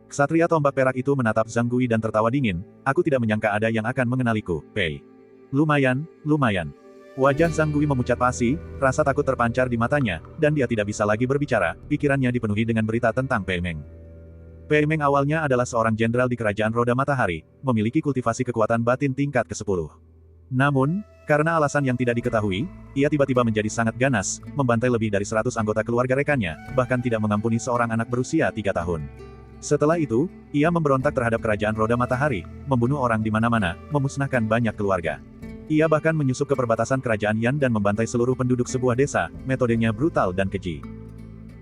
Speaker 1: Ksatria tombak perak itu menatap Zhang Gui dan tertawa dingin, aku tidak menyangka ada yang akan mengenaliku, Pei. Lumayan, lumayan. Wajah Zhang Gui memucat pasi, rasa takut terpancar di matanya, dan dia tidak bisa lagi berbicara, pikirannya dipenuhi dengan berita tentang Pei Meng. Pei Meng awalnya adalah seorang jenderal di Kerajaan Roda Matahari, memiliki kultivasi kekuatan batin tingkat ke-10. Namun, karena alasan yang tidak diketahui, ia tiba-tiba menjadi sangat ganas, membantai lebih dari 100 anggota keluarga rekannya, bahkan tidak mengampuni seorang anak berusia 3 tahun. Setelah itu, ia memberontak terhadap Kerajaan Roda Matahari, membunuh orang di mana-mana, memusnahkan banyak keluarga. Ia bahkan menyusup ke perbatasan Kerajaan Yan dan membantai seluruh penduduk sebuah desa, metodenya brutal dan keji.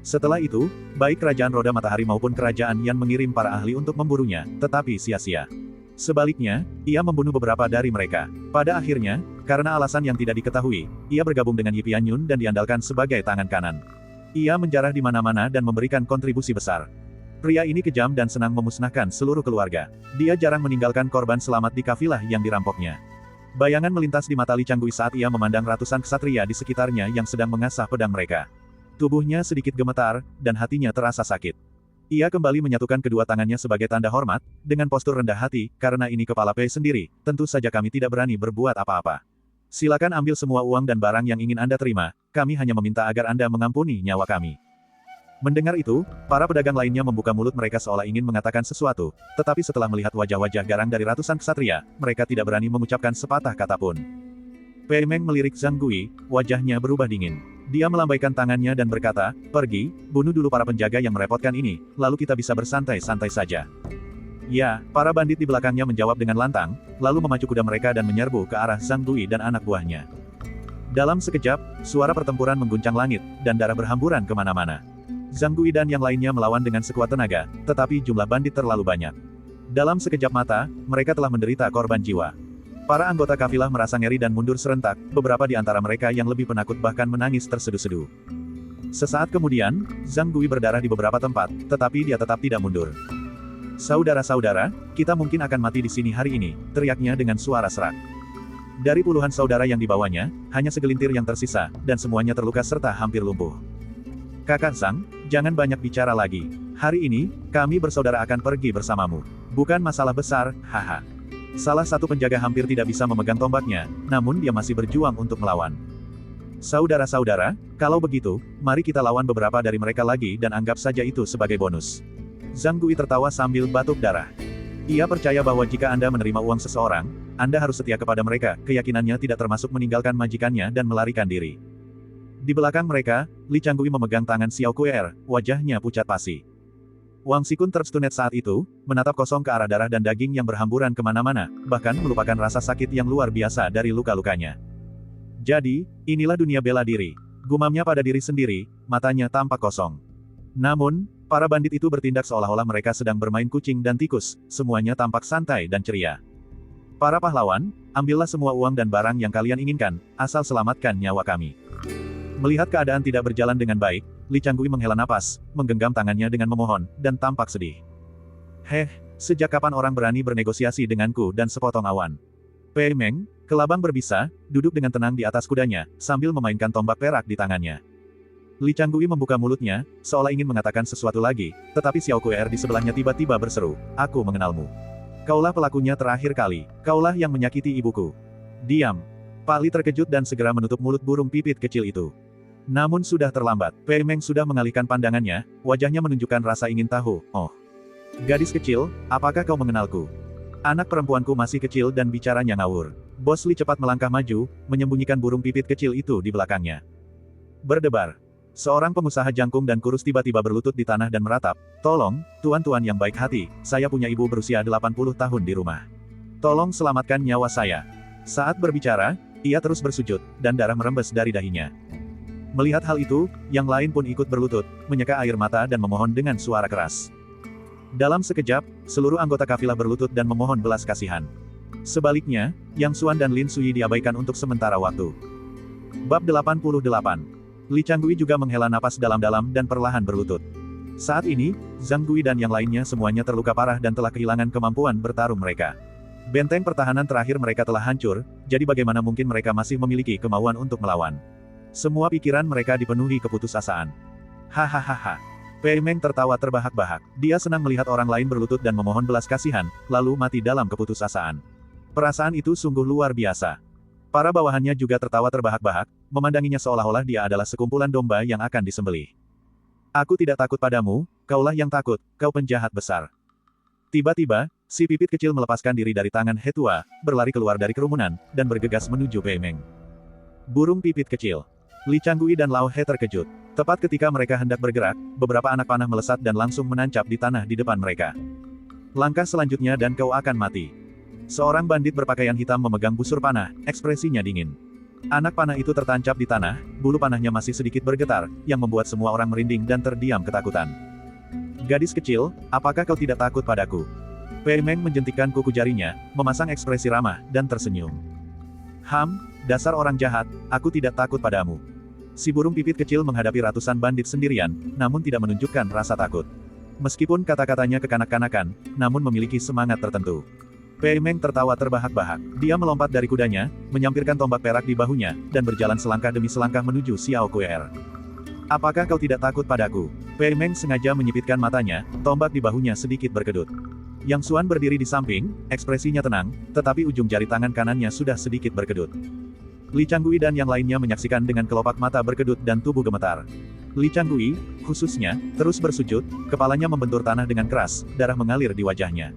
Speaker 1: Setelah itu, baik Kerajaan Roda Matahari maupun Kerajaan Yan mengirim para ahli untuk memburunya, tetapi sia-sia. Sebaliknya, ia membunuh beberapa dari mereka. Pada akhirnya, karena alasan yang tidak diketahui, ia bergabung dengan Yi Pianyun dan diandalkan sebagai tangan kanan. Ia menjarah di mana-mana dan memberikan kontribusi besar. Pria ini kejam dan senang memusnahkan seluruh keluarga. Dia jarang meninggalkan korban selamat di kafilah yang dirampoknya. Bayangan melintas di mata Li Changgui saat ia memandang ratusan ksatria di sekitarnya yang sedang mengasah pedang mereka. Tubuhnya sedikit gemetar, dan hatinya terasa sakit. Ia kembali menyatukan kedua tangannya sebagai tanda hormat, dengan postur rendah hati, karena ini kepala Pei sendiri, tentu saja kami tidak berani berbuat apa-apa. Silakan ambil semua uang dan barang yang ingin Anda terima, kami hanya meminta agar Anda mengampuni nyawa kami. Mendengar itu, para pedagang lainnya membuka mulut mereka seolah ingin mengatakan sesuatu, tetapi setelah melihat wajah-wajah garang dari ratusan ksatria, mereka tidak berani mengucapkan sepatah kata pun. Pei Meng melirik Zhang Gui, wajahnya berubah dingin. Dia melambaikan tangannya dan berkata, "Pergi, bunuh dulu para penjaga yang merepotkan ini, lalu kita bisa bersantai-santai saja." Ya, para bandit di belakangnya menjawab dengan lantang, lalu memacu kuda mereka dan menyerbu ke arah Zhang Gui dan anak buahnya. Dalam sekejap, suara pertempuran mengguncang langit, dan darah berhamburan kemana-mana. Zhang Gui dan yang lainnya melawan dengan sekuat tenaga, tetapi jumlah bandit terlalu banyak. Dalam sekejap mata, mereka telah menderita korban jiwa. Para anggota kafilah merasa ngeri dan mundur serentak, beberapa di antara mereka yang lebih penakut bahkan menangis terseduh-seduh. Sesaat kemudian, Zhang Gui berdarah di beberapa tempat, tetapi dia tetap tidak mundur. "Saudara-saudara, kita mungkin akan mati di sini hari ini," teriaknya dengan suara serak. Dari puluhan saudara yang dibawanya, hanya segelintir yang tersisa, dan semuanya terluka serta hampir lumpuh. "Kakak Zhang, jangan banyak bicara lagi. Hari ini, kami bersaudara akan pergi bersamamu. Bukan masalah besar, haha." Salah satu penjaga hampir tidak bisa memegang tombaknya, namun dia masih berjuang untuk melawan. "Saudara-saudara, kalau begitu, mari kita lawan beberapa dari mereka lagi dan anggap saja itu sebagai bonus." Zhang Gui tertawa sambil batuk darah. Ia percaya bahwa jika Anda menerima uang seseorang, Anda harus setia kepada mereka, keyakinannya tidak termasuk meninggalkan majikannya dan melarikan diri. Di belakang mereka, Li Changgui memegang tangan Xiao Kuer, wajahnya pucat pasi. Wang Xikun terstunet saat itu, menatap kosong ke arah darah dan daging yang berhamburan kemana-mana, bahkan melupakan rasa sakit yang luar biasa dari luka-lukanya. "Jadi, inilah dunia bela diri," gumamnya pada diri sendiri, matanya tampak kosong. Namun, para bandit itu bertindak seolah-olah mereka sedang bermain kucing dan tikus, semuanya tampak santai dan ceria. "Para pahlawan, ambillah semua uang dan barang yang kalian inginkan, asal selamatkan nyawa kami." Melihat keadaan tidak berjalan dengan baik, Li Changgui menghela napas, menggenggam tangannya dengan memohon, dan tampak sedih. "Heh, sejak kapan orang berani bernegosiasi denganku dan sepotong awan?" Pei Meng, kelabang berbisa, duduk dengan tenang di atas kudanya, sambil memainkan tombak perak di tangannya. Li Changgui membuka mulutnya, seolah ingin mengatakan sesuatu lagi, tetapi Xiao Kuer di sebelahnya tiba-tiba berseru, "Aku mengenalmu. Kaulah pelakunya terakhir kali, kaulah yang menyakiti ibuku." "Diam." Pak Li terkejut dan segera menutup mulut burung pipit kecil itu. Namun sudah terlambat, Pei Meng sudah mengalihkan pandangannya, wajahnya menunjukkan rasa ingin tahu. "Oh, gadis kecil, apakah kau mengenalku? Anak perempuanku masih kecil dan bicaranya ngawur." Bos Li cepat melangkah maju, menyembunyikan burung pipit kecil itu di belakangnya. Berdebar. Seorang pengusaha jangkung dan kurus tiba-tiba berlutut di tanah dan meratap, "Tolong, tuan-tuan yang baik hati, saya punya ibu berusia 80 tahun di rumah. Tolong selamatkan nyawa saya." Saat berbicara, ia terus bersujud, dan darah merembes dari dahinya. Melihat hal itu, yang lain pun ikut berlutut, menyeka air mata dan memohon dengan suara keras. Dalam sekejap, seluruh anggota kafilah berlutut dan memohon belas kasihan. Sebaliknya, Yang Xuan dan Lin Sui diabaikan untuk sementara waktu. Bab 88. Li Changgui juga menghela napas dalam-dalam dan perlahan berlutut. Saat ini, Zhang Gui dan yang lainnya semuanya terluka parah dan telah kehilangan kemampuan bertarung mereka. Benteng pertahanan terakhir mereka telah hancur, jadi bagaimana mungkin mereka masih memiliki kemauan untuk melawan? Semua pikiran mereka dipenuhi keputusasaan. Hahaha. Pei Meng tertawa terbahak-bahak. Dia senang melihat orang lain berlutut dan memohon belas kasihan, lalu mati dalam keputusasaan. Perasaan itu sungguh luar biasa. Para bawahannya juga tertawa terbahak-bahak, memandanginya seolah-olah dia adalah sekumpulan domba yang akan disembelih. Aku tidak takut padamu, kaulah yang takut, kau penjahat besar. Tiba-tiba, si pipit kecil melepaskan diri dari tangan Hetua, berlari keluar dari kerumunan, dan bergegas menuju Pei Meng. Burung pipit kecil. Li Changgui dan Lao He terkejut. Tepat ketika mereka hendak bergerak, beberapa anak panah melesat dan langsung menancap di tanah di depan mereka. Langkah selanjutnya dan kau akan mati. Seorang bandit berpakaian hitam memegang busur panah, ekspresinya dingin. Anak panah itu tertancap di tanah, bulu panahnya masih sedikit bergetar, yang membuat semua orang merinding dan terdiam ketakutan. Gadis kecil, apakah kau tidak takut padaku? Pei Meng menjentikkan kuku jarinya, memasang ekspresi ramah, dan tersenyum. Dasar orang jahat, aku tidak takut padamu. Si burung pipit kecil menghadapi ratusan bandit sendirian, namun tidak menunjukkan rasa takut. Meskipun kata-katanya kekanak-kanakan, namun memiliki semangat tertentu. Pei Meng tertawa terbahak-bahak. Dia melompat dari kudanya, menyampirkan tombak perak di bahunya, dan berjalan selangkah demi selangkah menuju Xiao Kuer. Apakah kau tidak takut padaku? Pei Meng sengaja menyipitkan matanya, tombak di bahunya sedikit berkedut. Yang Xuan berdiri di samping, ekspresinya tenang, tetapi ujung jari tangan kanannya sudah sedikit berkedut. Li Changgui dan yang lainnya menyaksikan dengan kelopak mata berkedut dan tubuh gemetar. Li Changgui, khususnya, terus bersujud, kepalanya membentur tanah dengan keras, darah mengalir di wajahnya.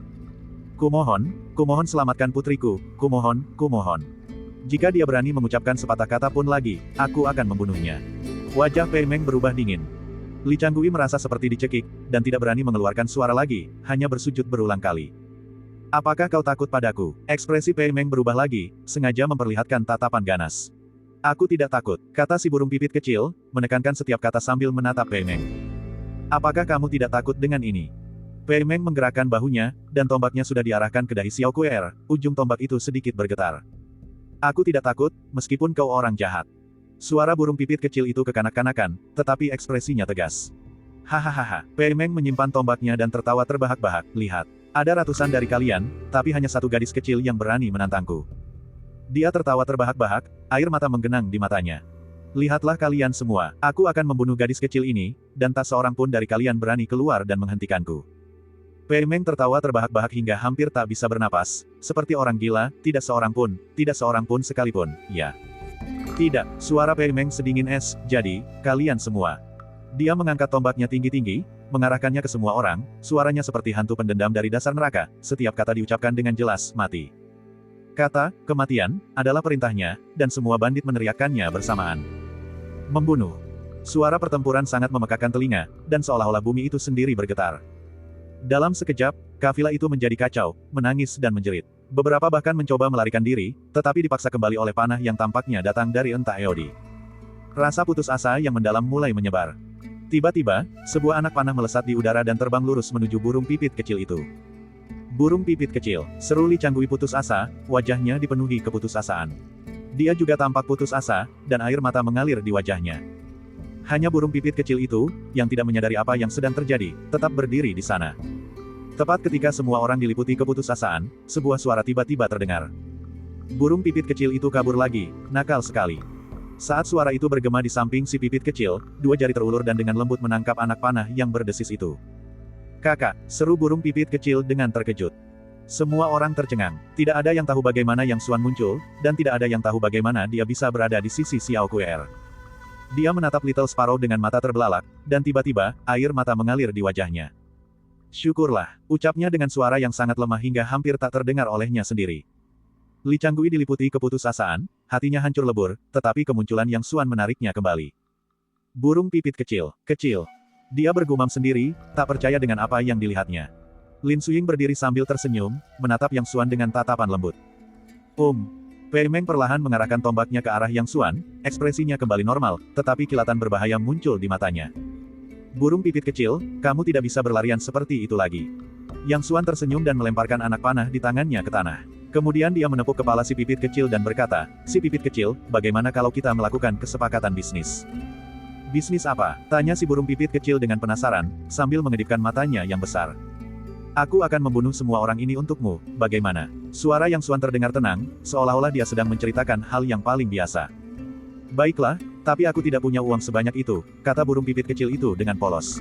Speaker 1: Kumohon selamatkan putriku, kumohon. Jika dia berani mengucapkan sepatah kata pun lagi, aku akan membunuhnya. Wajah Pei Meng berubah dingin. Li Changgui merasa seperti dicekik, dan tidak berani mengeluarkan suara lagi, hanya bersujud berulang kali. Apakah kau takut padaku? Ekspresi Pei Meng berubah lagi, sengaja memperlihatkan tatapan ganas. Aku tidak takut, kata si burung pipit kecil, menekankan setiap kata sambil menatap Pei Meng. Apakah kamu tidak takut dengan ini? Pei Meng menggerakkan bahunya, dan tombaknya sudah diarahkan ke dahi Xiao Kuer, ujung tombak itu sedikit bergetar. Aku tidak takut, meskipun kau orang jahat. Suara burung pipit kecil itu kekanak-kanakan, tetapi ekspresinya tegas. Hahaha, Pei Meng menyimpan tombaknya dan tertawa terbahak-bahak, lihat. Ada ratusan dari kalian, tapi hanya satu gadis kecil yang berani menantangku. Dia tertawa terbahak-bahak, air mata menggenang di matanya. Lihatlah kalian semua, aku akan membunuh gadis kecil ini, dan tak seorang pun dari kalian berani keluar dan menghentikanku. Pei Meng tertawa terbahak-bahak hingga hampir tak bisa bernapas, seperti orang gila, tidak seorang pun sekalipun, ya. Tidak, suara Pei Meng sedingin es, jadi, kalian semua. Dia mengangkat tombaknya tinggi-tinggi, mengarahkannya ke semua orang, suaranya seperti hantu pendendam dari dasar neraka, setiap kata diucapkan dengan jelas, mati. Kata, kematian, adalah perintahnya, dan semua bandit meneriakkannya bersamaan. Membunuh. Suara pertempuran sangat memekakan telinga, dan seolah-olah bumi itu sendiri bergetar. Dalam sekejap, kafilah itu menjadi kacau, menangis dan menjerit. Beberapa bahkan mencoba melarikan diri, tetapi dipaksa kembali oleh panah yang tampaknya datang dari entah Eodi. Rasa putus asa yang mendalam mulai menyebar. Tiba-tiba, sebuah anak panah melesat di udara dan terbang lurus menuju burung pipit kecil itu. Burung pipit kecil, seru Li Changgui putus asa, wajahnya dipenuhi keputusasaan. Dia juga tampak putus asa, dan air mata mengalir di wajahnya. Hanya burung pipit kecil itu, yang tidak menyadari apa yang sedang terjadi, tetap berdiri di sana. Tepat ketika semua orang diliputi keputusasaan, sebuah suara tiba-tiba terdengar. Burung pipit kecil itu kabur lagi, nakal sekali. Saat suara itu bergema di samping si pipit kecil, dua jari terulur dan dengan lembut menangkap anak panah yang berdesis itu. Kakak, seru burung pipit kecil dengan terkejut. Semua orang tercengang. Tidak ada yang tahu bagaimana Yang Xuan muncul, dan tidak ada yang tahu bagaimana dia bisa berada di sisi Xiao Kuer. Dia menatap Little Sparrow dengan mata terbelalak, dan tiba-tiba, air mata mengalir di wajahnya. Syukurlah, ucapnya dengan suara yang sangat lemah hingga hampir tak terdengar olehnya sendiri. Li Changgui diliputi keputusasaan, hatinya hancur lebur, tetapi kemunculan Yang Xuan menariknya kembali. Burung pipit kecil. Dia bergumam sendiri, tak percaya dengan apa yang dilihatnya. Lin Suying berdiri sambil tersenyum, menatap Yang Xuan dengan tatapan lembut. Pei Meng perlahan mengarahkan tombaknya ke arah Yang Xuan, ekspresinya kembali normal, tetapi kilatan berbahaya muncul di matanya. Burung pipit kecil, kamu tidak bisa berlarian seperti itu lagi. Yang Xuan tersenyum dan melemparkan anak panah di tangannya ke tanah. Kemudian dia menepuk kepala si pipit kecil dan berkata, si pipit kecil, bagaimana kalau kita melakukan kesepakatan bisnis? Bisnis apa? Tanya si burung pipit kecil dengan penasaran, sambil mengedipkan matanya yang besar. Aku akan membunuh semua orang ini untukmu, bagaimana? Suara Yang Xuan terdengar tenang, seolah-olah dia sedang menceritakan hal yang paling biasa. Baiklah, tapi aku tidak punya uang sebanyak itu, kata burung pipit kecil itu dengan polos.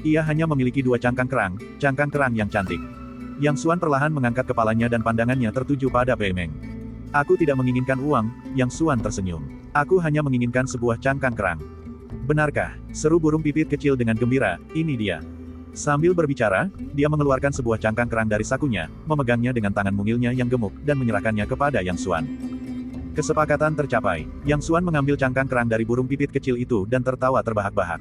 Speaker 1: Ia hanya memiliki 2 cangkang kerang yang cantik. Yang Xuan perlahan mengangkat kepalanya dan pandangannya tertuju pada Pei Meng. Aku tidak menginginkan uang, Yang Xuan tersenyum. Aku hanya menginginkan sebuah cangkang kerang. Benarkah? Seru burung pipit kecil dengan gembira, ini dia. Sambil berbicara, dia mengeluarkan sebuah cangkang kerang dari sakunya, memegangnya dengan tangan mungilnya yang gemuk, dan menyerahkannya kepada Yang Xuan. Kesepakatan tercapai. Yang Xuan mengambil cangkang kerang dari burung pipit kecil itu dan tertawa terbahak-bahak.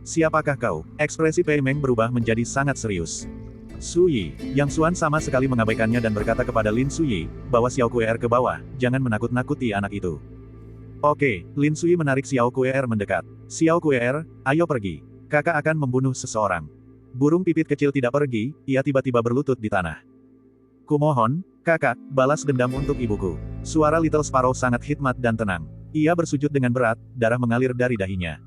Speaker 1: Siapakah kau? Ekspresi Pei Meng berubah menjadi sangat serius. Suyi, Yang Xuan sama sekali mengabaikannya dan berkata kepada Lin Suyi, bawa Xiao Kuer ke bawah, jangan menakut-nakuti anak itu. Oke, Lin Suyi menarik Xiao Kuer mendekat. Xiao Kuer, ayo pergi. Kakak akan membunuh seseorang. Burung pipit kecil tidak pergi, ia tiba-tiba berlutut di tanah. Kumohon, kakak, balas dendam untuk ibuku. Suara Little Sparrow sangat hikmat dan tenang. Ia bersujud dengan berat, darah mengalir dari dahinya.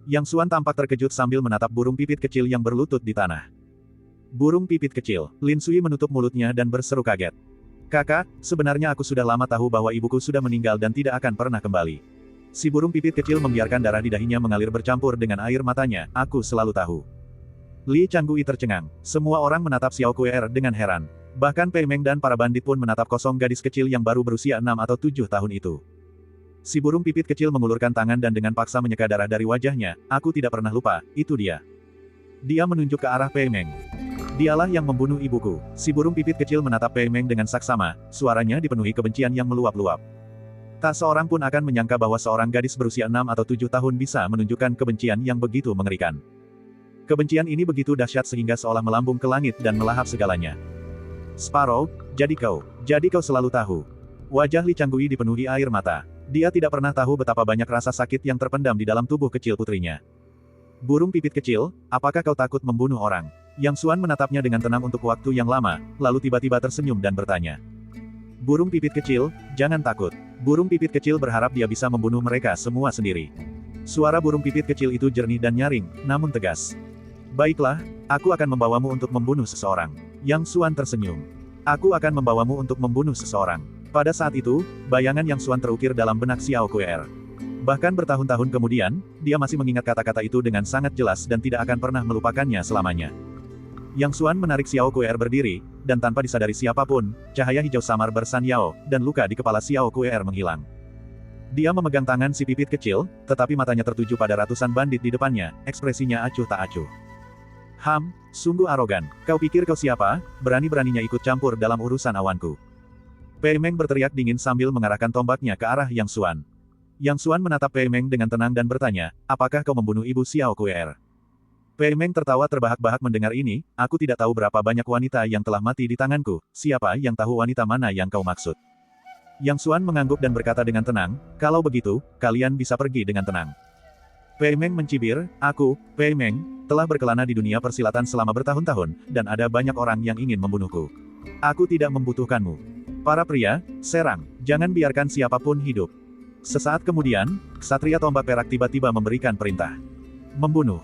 Speaker 1: Yang Xuan tampak terkejut sambil menatap burung pipit kecil yang berlutut di tanah. Burung pipit kecil, Lin Suyi menutup mulutnya dan berseru kaget. Kakak, sebenarnya aku sudah lama tahu bahwa ibuku sudah meninggal dan tidak akan pernah kembali. Si burung pipit kecil membiarkan darah di dahinya mengalir bercampur dengan air matanya, aku selalu tahu. Li Changgui tercengang. Semua orang menatap Xiao Kuer dengan heran. Bahkan Pei Meng dan para bandit pun menatap kosong gadis kecil yang baru berusia 6 atau 7 tahun itu. Si burung pipit kecil mengulurkan tangan dan dengan paksa menyeka darah dari wajahnya, aku tidak pernah lupa, itu dia. Dia menunjuk ke arah Pei Meng. Dialah yang membunuh ibuku. Si burung pipit kecil menatap Pei Meng dengan saksama, suaranya dipenuhi kebencian yang meluap-luap. Tak seorang pun akan menyangka bahwa seorang gadis berusia 6 atau 7 tahun bisa menunjukkan kebencian yang begitu mengerikan. Kebencian ini begitu dahsyat sehingga seolah melambung ke langit dan melahap segalanya. Sparrow, jadi kau selalu tahu. Wajah Li Changgui dipenuhi air mata. Dia tidak pernah tahu betapa banyak rasa sakit yang terpendam di dalam tubuh kecil putrinya. Burung pipit kecil, apakah kau takut membunuh orang? Yang Xuan menatapnya dengan tenang untuk waktu yang lama, lalu tiba-tiba tersenyum dan bertanya. Burung pipit kecil, jangan takut. Burung pipit kecil berharap dia bisa membunuh mereka semua sendiri. Suara burung pipit kecil itu jernih dan nyaring, namun tegas. Baiklah, aku akan membawamu untuk membunuh seseorang. Yang Xuan tersenyum. Aku akan membawamu untuk membunuh seseorang. Pada saat itu, bayangan Yang Xuan terukir dalam benak Xiao Kuer. Bahkan bertahun-tahun kemudian, dia masih mengingat kata-kata itu dengan sangat jelas dan tidak akan pernah melupakannya selamanya. Yang Xuan menarik Xiao Kuer berdiri, dan tanpa disadari siapapun, cahaya hijau samar bersanyao, dan luka di kepala Xiao Kuer menghilang. Dia memegang tangan si pipit kecil, tetapi matanya tertuju pada ratusan bandit di depannya, ekspresinya acuh tak acuh. Sungguh arogan. Kau pikir kau siapa, berani-beraninya ikut campur dalam urusan awanku. Pei Meng berteriak dingin sambil mengarahkan tombaknya ke arah Yang Xuan. Yang Xuan menatap Pei Meng dengan tenang dan bertanya, apakah kau membunuh ibu Xiao Kuer? Pei Meng tertawa terbahak-bahak mendengar ini, aku tidak tahu berapa banyak wanita yang telah mati di tanganku, siapa yang tahu wanita mana yang kau maksud? Yang Xuan mengangguk dan berkata dengan tenang, kalau begitu, kalian bisa pergi dengan tenang. Pei Meng mencibir, aku, Pei Meng, telah berkelana di dunia persilatan selama bertahun-tahun, dan ada banyak orang yang ingin membunuhku. Aku tidak membutuhkanmu. Para pria, serang, jangan biarkan siapapun hidup. Sesaat kemudian, ksatria tombak perak tiba-tiba memberikan perintah. Membunuh.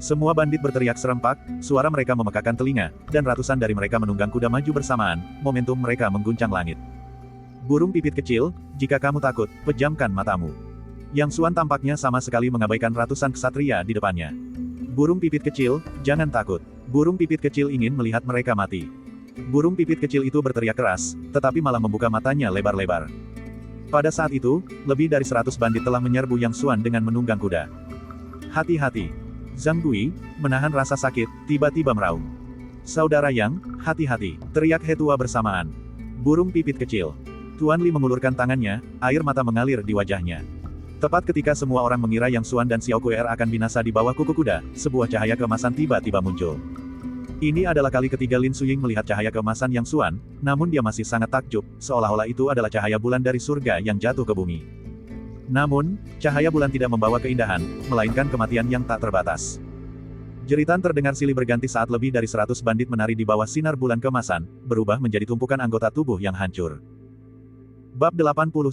Speaker 1: Semua bandit berteriak serempak, suara mereka memekakan telinga, dan ratusan dari mereka menunggang kuda maju bersamaan, momentum mereka mengguncang langit. Burung pipit kecil, jika kamu takut, pejamkan matamu. Yang Xuan tampaknya sama sekali mengabaikan ratusan ksatria di depannya. Burung pipit kecil, jangan takut. Burung pipit kecil ingin melihat mereka mati. Burung pipit kecil itu berteriak keras, tetapi malah membuka matanya lebar-lebar. Pada saat itu, lebih dari 100 bandit telah menyerbu Yang Xuan dengan menunggang kuda. Hati-hati. Zhang Gui, menahan rasa sakit, tiba-tiba meraung. Saudara Yang, hati-hati, teriak He Tua bersamaan. Burung pipit kecil. Tuan Li mengulurkan tangannya, air mata mengalir di wajahnya. Tepat ketika semua orang mengira Yang Xuan dan Xiao Kuer akan binasa di bawah kuku kuda, sebuah cahaya keemasan tiba-tiba muncul. Ini adalah kali ketiga Lin Suying melihat cahaya keemasan Yang Xuan, namun dia masih sangat takjub, seolah-olah itu adalah cahaya bulan dari surga yang jatuh ke bumi. Namun, cahaya bulan tidak membawa keindahan, melainkan kematian yang tak terbatas. Jeritan terdengar silih berganti saat lebih dari 100 bandit menari di bawah sinar bulan keemasan, berubah menjadi tumpukan anggota tubuh yang hancur. Bab 89.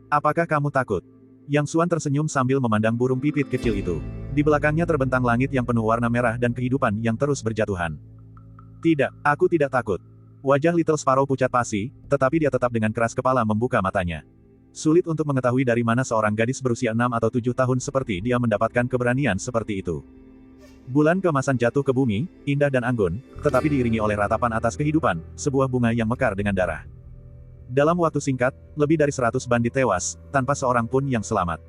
Speaker 1: Apakah kamu takut? Yang Xuan tersenyum sambil memandang burung pipit kecil itu. Di belakangnya terbentang langit yang penuh warna merah dan kehidupan yang terus berjatuhan. Tidak, aku tidak takut. Wajah Little Sparrow pucat pasi, tetapi dia tetap dengan keras kepala membuka matanya. Sulit untuk mengetahui dari mana seorang gadis berusia 6 atau 7 tahun seperti dia mendapatkan keberanian seperti itu. Bulan keemasan jatuh ke bumi, indah dan anggun, tetapi diiringi oleh ratapan atas kehidupan, sebuah bunga yang mekar dengan darah. Dalam waktu singkat, lebih dari 100 bandit tewas, tanpa seorang pun yang selamat.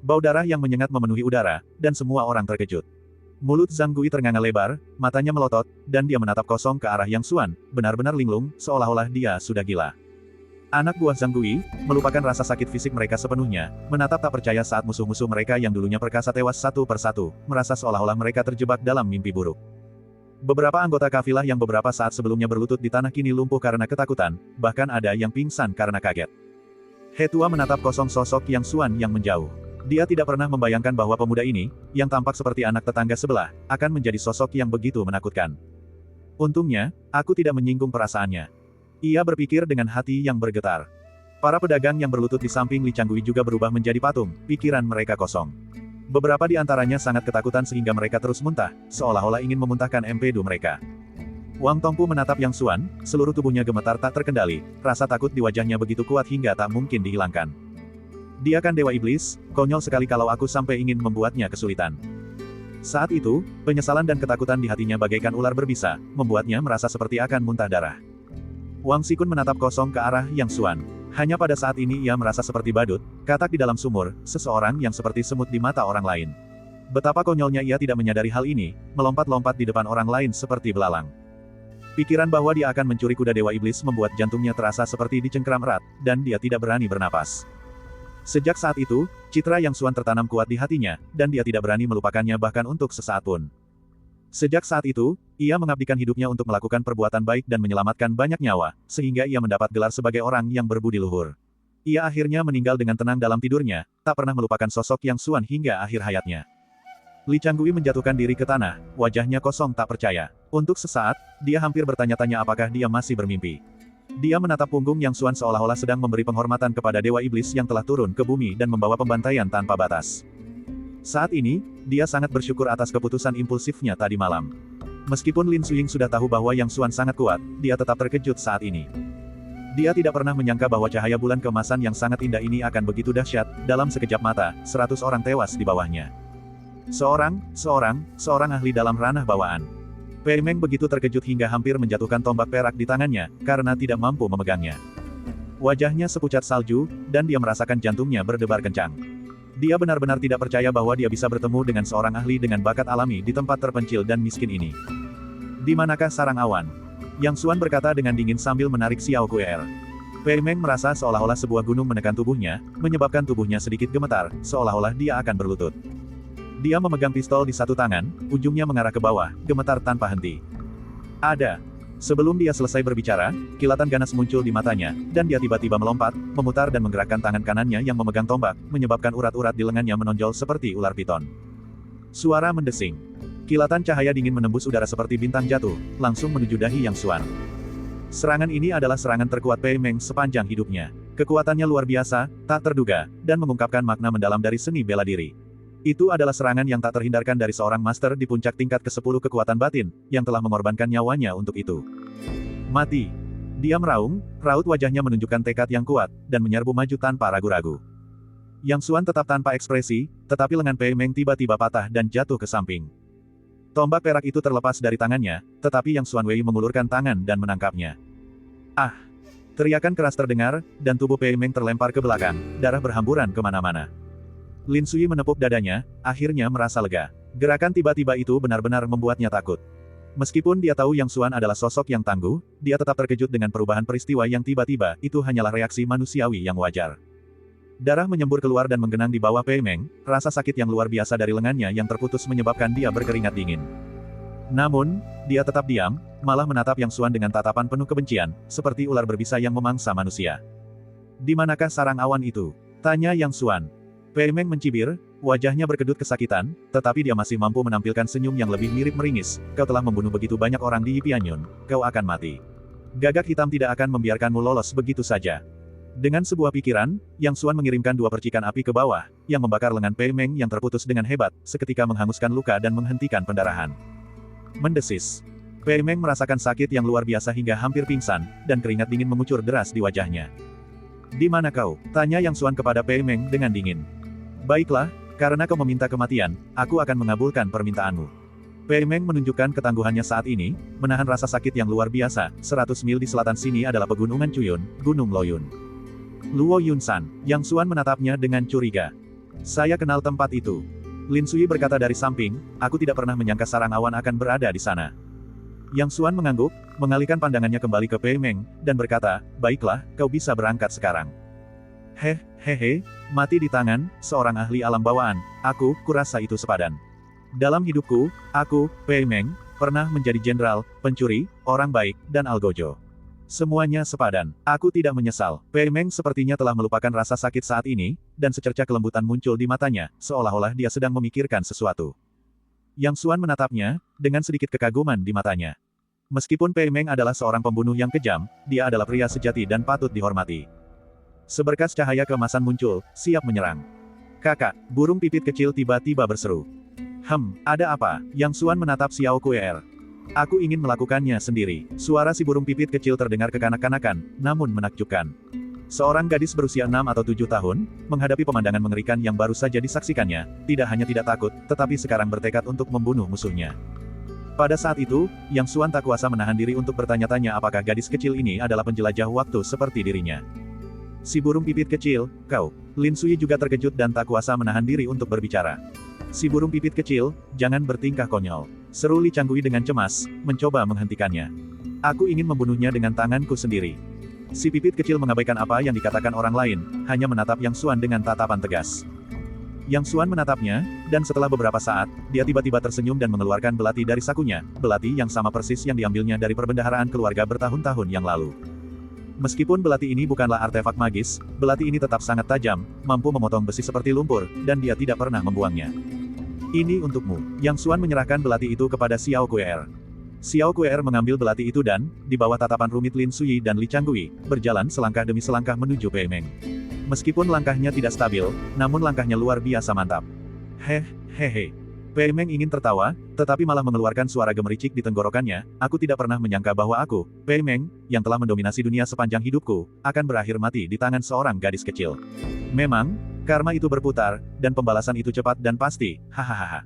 Speaker 1: Bau darah yang menyengat memenuhi udara, dan semua orang terkejut. Mulut Zhang Gui ternganga lebar, matanya melotot, dan dia menatap kosong ke arah Yang Xuan, benar-benar linglung, seolah-olah dia sudah gila. Anak buah Zhang Gui, melupakan rasa sakit fisik mereka sepenuhnya, menatap tak percaya saat musuh-musuh mereka yang dulunya perkasa tewas satu persatu, merasa seolah-olah mereka terjebak dalam mimpi buruk. Beberapa anggota kafilah yang beberapa saat sebelumnya berlutut di tanah kini lumpuh karena ketakutan, bahkan ada yang pingsan karena kaget. He Tua menatap kosong sosok Yang Xuan yang menjauh. Dia tidak pernah membayangkan bahwa pemuda ini, yang tampak seperti anak tetangga sebelah, akan menjadi sosok yang begitu menakutkan. Untungnya, aku tidak menyinggung perasaannya. Ia berpikir dengan hati yang bergetar. Para pedagang yang berlutut di samping Li Changgui juga berubah menjadi patung, pikiran mereka kosong. Beberapa di antaranya sangat ketakutan sehingga mereka terus muntah, seolah-olah ingin memuntahkan empedu mereka. Wang Tongpu menatap Yang Xuan, seluruh tubuhnya gemetar tak terkendali, rasa takut di wajahnya begitu kuat hingga tak mungkin dihilangkan. Dia kan dewa iblis, konyol sekali kalau aku sampai ingin membuatnya kesulitan. Saat itu, penyesalan dan ketakutan di hatinya bagaikan ular berbisa, membuatnya merasa seperti akan muntah darah. Wang Xikun menatap kosong ke arah Yang Xuan. Hanya pada saat ini ia merasa seperti badut, katak di dalam sumur, seseorang yang seperti semut di mata orang lain. Betapa konyolnya ia tidak menyadari hal ini, melompat-lompat di depan orang lain seperti belalang. Pikiran bahwa dia akan mencuri kuda Dewa Iblis membuat jantungnya terasa seperti dicengkram erat, dan dia tidak berani bernapas. Sejak saat itu, citra Yang Xuan tertanam kuat di hatinya, dan dia tidak berani melupakannya bahkan untuk sesaat pun. Sejak saat itu, ia mengabdikan hidupnya untuk melakukan perbuatan baik dan menyelamatkan banyak nyawa, sehingga ia mendapat gelar sebagai orang yang berbudi luhur. Ia akhirnya meninggal dengan tenang dalam tidurnya, tak pernah melupakan sosok Yang Xuan hingga akhir hayatnya. Li Changgui menjatuhkan diri ke tanah, wajahnya kosong tak percaya. Untuk sesaat, dia hampir bertanya-tanya apakah dia masih bermimpi. Dia menatap punggung Yang Xuan seolah-olah sedang memberi penghormatan kepada Dewa Iblis yang telah turun ke bumi dan membawa pembantaian tanpa batas. Saat ini, dia sangat bersyukur atas keputusan impulsifnya tadi malam. Meskipun Lin Suying sudah tahu bahwa Yang Xuan sangat kuat, dia tetap terkejut saat ini. Dia tidak pernah menyangka bahwa cahaya bulan keemasan yang sangat indah ini akan begitu dahsyat, dalam sekejap mata, 100 orang tewas di bawahnya. Seorang ahli dalam ranah bawaan. Pei Meng begitu terkejut hingga hampir menjatuhkan tombak perak di tangannya, karena tidak mampu memegangnya. Wajahnya sepucat salju, dan dia merasakan jantungnya berdebar kencang. Dia benar-benar tidak percaya bahwa dia bisa bertemu dengan seorang ahli dengan bakat alami di tempat terpencil dan miskin ini. Di manakah sarang awan? Yang Xuan berkata dengan dingin sambil menarik Xiao Kuer. Pei Meng merasa seolah-olah sebuah gunung menekan tubuhnya, menyebabkan tubuhnya sedikit gemetar, seolah-olah dia akan berlutut. Dia memegang pistol di satu tangan, ujungnya mengarah ke bawah, gemetar tanpa henti. Ada. Sebelum dia selesai berbicara, kilatan ganas muncul di matanya, dan dia tiba-tiba melompat, memutar dan menggerakkan tangan kanannya yang memegang tombak, menyebabkan urat-urat di lengannya menonjol seperti ular piton. Suara mendesing. Kilatan cahaya dingin menembus udara seperti bintang jatuh, langsung menuju dahi Yang Xuan. Serangan ini adalah serangan terkuat Pei Meng sepanjang hidupnya. Kekuatannya luar biasa, tak terduga, dan mengungkapkan makna mendalam dari seni bela diri. Itu adalah serangan yang tak terhindarkan dari seorang master di puncak tingkat ke-10 kekuatan batin, yang telah mengorbankan nyawanya untuk itu. Mati. Dia meraung, raut wajahnya menunjukkan tekad yang kuat, dan menyerbu maju tanpa ragu-ragu. Yang Xuan tetap tanpa ekspresi, tetapi lengan Pei Meng tiba-tiba patah dan jatuh ke samping. Tombak perak itu terlepas dari tangannya, tetapi Yang Xuan Wei mengulurkan tangan dan menangkapnya. Ah! Teriakan keras terdengar, dan tubuh Pei Meng terlempar ke belakang, darah berhamburan kemana-mana. Lin Sui menepuk dadanya, akhirnya merasa lega. Gerakan tiba-tiba itu benar-benar membuatnya takut. Meskipun dia tahu Yang Xuan adalah sosok yang tangguh, dia tetap terkejut dengan perubahan peristiwa yang tiba-tiba, itu hanyalah reaksi manusiawi yang wajar. Darah menyembur keluar dan menggenang di bawah Pei Meng, rasa sakit yang luar biasa dari lengannya yang terputus menyebabkan dia berkeringat dingin. Namun, dia tetap diam, malah menatap Yang Xuan dengan tatapan penuh kebencian, seperti ular berbisa yang memangsa manusia. Di manakah sarang awan itu? Tanya Yang Xuan. Pei Meng mencibir, wajahnya berkedut kesakitan, tetapi dia masih mampu menampilkan senyum yang lebih mirip meringis. Kau telah membunuh begitu banyak orang di Yipianyun, kau akan mati. Gagak hitam tidak akan membiarkanmu lolos begitu saja. Dengan sebuah pikiran, Yang Xuan mengirimkan 2 percikan api ke bawah, yang membakar lengan Pei Meng yang terputus dengan hebat, seketika menghanguskan luka dan menghentikan pendarahan. Mendesis. Pei Meng merasakan sakit yang luar biasa hingga hampir pingsan, dan keringat dingin mengucur deras di wajahnya. Di mana kau? Tanya Yang Xuan kepada Pei Meng dengan dingin. Baiklah, karena kau meminta kematian, aku akan mengabulkan permintaanmu. Pei Meng menunjukkan ketangguhannya saat ini, menahan rasa sakit yang luar biasa. 100 mil di selatan sini adalah pegunungan Cuyun, Gunung Loyun. Luo Yunsan, Yang Xuan menatapnya dengan curiga. Saya kenal tempat itu. Lin Sui berkata dari samping, aku tidak pernah menyangka sarang awan akan berada di sana. Yang Xuan mengangguk, mengalihkan pandangannya kembali ke Pei Meng, dan berkata, baiklah, kau bisa berangkat sekarang. Hehehe, mati di tangan, seorang ahli alam bawaan, aku kurasa itu sepadan. Dalam hidupku, aku, Pei Meng, pernah menjadi jenderal, pencuri, orang baik, dan algojo. Semuanya sepadan. Aku tidak menyesal. Pei Meng sepertinya telah melupakan rasa sakit saat ini, dan secerca kelembutan muncul di matanya, seolah-olah dia sedang memikirkan sesuatu. Yang Xuan menatapnya, dengan sedikit kekaguman di matanya. Meskipun Pei Meng adalah seorang pembunuh yang kejam, dia adalah pria sejati dan patut dihormati. Seberkas cahaya keemasan muncul, siap menyerang. Kakak, burung pipit kecil tiba-tiba berseru. Ada apa? Yang Xuan menatap Xiao Kuer. Aku ingin melakukannya sendiri. Suara si burung pipit kecil terdengar kekanak-kanakan, namun menakjubkan. Seorang gadis berusia 6 atau 7 tahun, menghadapi pemandangan mengerikan yang baru saja disaksikannya, tidak hanya tidak takut, tetapi sekarang bertekad untuk membunuh musuhnya. Pada saat itu, Yang Xuan tak kuasa menahan diri untuk bertanya-tanya apakah gadis kecil ini adalah penjelajah waktu seperti dirinya. Si burung pipit kecil, kau. Lin Sui juga terkejut dan tak kuasa menahan diri untuk berbicara. Si burung pipit kecil, jangan bertingkah konyol. Seru Li Changgui dengan cemas, mencoba menghentikannya. Aku ingin membunuhnya dengan tanganku sendiri. Si pipit kecil mengabaikan apa yang dikatakan orang lain, hanya menatap Yang Xuan dengan tatapan tegas. Yang Xuan menatapnya, dan setelah beberapa saat, dia tiba-tiba tersenyum dan mengeluarkan belati dari sakunya, belati yang sama persis yang diambilnya dari perbendaharaan keluarga bertahun-tahun yang lalu. Meskipun belati ini bukanlah artefak magis, belati ini tetap sangat tajam, mampu memotong besi seperti lumpur, dan dia tidak pernah membuangnya. Ini untukmu. Yang Xuan menyerahkan belati itu kepada Xiao Kuer. Xiao Kuer mengambil belati itu dan, di bawah tatapan rumit Lin Sui dan Li Changgui, berjalan selangkah demi selangkah menuju Pei Meng. Meskipun langkahnya tidak stabil, namun langkahnya luar biasa mantap. Hehehe. Pei Meng ingin tertawa, tetapi malah mengeluarkan suara gemericik di tenggorokannya. Aku tidak pernah menyangka bahwa aku, Pei Meng, yang telah mendominasi dunia sepanjang hidupku, akan berakhir mati di tangan seorang gadis kecil. Memang, karma itu berputar, dan pembalasan itu cepat dan pasti, hahaha.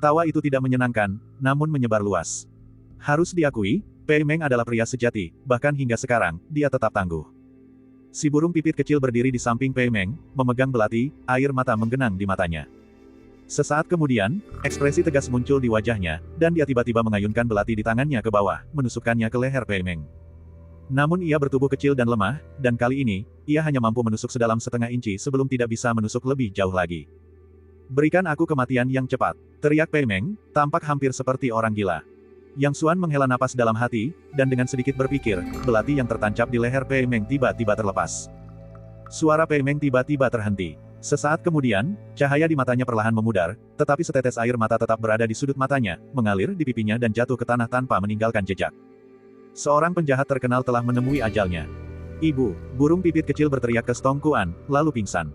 Speaker 1: Tawa itu tidak menyenangkan, namun menyebar luas. Harus diakui, Pei Meng adalah pria sejati, bahkan hingga sekarang, dia tetap tangguh. Si burung pipit kecil berdiri di samping Pei Meng, memegang belati, air mata menggenang di matanya. Sesaat kemudian, ekspresi tegas muncul di wajahnya, dan dia tiba-tiba mengayunkan belati di tangannya ke bawah, menusukkannya ke leher Pei Meng. Namun ia bertubuh kecil dan lemah, dan kali ini, ia hanya mampu menusuk sedalam setengah inci sebelum tidak bisa menusuk lebih jauh lagi. Berikan aku kematian yang cepat, teriak Pei Meng, tampak hampir seperti orang gila. Yang Xuan menghela napas dalam hati, dan dengan sedikit berpikir, belati yang tertancap di leher Pei Meng tiba-tiba terlepas. Suara Pei Meng tiba-tiba terhenti. Sesaat kemudian, cahaya di matanya perlahan memudar, tetapi setetes air mata tetap berada di sudut matanya, mengalir di pipinya dan jatuh ke tanah tanpa meninggalkan jejak. Seorang penjahat terkenal telah menemui ajalnya. Ibu, burung pipit kecil berteriak ke Stong Kuan, lalu pingsan.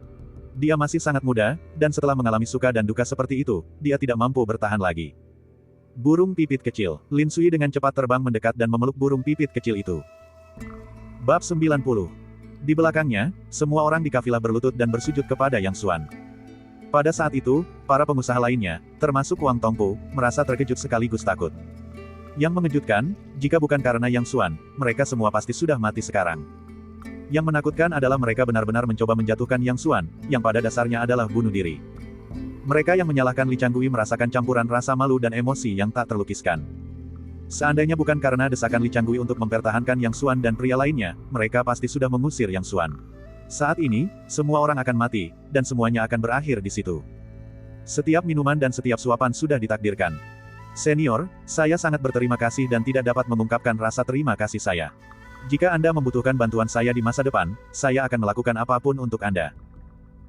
Speaker 1: Dia masih sangat muda, dan setelah mengalami suka dan duka seperti itu, dia tidak mampu bertahan lagi. Burung pipit kecil, Lin Sui dengan cepat terbang mendekat dan memeluk burung pipit kecil itu. Bab 90. Di belakangnya, semua orang di kafilah berlutut dan bersujud kepada Yang Xuan. Pada saat itu, para pengusaha lainnya, termasuk Wang Tongpu, merasa terkejut sekaligus takut. Yang mengejutkan, jika bukan karena Yang Xuan, mereka semua pasti sudah mati sekarang. Yang menakutkan adalah mereka benar-benar mencoba menjatuhkan Yang Xuan, yang pada dasarnya adalah bunuh diri. Mereka yang menyalahkan Li Changgui merasakan campuran rasa malu dan emosi yang tak terlukiskan. Seandainya bukan karena desakan Li Changgui untuk mempertahankan Yang Xuan dan pria lainnya, mereka pasti sudah mengusir Yang Xuan. Saat ini, semua orang akan mati, dan semuanya akan berakhir di situ. Setiap minuman dan setiap suapan sudah ditakdirkan. Senior, saya sangat berterima kasih dan tidak dapat mengungkapkan rasa terima kasih saya. Jika Anda membutuhkan bantuan saya di masa depan, saya akan melakukan apapun untuk Anda.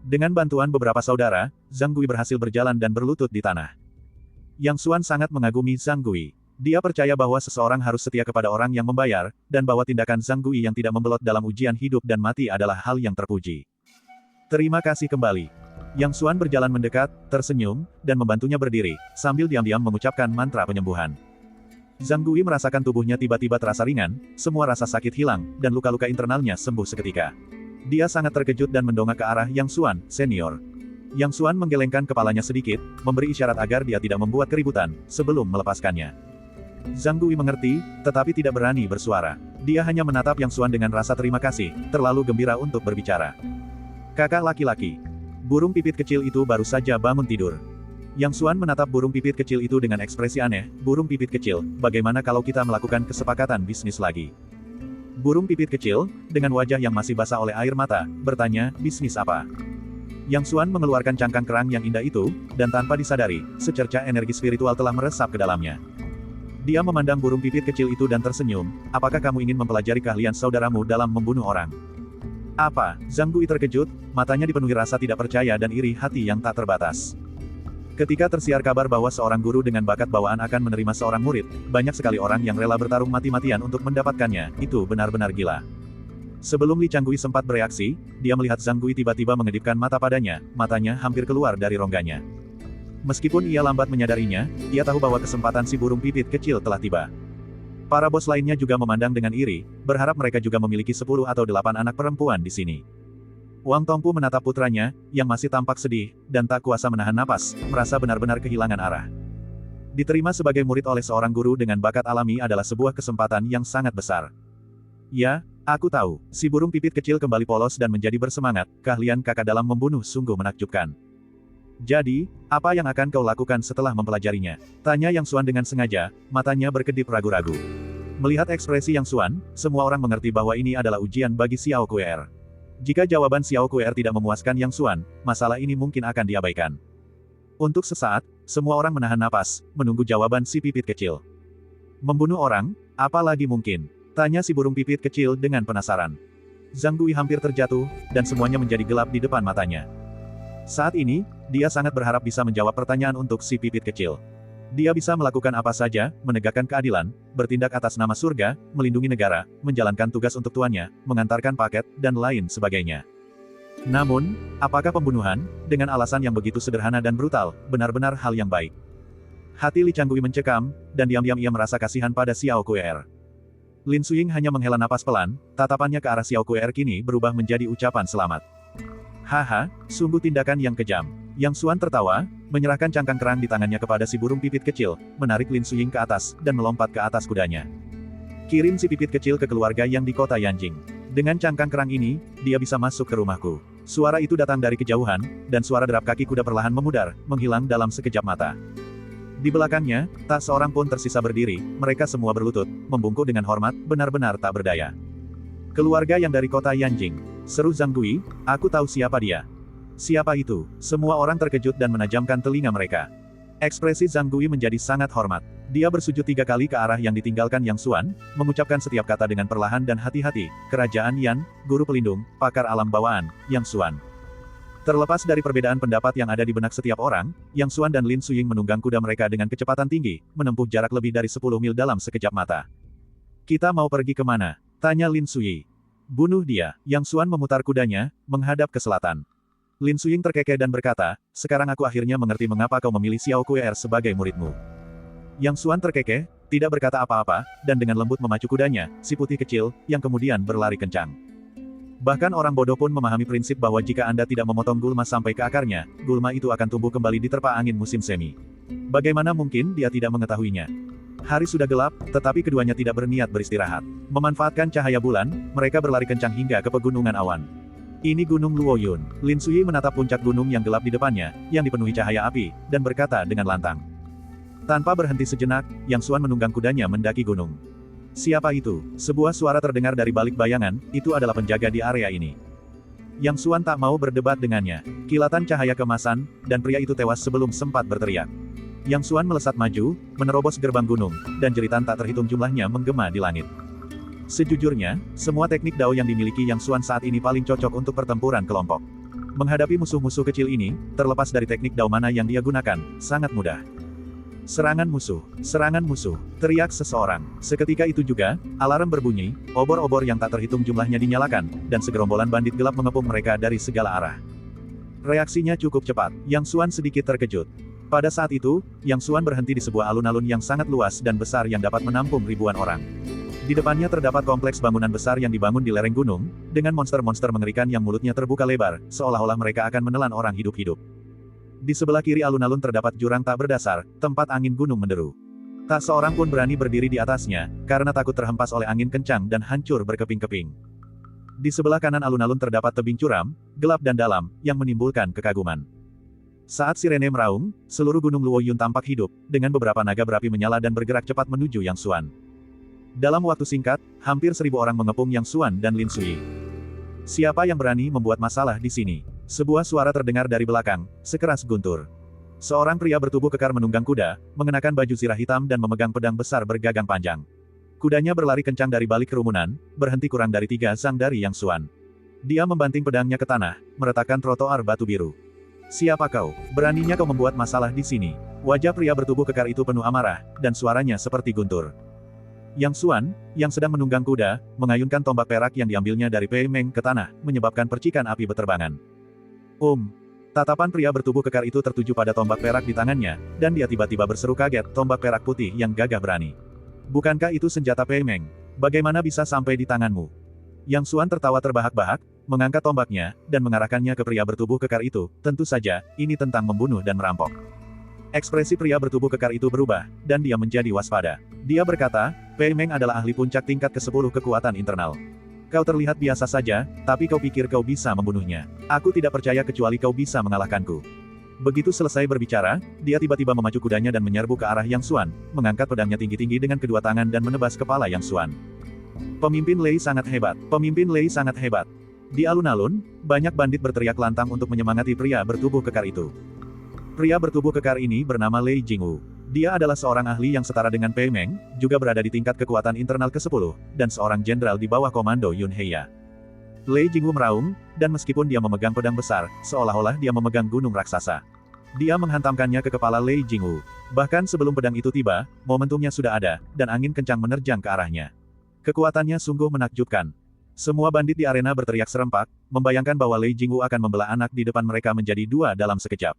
Speaker 1: Dengan bantuan beberapa saudara, Zhang Gui berhasil berjalan dan berlutut di tanah. Yang Xuan sangat mengagumi Zhang Gui. Dia percaya bahwa seseorang harus setia kepada orang yang membayar, dan bahwa tindakan Zhang Gui yang tidak membelot dalam ujian hidup dan mati adalah hal yang terpuji. Terima kasih kembali. Yang Xuan berjalan mendekat, tersenyum, dan membantunya berdiri, sambil diam-diam mengucapkan mantra penyembuhan. Zhang Gui merasakan tubuhnya tiba-tiba terasa ringan, semua rasa sakit hilang, dan luka-luka internalnya sembuh seketika. Dia sangat terkejut dan mendongak ke arah Yang Xuan, senior. Yang Xuan menggelengkan kepalanya sedikit, memberi isyarat agar dia tidak membuat keributan, sebelum melepaskannya. Zhang Gui mengerti, tetapi tidak berani bersuara. Dia hanya menatap Yang Xuan dengan rasa terima kasih, terlalu gembira untuk berbicara. Kakak laki-laki. Burung pipit kecil itu baru saja bangun tidur. Yang Xuan menatap burung pipit kecil itu dengan ekspresi aneh. Burung pipit kecil, bagaimana kalau kita melakukan kesepakatan bisnis lagi? Burung pipit kecil, dengan wajah yang masih basah oleh air mata, bertanya, bisnis apa? Yang Xuan mengeluarkan cangkang kerang yang indah itu, dan tanpa disadari, secerca energi spiritual telah meresap ke dalamnya. Dia memandang burung pipit kecil itu dan tersenyum, apakah kamu ingin mempelajari keahlian saudaramu dalam membunuh orang? Apa? Zhang Gui terkejut, matanya dipenuhi rasa tidak percaya dan iri hati yang tak terbatas. Ketika tersiar kabar bahwa seorang guru dengan bakat bawaan akan menerima seorang murid, banyak sekali orang yang rela bertarung mati-matian untuk mendapatkannya, itu benar-benar gila. Sebelum Li Changgui sempat bereaksi, dia melihat Zhang Gui tiba-tiba mengedipkan mata padanya, matanya hampir keluar dari rongganya. Meskipun ia lambat menyadarinya, ia tahu bahwa kesempatan si burung pipit kecil telah tiba. Para bos lainnya juga memandang dengan iri, berharap mereka juga memiliki 10 atau 8 anak perempuan di sini. Wang Tongpu menatap putranya, yang masih tampak sedih, dan tak kuasa menahan napas, merasa benar-benar kehilangan arah. Diterima sebagai murid oleh seorang guru dengan bakat alami adalah sebuah kesempatan yang sangat besar. Ya, aku tahu, si burung pipit kecil kembali polos dan menjadi bersemangat, keahlian kakak dalam membunuh sungguh menakjubkan. Jadi, apa yang akan kau lakukan setelah mempelajarinya? Tanya Yang Xuan dengan sengaja, matanya berkedip ragu-ragu. Melihat ekspresi Yang Xuan, semua orang mengerti bahwa ini adalah ujian bagi Xiao Kuer. Jika jawaban Xiao Kuer tidak memuaskan Yang Xuan, masalah ini mungkin akan diabaikan. Untuk sesaat, semua orang menahan napas, menunggu jawaban si pipit kecil. Membunuh orang? Apalagi mungkin? Tanya si burung pipit kecil dengan penasaran. Zhang Gui hampir terjatuh, dan semuanya menjadi gelap di depan matanya. Saat ini, dia sangat berharap bisa menjawab pertanyaan untuk si pipit kecil. Dia bisa melakukan apa saja, menegakkan keadilan, bertindak atas nama surga, melindungi negara, menjalankan tugas untuk tuannya, mengantarkan paket, dan lain sebagainya. Namun, apakah pembunuhan, dengan alasan yang begitu sederhana dan brutal, benar-benar hal yang baik? Hati Li Changgui mencekam, dan diam-diam ia merasa kasihan pada Xiao Kuer. Lin Suying hanya menghela napas pelan, tatapannya ke arah Xiao Kuer kini berubah menjadi ucapan selamat. Haha, sungguh tindakan yang kejam. Yang Xuan tertawa, menyerahkan cangkang kerang di tangannya kepada si burung pipit kecil, menarik Lin Suying ke atas, dan melompat ke atas kudanya. Kirim si pipit kecil ke keluarga yang di kota Yanjing. Dengan cangkang kerang ini, dia bisa masuk ke rumahku. Suara itu datang dari kejauhan, dan suara derap kaki kuda perlahan memudar, menghilang dalam sekejap mata. Di belakangnya, tak seorang pun tersisa berdiri, mereka semua berlutut, membungkuk dengan hormat, benar-benar tak berdaya. Keluarga yang dari kota Yanjing. Seru Zhang Gui, aku tahu siapa dia. Siapa itu? Semua orang terkejut dan menajamkan telinga mereka. Ekspresi Zhang Gui menjadi sangat hormat. Dia bersujud 3 kali ke arah yang ditinggalkan Yang Xuan, mengucapkan setiap kata dengan perlahan dan hati-hati, Kerajaan Yan, Guru Pelindung, Pakar Alam Bawaan, Yang Xuan. Terlepas dari perbedaan pendapat yang ada di benak setiap orang, Yang Xuan dan Lin Suying menunggang kuda mereka dengan kecepatan tinggi, menempuh jarak lebih dari 10 mil dalam sekejap mata. Kita mau pergi kemana? Tanya Lin Suying. Bunuh dia. Yang Xuan memutar kudanya, menghadap ke selatan. Lin Suying terkekeh dan berkata, sekarang aku akhirnya mengerti mengapa kau memilih Xiao Kuer sebagai muridmu. Yang Xuan terkekeh, tidak berkata apa-apa, dan dengan lembut memacu kudanya, si putih kecil, yang kemudian berlari kencang. Bahkan orang bodoh pun memahami prinsip bahwa jika Anda tidak memotong gulma sampai ke akarnya, gulma itu akan tumbuh kembali di terpa angin musim semi. Bagaimana mungkin dia tidak mengetahuinya? Hari sudah gelap, tetapi keduanya tidak berniat beristirahat. Memanfaatkan cahaya bulan, mereka berlari kencang hingga ke pegunungan awan. Ini Gunung Luoyun. Lin Suying menatap puncak gunung yang gelap di depannya, yang dipenuhi cahaya api, dan berkata dengan lantang. Tanpa berhenti sejenak, Yang Xuan menunggang kudanya mendaki gunung. Siapa itu? Sebuah suara terdengar dari balik bayangan, itu adalah penjaga di area ini. Yang Xuan tak mau berdebat dengannya. Kilatan cahaya kemasan, dan pria itu tewas sebelum sempat berteriak. Yang Xuan melesat maju, menerobos gerbang gunung, dan jeritan tak terhitung jumlahnya menggema di langit. Sejujurnya, semua teknik Dao yang dimiliki Yang Xuan saat ini paling cocok untuk pertempuran kelompok. Menghadapi musuh-musuh kecil ini, terlepas dari teknik Dao mana yang dia gunakan, sangat mudah. Serangan musuh, teriak seseorang. Seketika itu juga, alarm berbunyi, obor-obor yang tak terhitung jumlahnya dinyalakan, dan segerombolan bandit gelap mengepung mereka dari segala arah. Reaksinya cukup cepat, Yang Xuan sedikit terkejut. Pada saat itu, Yang Xuan berhenti di sebuah alun-alun yang sangat luas dan besar yang dapat menampung ribuan orang. Di depannya terdapat kompleks bangunan besar yang dibangun di lereng gunung, dengan monster-monster mengerikan yang mulutnya terbuka lebar, seolah-olah mereka akan menelan orang hidup-hidup. Di sebelah kiri alun-alun terdapat jurang tak berdasar, tempat angin gunung menderu. Tak seorang pun berani berdiri di atasnya, karena takut terhempas oleh angin kencang dan hancur berkeping-keping. Di sebelah kanan alun-alun terdapat tebing curam, gelap dan dalam, yang menimbulkan kekaguman. Saat sirene meraung, seluruh gunung Luoyun tampak hidup, dengan beberapa naga berapi menyala dan bergerak cepat menuju Yang Xuan. Dalam waktu singkat, hampir 1000 orang mengepung Yang Xuan dan Lin Sui. Siapa yang berani membuat masalah di sini? Sebuah suara terdengar dari belakang, sekeras guntur. Seorang pria bertubuh kekar menunggang kuda, mengenakan baju zirah hitam dan memegang pedang besar bergagang panjang. Kudanya berlari kencang dari balik kerumunan, berhenti kurang dari 3 zang dari Yang Xuan. Dia membanting pedangnya ke tanah, meletakkan trotoar batu biru. Siapa kau? Beraninya kau membuat masalah di sini? Wajah pria bertubuh kekar itu penuh amarah, dan suaranya seperti guntur. Yang Xuan, yang sedang menunggang kuda, mengayunkan tombak perak yang diambilnya dari Pei Meng ke tanah, menyebabkan percikan api beterbangan. Tatapan pria bertubuh kekar itu tertuju pada tombak perak di tangannya, dan dia tiba-tiba berseru kaget, tombak perak putih yang gagah berani. Bukankah itu senjata Pei Meng? Bagaimana bisa sampai di tanganmu? Yang Xuan tertawa terbahak-bahak, mengangkat tombaknya, dan mengarahkannya ke pria bertubuh kekar itu. Tentu saja, ini tentang membunuh dan merampok. Ekspresi pria bertubuh kekar itu berubah, dan dia menjadi waspada. Dia berkata, Pei Meng adalah ahli puncak tingkat ke-10 kekuatan internal. Kau terlihat biasa saja, tapi kau pikir kau bisa membunuhnya. Aku tidak percaya kecuali kau bisa mengalahkanku. Begitu selesai berbicara, dia tiba-tiba memacu kudanya dan menyerbu ke arah Yang Xuan, mengangkat pedangnya tinggi-tinggi dengan kedua tangan dan menebas kepala Yang Xuan. Pemimpin Lei sangat hebat. Pemimpin Lei sangat hebat. Di alun-alun, banyak bandit berteriak lantang untuk menyemangati pria bertubuh kekar itu. Pria bertubuh kekar ini bernama Lei Jingwu. Dia adalah seorang ahli yang setara dengan Pei Meng, juga berada di tingkat kekuatan internal ke-10, dan seorang jenderal di bawah komando Yun Heya. Lei Jingwu meraung, dan meskipun dia memegang pedang besar, seolah-olah dia memegang gunung raksasa. Dia menghantamkannya ke kepala Lei Jingwu. Bahkan sebelum pedang itu tiba, momentumnya sudah ada, dan angin kencang menerjang ke arahnya. Kekuatannya sungguh menakjubkan. Semua bandit di arena berteriak serempak, membayangkan bahwa Lei Jingwu akan membelah anak di depan mereka menjadi 2 dalam sekejap.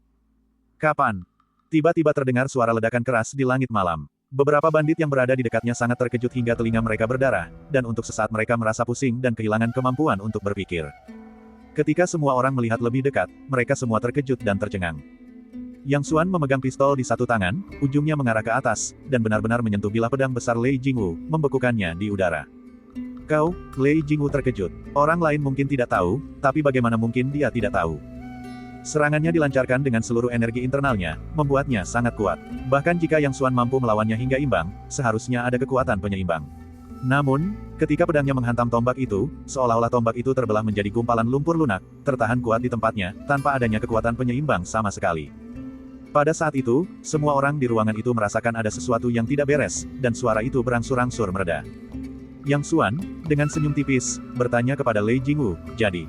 Speaker 1: Kapan? Tiba-tiba terdengar suara ledakan keras di langit malam. Beberapa bandit yang berada di dekatnya sangat terkejut hingga telinga mereka berdarah, dan untuk sesaat mereka merasa pusing dan kehilangan kemampuan untuk berpikir. Ketika semua orang melihat lebih dekat, mereka semua terkejut dan tercengang. Yang Xuan memegang pistol di satu tangan, ujungnya mengarah ke atas, dan benar-benar menyentuh bilah pedang besar Lei Jingwu, membekukannya di udara. Kau, Lei Jingwu terkejut. Orang lain mungkin tidak tahu, tapi bagaimana mungkin dia tidak tahu? Serangannya dilancarkan dengan seluruh energi internalnya, membuatnya sangat kuat. Bahkan jika Yang Xuan mampu melawannya hingga imbang, seharusnya ada kekuatan penyeimbang. Namun, ketika pedangnya menghantam tombak itu, seolah-olah tombak itu terbelah menjadi gumpalan lumpur lunak, tertahan kuat di tempatnya, tanpa adanya kekuatan penyeimbang sama sekali. Pada saat itu, semua orang di ruangan itu merasakan ada sesuatu yang tidak beres, dan suara itu berangsur-angsur mereda. Yang Xuan, dengan senyum tipis, bertanya kepada Lei Jingwu, jadi,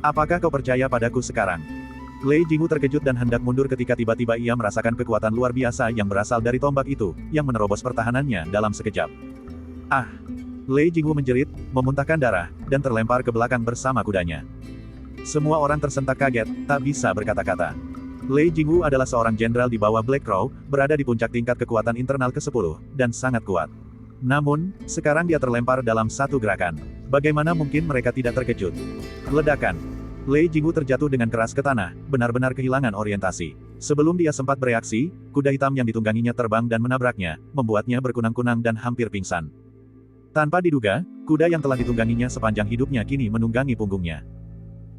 Speaker 1: apakah kau percaya padaku sekarang? Lei Jingwu terkejut dan hendak mundur ketika tiba-tiba ia merasakan kekuatan luar biasa yang berasal dari tombak itu, yang menerobos pertahanannya dalam sekejap. Ah! Lei Jingwu menjerit, memuntahkan darah, dan terlempar ke belakang bersama kudanya. Semua orang tersentak kaget, tak bisa berkata-kata. Lei Jingwu adalah seorang jenderal di bawah Black Crow, berada di puncak tingkat kekuatan internal ke-10, dan sangat kuat. Namun, sekarang dia terlempar dalam satu gerakan. Bagaimana mungkin mereka tidak terkejut? Ledakan. Lei Jingwu terjatuh dengan keras ke tanah, benar-benar kehilangan orientasi. Sebelum dia sempat bereaksi, kuda hitam yang ditungganginya terbang dan menabraknya, membuatnya berkunang-kunang dan hampir pingsan. Tanpa diduga, kuda yang telah ditungganginya sepanjang hidupnya kini menunggangi punggungnya.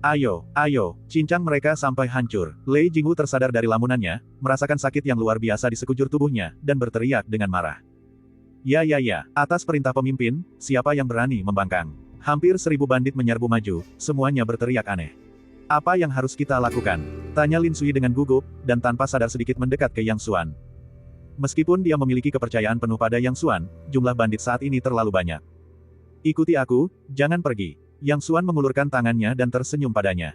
Speaker 1: Ayo, ayo, cincang mereka sampai hancur. Lei Jingwu tersadar dari lamunannya, merasakan sakit yang luar biasa di sekujur tubuhnya, dan berteriak dengan marah. Ya, atas perintah pemimpin, siapa yang berani membangkang? Hampir 1000 bandit menyerbu maju, semuanya berteriak aneh. Apa yang harus kita lakukan? Tanya Lin Sui dengan gugup, dan tanpa sadar sedikit mendekat ke Yang Xuan. Meskipun dia memiliki kepercayaan penuh pada Yang Xuan, jumlah bandit saat ini terlalu banyak. Ikuti aku, jangan pergi. Yang Xuan mengulurkan tangannya dan tersenyum padanya.